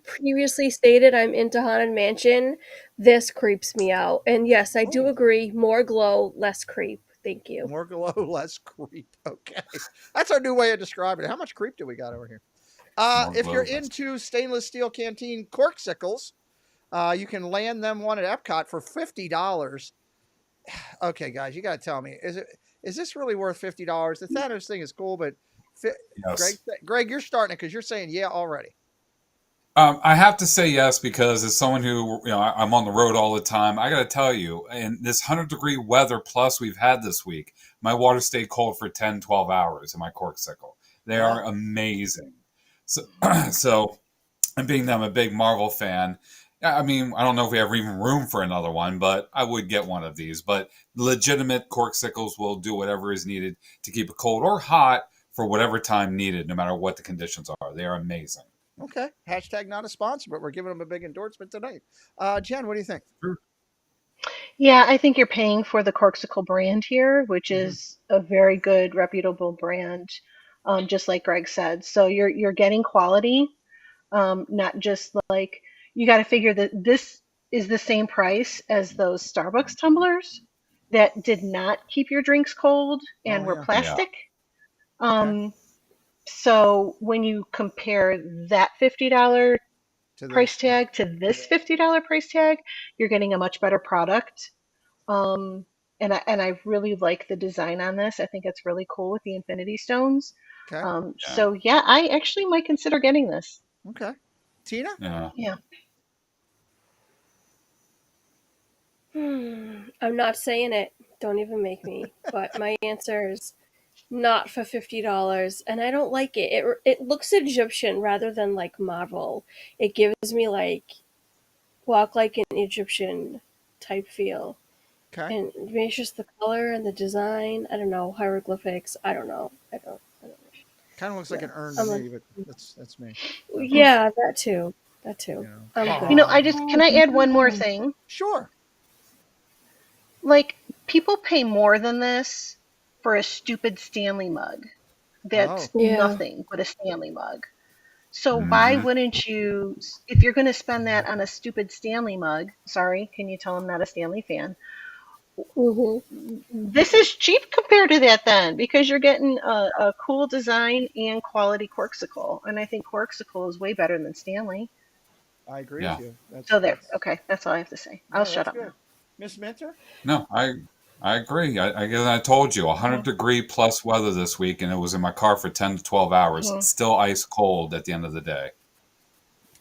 previously stated I'm into Haunted Mansion. This creeps me out. And yes, I do agree. More glow, less creep. Thank you. More glow, less creep. Okay. That's our new way of describing it. How much creep do we got over here? If you're into stainless steel canteen corksicles, you can land them one at Epcot for $50. Okay, guys, you got to tell me, is this really worth $50? The Thanos thing is cool, but Yes. Greg, you're starting it because you're saying yeah already. I have to say yes because as someone who I'm on the road all the time. I got to tell you, in this 100-degree weather plus we've had this week, my water stayed cold for 10, 12 hours in my corksicle. They are amazing. So, and being that I'm a big Marvel fan, I mean, I don't know if we have even room for another one, but I would get one of these. But legitimate corksicles will do whatever is needed to keep it cold or hot for whatever time needed, no matter what the conditions are. They are amazing. Okay. Hashtag not a sponsor, but we're giving them a big endorsement tonight. Jen, what do you think? Yeah, I think you're paying for the Corksicle brand here, which is a very good, reputable brand, just like Greg said. So you're getting quality, not just like you got to figure that this is the same price as those Starbucks tumblers that did not keep your drinks cold and were plastic. So when you compare that $50 price tag to this $50 price tag, you're getting a much better product. And I really like the design on this. I think it's really cool with the Infinity Stones. Okay. So yeah, I actually might consider getting this. Okay. Tina? Yeah. I'm not saying it. Don't even make me. But my answer is not for $50, and I don't like it. It looks Egyptian rather than like Marvel. It gives me like walk like an Egyptian type feel. Okay. And maybe it's just the color and the design. I don't know. Hieroglyphics. I don't know. I don't know. Kind of looks like Yeah. an urn to I'm a, me, but that's me. So, yeah, that too. That you too. know. I'm You good. know, can I add one more thing? Sure. Like, people pay more than this for a stupid Stanley mug Oh, that's Yeah. nothing but a Stanley mug. So why Hmm. wouldn't you, if you're going to spend that on a stupid Stanley mug, sorry, can you tell I'm not a Stanley fan? Mhm. This is cheap compared to that then, because you're getting a cool design and quality Corksicle. And I think Corksicle is way better than Stanley. I agree with Yeah. you. So there. That's Okay, that's all I have to say. I'll no, shut that's up now. good. Miss Minter? No, I agree. I told you, Hmm 100-degree plus weather this week, and it was in my car for 10 to 12 hours. hmm It's still ice cold at the end of the day.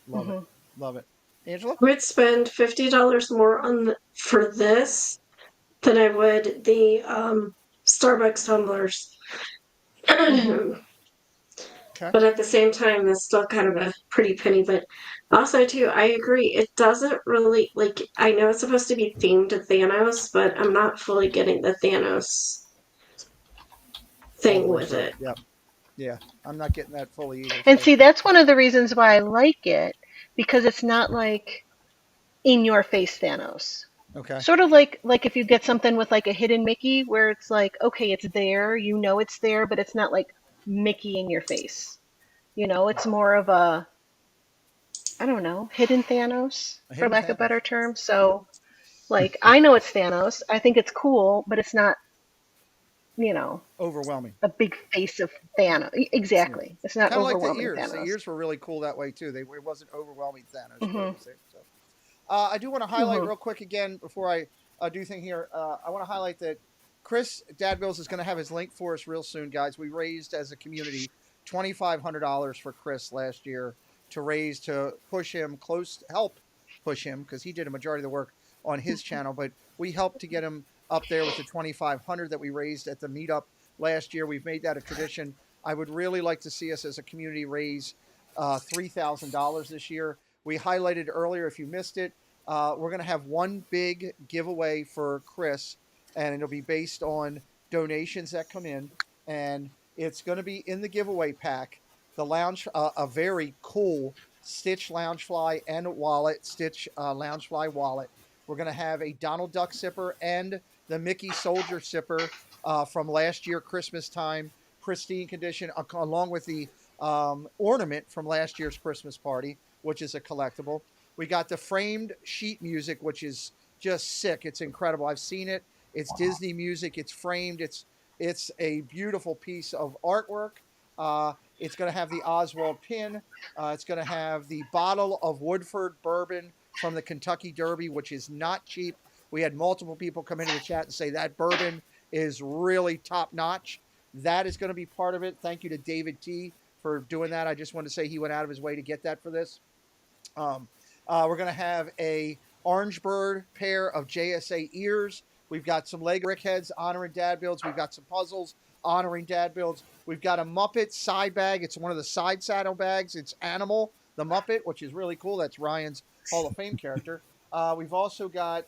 Love it. hmm Love it. Angela? I would spend $50 more for this than I would the Starbucks tumblers. hmm Okay. But at the same time, that's still kind of a pretty penny. But also, too, I agree. It doesn't really, like, I know it's supposed to be themed to Thanos, but I'm not fully getting the Thanos All the thing way with through. it. Yep. Yeah. I'm not getting that fully either. And So see, that's one of the reasons why I like it, because it's not like in your face Thanos. okay. Sort of like if you get something with like a hidden Mickey where it's like, okay, it's there, you know it's there, but it's not like Mickey in your face. You know, it's more of a, I don't know, hidden Thanos, A for hidden lack of a Thanos. better term. So, like, I know it's Thanos. I think it's cool, but it's not, you know, Overwhelming. a big face of Thanos. Yeah. Exactly. It's not Kind of like the overwhelming ears. The Thanos. ears were really cool that way too. It wasn't overwhelming Thanos Hmm too. So I do want to highlight hmm real quick again before I do thing here. I want to highlight that Chris Dadbills is going to have his link for us real soon, guys. We raised as a community $2,500 for Chris last year to push him help push him because he did a majority of the work on his channel, but we helped to get him up there with the 2,500 that we raised at the meetup last year. We've made that a tradition. I would really like to see us as a community raise $3,000 this year. We highlighted earlier, if you missed it, we're going to have one big giveaway for Chris, and it'll be based on donations that come in. And it's going to be in the giveaway pack the a very cool Stitch Loungefly and wallet, Stitch Loungefly wallet. We're going to have a Donald Duck sipper and the Mickey Soldier sipper from last year, Christmas time, pristine condition, along with the ornament from last year's Christmas party, which is a collectible. We got the framed sheet music, which is just sick. It's incredible. I've seen it. It's Disney music. It's framed. It's a beautiful piece of artwork. It's going to have the Oswald pin. It's going to have the bottle of Woodford bourbon from the Kentucky Derby, which is not cheap. We had multiple people come into the chat and say that bourbon is really top notch. That is going to be part of it. Thank you to David T for doing that. I just wanted to say he went out of his way to get that for this. We're going to have a orange bird pair of JSA ears. We've got some Lego brick heads honoring dad builds. We've got some puzzles honoring dad builds. We've got a Muppet side bag. It's one of the side saddle bags. It's Animal, the Muppet, which is really cool. That's Ryan's Hall of Fame character. We've also got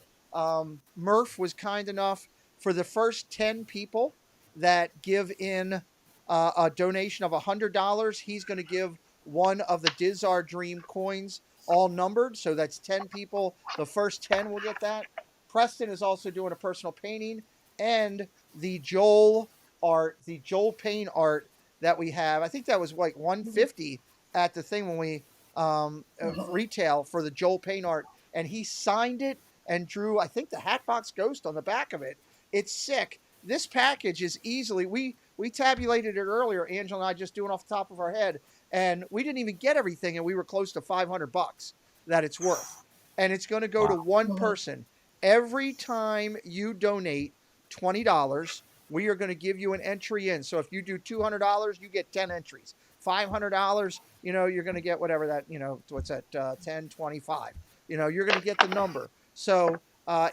Murph was kind enough for the first 10 people that give in a donation of $100. He's going to give one of the Dizzar Dream coins, all numbered. So that's 10 people. The first 10 will get that. Preston is also doing a personal painting, and the Joel paint art that we have. I think that was like 150 at the thing when we retail for the Joel paint art, and he signed it and drew, I think, the Hatbox Ghost on the back of it. It's sick. This package is easily, we tabulated it earlier, Angela and I, just doing off the top of our head, and we didn't even get everything, and we were close to $500 that it's worth. And it's going to go to Wow. one hmm person. Every time you donate $20, we are going to give you an entry in. So if you do $200, you get 10 entries. $500, you're going to get whatever that, what's that, 10, 25. You're going to get the number. So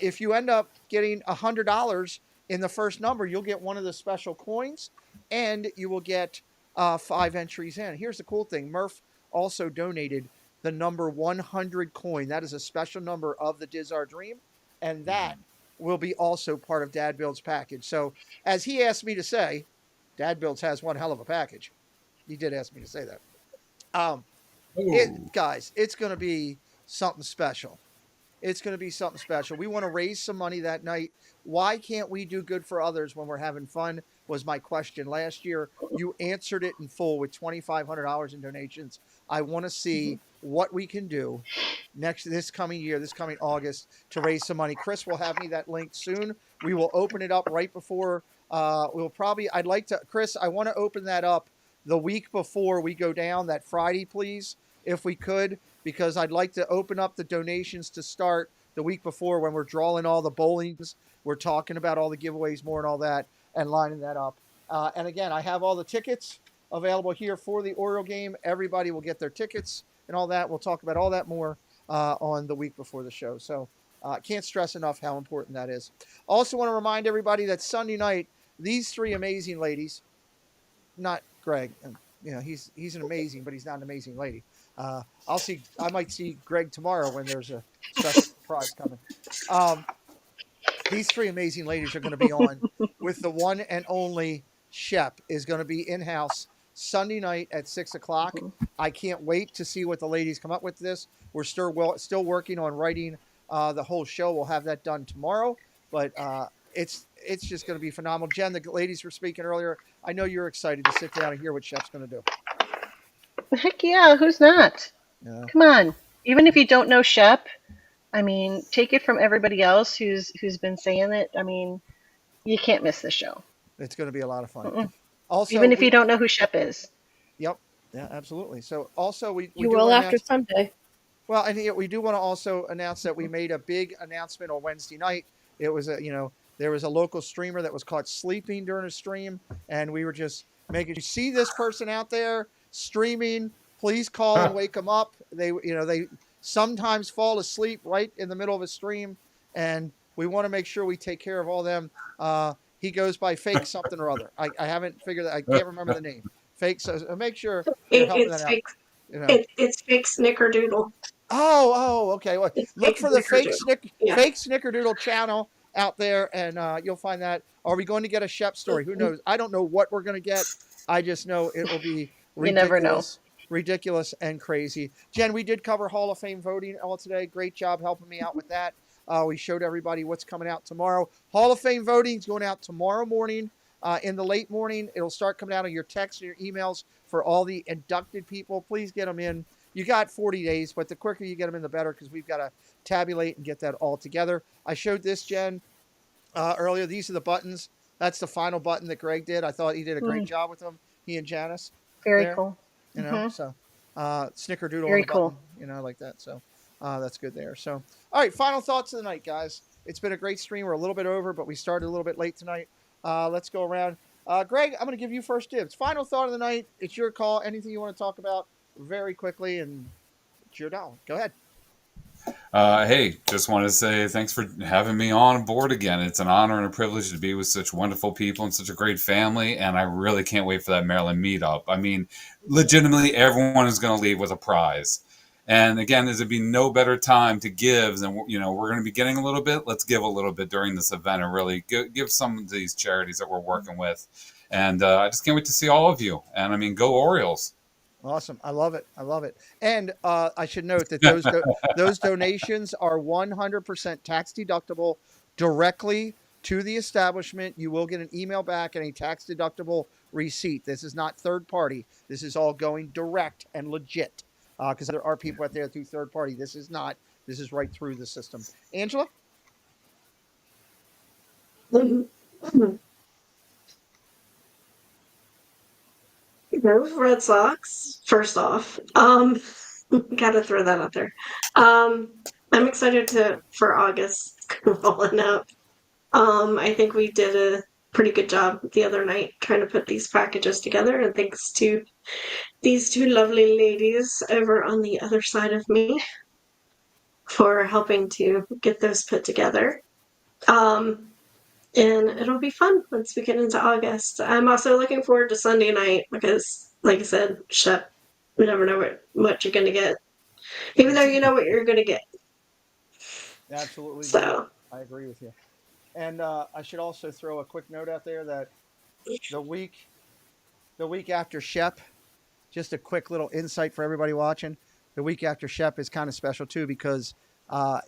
if you end up getting $100 in the first number, you'll get one of the special coins, and you will get 5 entries in. Here's the cool thing. Murph also donated the number 100 coin. That is a special number of the Dizzar Dream, and that will be also part of Dad Builds package. So as he asked me to say, Dad Builds has one hell of a package. He did ask me to say that. Um, Ooh. Guys, it's going to be something special. It's going to be something special. We want to raise some money that night. Why can't we do good for others when we're having fun? Was my question last year. You answered it in full with $2,500 in donations. I want to see what we can do this coming year, this coming August, to raise some money. Chris will have me that link soon. We will open it up right before. I'd like to, Chris, I want to open that up the week before we go down, that Friday, please, if we could, because I'd like to open up the donations to start the week before when we're drawing all the bowlings. We're talking about all the giveaways more and all that and lining that up. And again, I have all the tickets available here for the Oriole game. Everybody will get their tickets and all that. We'll talk about all that more on the week before the show. So can't stress enough how important that is. Also want to remind everybody that Sunday night, these three amazing ladies, not Greg, he's an amazing, but he's not an amazing lady. I might see Greg tomorrow when there's a special prize coming. These three amazing ladies are going to be on with the one and only Shep is going to be in-house Sunday night at 6:00. I can't wait to see what the ladies come up with this. We're still working on writing the whole show. We'll have that done tomorrow, but it's just going to be phenomenal. Jen, the ladies were speaking earlier. I know you're excited to sit down and hear what Shep's going to do. Heck yeah, who's not? Yeah. Come on. Even if you don't know Shep, I mean, take it from everybody else who's been saying it. I mean, you can't miss this show. It's going to be a lot of fun. Mm-mm. Also, even if you don't know who Shep is. Yep. Yeah, absolutely. So also we You do will wanna after Sunday. Well, and we do want to also announce that we made a big announcement on Wednesday night. It was there was a local streamer that was caught sleeping during a stream, and we were just making you see this person out there streaming. Please call and wake them up. They sometimes fall asleep right in the middle of a stream, and we want to make sure we take care of all them. He goes by Fake something or other. I haven't figured that. I can't remember the name. Fake. So make sure you're helping It's that fake. out. It's fake Snickerdoodle. Okay. Well, It's look fake for the Snickerdoodle. Yeah. fake Snickerdoodle channel out there, and you'll find that. Are we going to get a Shep story? Who knows? I don't know what we're going to get. I just know it will be You never know. ridiculous and crazy. Jen, we did cover Hall of Fame voting all today. Great job helping me out with that. We showed everybody what's coming out tomorrow. Hall of Fame voting is going out tomorrow morning. In the late morning, it'll start coming out on your texts and your emails for all the inducted people. Please get them in. You got 40 days, but the quicker you get them in, the better, because we've got to tabulate and get that all together. I showed this, Jen, earlier. These are the buttons. That's the final button that Greg did. I thought he did a great job with them, he and Janice. Very there, cool. So Snickerdoodle Very on the cool. button, like that. So that's good there. So, all right, final thoughts of the night, guys. It's been a great stream. We're a little bit over, but we started a little bit late tonight. Let's go around. Greg, I'm going to give you first dibs. Final thought of the night. It's your call. Anything you want to talk about very quickly, and it's your dollar. Go ahead. Hey, just want to say thanks for having me on board again. It's an honor and a privilege to be with such wonderful people and such a great family, and I really can't wait for that Maryland meetup. I mean, legitimately, everyone is going to leave with a prize. And again, there'd be no better time to give than, we're going to be getting a little bit. Let's give a little bit during this event and really give some of these charities that we're working with. And I just can't wait to see all of you. And I mean, go Orioles. Awesome. I love it. And I should note that those donations are 100% tax deductible directly to the establishment. You will get an email back and a tax deductible receipt. This is not third party. This is all going direct and legit, because there are people out there through third party. This is not. This is right through the system. Angela? Go Red Sox, first off. Gotta throw that out there. I'm excited for August rolling up. I think we did a pretty good job the other night trying to put these packages together, and thanks to these two lovely ladies over on the other side of me for helping to get those put together. And it'll be fun once we get into August. I'm also looking forward to Sunday night because, like I said, Shep, you never know what you're going to get, even though you know what you're going to get. Absolutely. So I agree with you. And I should also throw a quick note out there that the week the week after Shep, just a quick little insight for everybody watching. The week after Shep is kind of special too because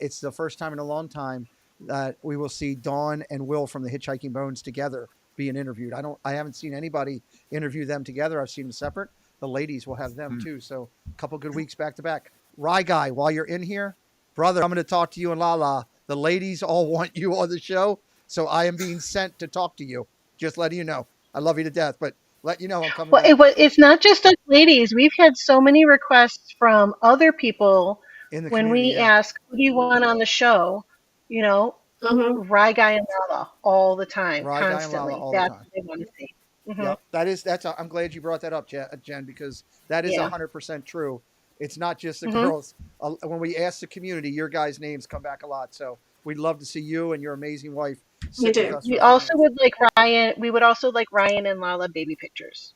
it's the first time in a long time that we will see Dawn and Will from the Hitchhiking Bones together being interviewed. I haven't seen anybody interview them together. I've seen them separate. The ladies will have them too. So a couple good weeks back to back. Rye Guy, while you're in here, brother, I'm going to talk to you and Lala. The ladies all want you on the show, so I am being sent to talk to you. Just letting you know. I love you to death, but let you know I'm coming Well, back it's not just us ladies. We've had so many requests from other people in the when community. we Yeah, ask, who do you want on the show? You know, Hmm. Rye Guy and Lala all the time, Rye Guy and Lala constantly. all the That's time. what they want to see. Yep, that's. I'm glad you brought that up, Jen, because that is Yeah. 100% true. It's not just the hmm girls. When we ask the community, your guys' names come back a lot. So we'd love to see you and your amazing wife You sit with do. us for We a few also minutes. would like Ryan. We would also like Ryan and Lala baby pictures.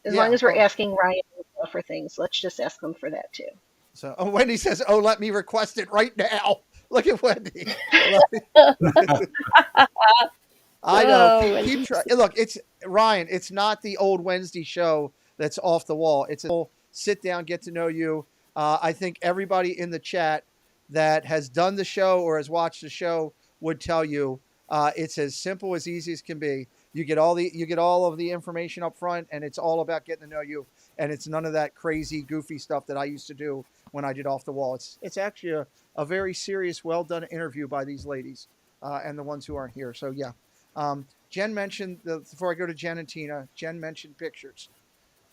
As long Yeah. as we're Oh, asking Ryan for things, let's just ask them for that too. so Wendy says, "Oh, let me request it right now." Look at Wendy. I know. Oh, Keep and trying. Look, it's Ryan. It's not the old Wednesday show that's off the wall. It's a whole sit down, get to know you. I think everybody in the chat that has done the show or has watched the show would tell you it's as simple as easy as can be. You get all of the information up front, and it's all about getting to know you. And it's none of that crazy, goofy stuff that I used to do when I did off the wall. It's actually a very serious, well done interview by these ladies and the ones who aren't here. So yeah. Jen mentioned before I go to Jen and Tina. Jen mentioned pictures.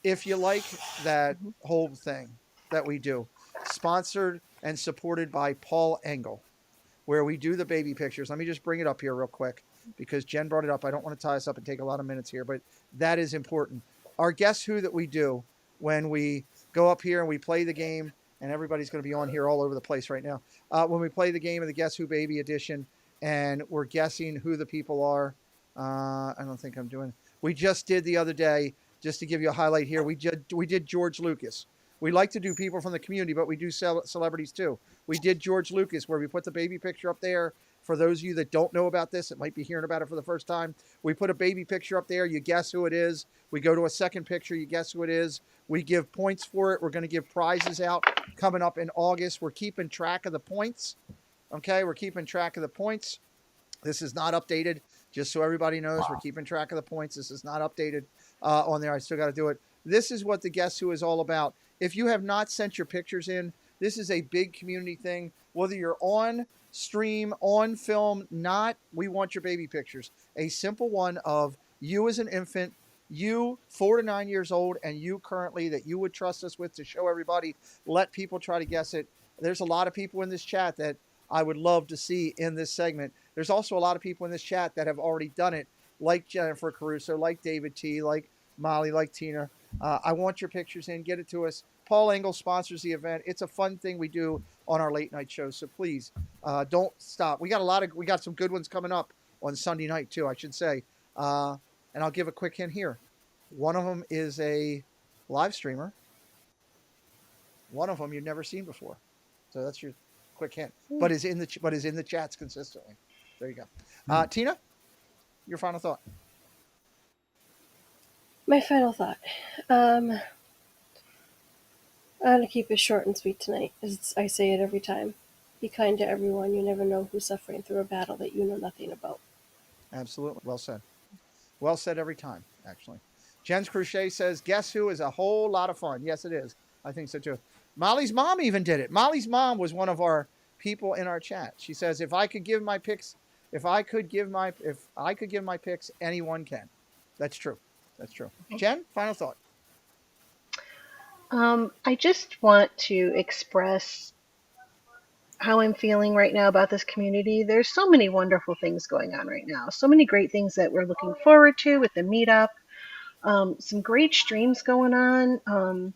If you like that whole thing that we do, sponsored and supported by Paul Engel, where we do the baby pictures. Let me just bring it up here real quick because Jen brought it up. I don't want to tie us up and take a lot of minutes here, but that is important. Our Guess Who that we do when we go up here and we play the game, and everybody's going to be on here all over the place right now. When we play the game of the Guess Who Baby Edition, and we're guessing who the people are. I don't think I'm doing. We just did the other day, just to give you a highlight here. We did George Lucas. We like to do people from the community, but we do celebrities too. We did George Lucas, where we put the baby picture up there. For those of you that don't know about this, that might be hearing about it for the first time, we put a baby picture up there. You guess who it is. We go to a second picture. You guess who it is. We give points for it. We're going to give prizes out coming up in August. We're keeping track of the points. Okay, we're keeping track of the points. This is not updated, just so everybody knows. We're keeping track of the points. This is not updated on there. I still got to do it. This is what the Guess Who is all about. If you have not sent your pictures in, this is a big community thing. Whether you're on stream, on film, not, we want your baby pictures. A simple one of you as an infant, you 4 to 9 years old, and you currently that you would trust us with to show everybody. Let people try to guess it. There's a lot of people in this chat that I would love to see in this segment. There's also a lot of people in this chat that have already done it, like Jennifer Caruso, like David T, like Molly, like Tina. I want your pictures in. Get it to us. Paul Engel sponsors the event. It's a fun thing we do on our late night shows. So please don't stop. We got some good ones coming up on Sunday night too, I should say. And I'll give a quick hint here. One of them is a live streamer. One of them you've never seen before. So that's your quick hint. But is in the chats consistently. There you go. Tina, your final thought. my final thought. I'm gonna keep it short and sweet tonight, as I say it every time. Be kind to everyone. You never know who's suffering through a battle that you know nothing about. Absolutely. Well said. Well said every time, actually. Jen's Crochet says, Guess Who is a whole lot of fun. Yes, it is. I think so too. Molly's mom even did it. Molly's mom was one of our people in our chat. She says, if I could give my picks, anyone can. That's true. That's true. Jen, final thought. I just want to express how I'm feeling right now about this community. There's so many wonderful things going on right now. So many great things that we're looking forward to with the meetup. Some great streams going on.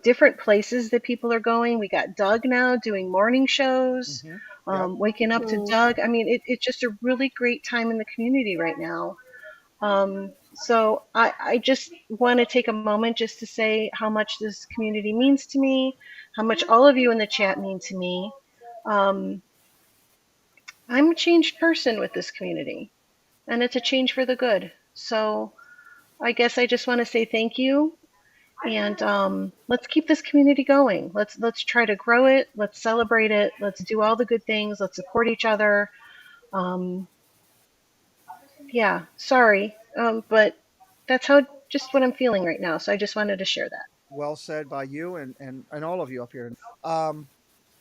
Different places that people are going. We got Doug now doing morning shows, Yep. waking up to Doug. I mean, it's just a really great time in the community right now. So I just want to take a moment just to say how much this community means to me, how much all of you in the chat mean to me. Um, I'm a changed person with this community, and it's a change for the good. So I guess I just want to say thank you, and let's keep this community going. Let's try to grow it. Let's celebrate it. Let's do all the good things. Let's support each other. Um, yeah, sorry, but that's how just what I'm feeling right now. So I just wanted to share that. Well said by you and all of you up here. Um,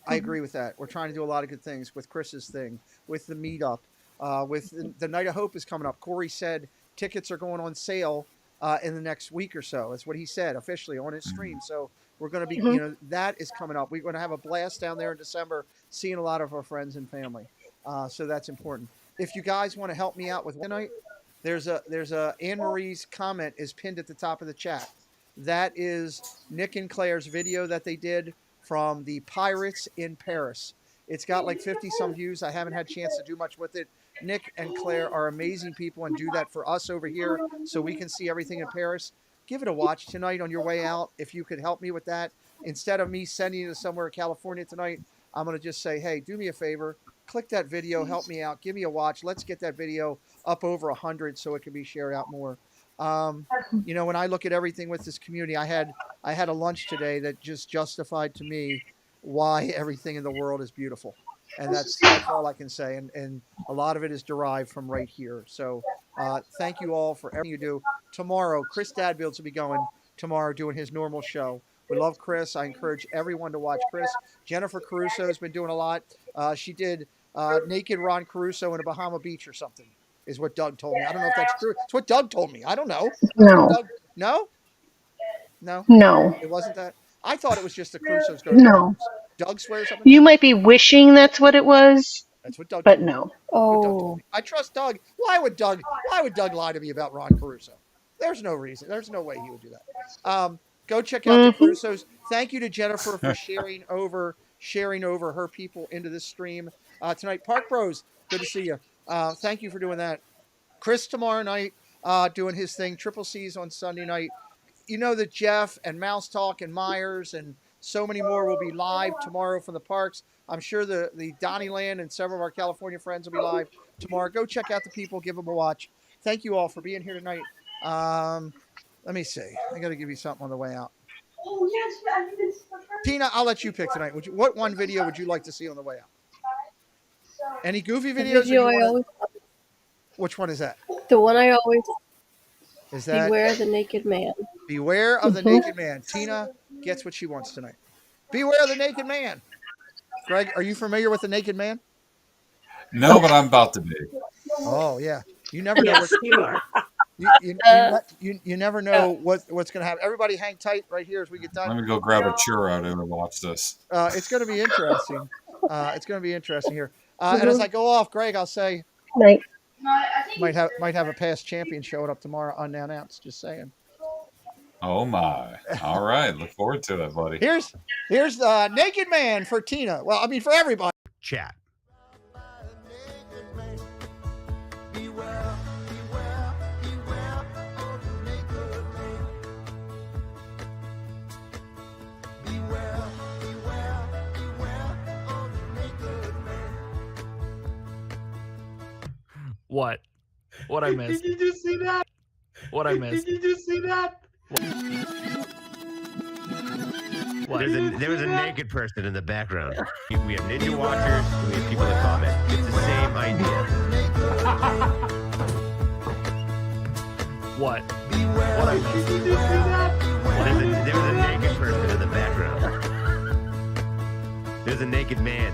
I agree with that. We're trying to do a lot of good things with Chris's thing, with the meetup, with the Night of Hope is coming up. Corey said tickets are going on sale in the next week or so. That's what he said officially on his stream. So we're going to be, that is coming up. We're going to have a blast down there in December, seeing a lot of our friends and family. So that's important. If you guys want to help me out with tonight, there's a Anne Marie's comment is pinned at the top of the chat. That is Nick and Claire's video that they did from the Pirates in Paris. It's got like 50 some views. I haven't had a chance to do much with it. Nick and Claire are amazing people and do that for us over here so we can see everything in Paris. Give it a watch tonight on your way out. If you could help me with that, instead of me sending you to somewhere in California tonight, I'm going to just say, hey, do me a favor. Click that video. Help me out. Give me a watch. Let's get that video up over 100 so it can be shared out more. When I look at everything with this community, I had a lunch today that just justified to me why everything in the world is beautiful. And that's all I can say. And a lot of it is derived from right here. So thank you all for everything you do. Tomorrow, Chris Dadfields will be going tomorrow doing his normal show. We love Chris. I encourage everyone to watch Chris. Jennifer Caruso has been doing a lot. She did Naked Ron Caruso in a Bahama Beach or something, is what Doug told me. I don't know if that's true. It's what Doug told me. I don't know. No. No? No? No. It wasn't that? I thought it was just the Caruso's go to No. Doug swears something? You might be wishing that's what it was. That's what Doug but told me. no. What Doug told me. I trust Doug. Why would Doug lie to me about Ron Caruso? There's no reason. There's no way he would do that. Go check out the Carusos. Thank you to Jennifer for sharing over her people into this stream tonight. Park Bros, good to see you. Thank you for doing that. Chris tomorrow night doing his thing. Triple C's on Sunday night. You know that Jeff and Mouse Talk and Myers and so many more will be live tomorrow from the parks. I'm sure the Donnyland and several of our California friends will be live tomorrow. Go check out the people. Give them a watch. Thank you all for being here tonight. Let me see. I got to give you something on the way out. Tina, I'll let you pick tonight. What one video would you like to see on the way out? Any goofy videos? Which one is that? The one I always. Is that Beware the Naked Man. Beware of the Naked Man. Tina gets what she wants tonight. Beware of the Naked Man. Greg, are you familiar with the Naked Man? No, but I'm about to be. Oh yeah, you never know. Yes, you are. You never know what's going to happen. Everybody hang tight right here as we get done. Let me go grab a churro to watch this. It's going to be interesting. It's going to be interesting here. And as I go off, Greg, I'll say, Night. might have a past champion showing up tomorrow unannounced. Just saying. Oh my! All right, look forward to it, buddy. Here's Naked Man for Tina. Well, I mean for everybody. Chat. What? What I missed? Did you just see that? What I missed? Did you just see that? What? There was a naked person in the background. We have ninja watchers. And we have people that comment. It's the same idea. What? What I missed? Did you just see that? There was a naked person in the background. There's a naked man.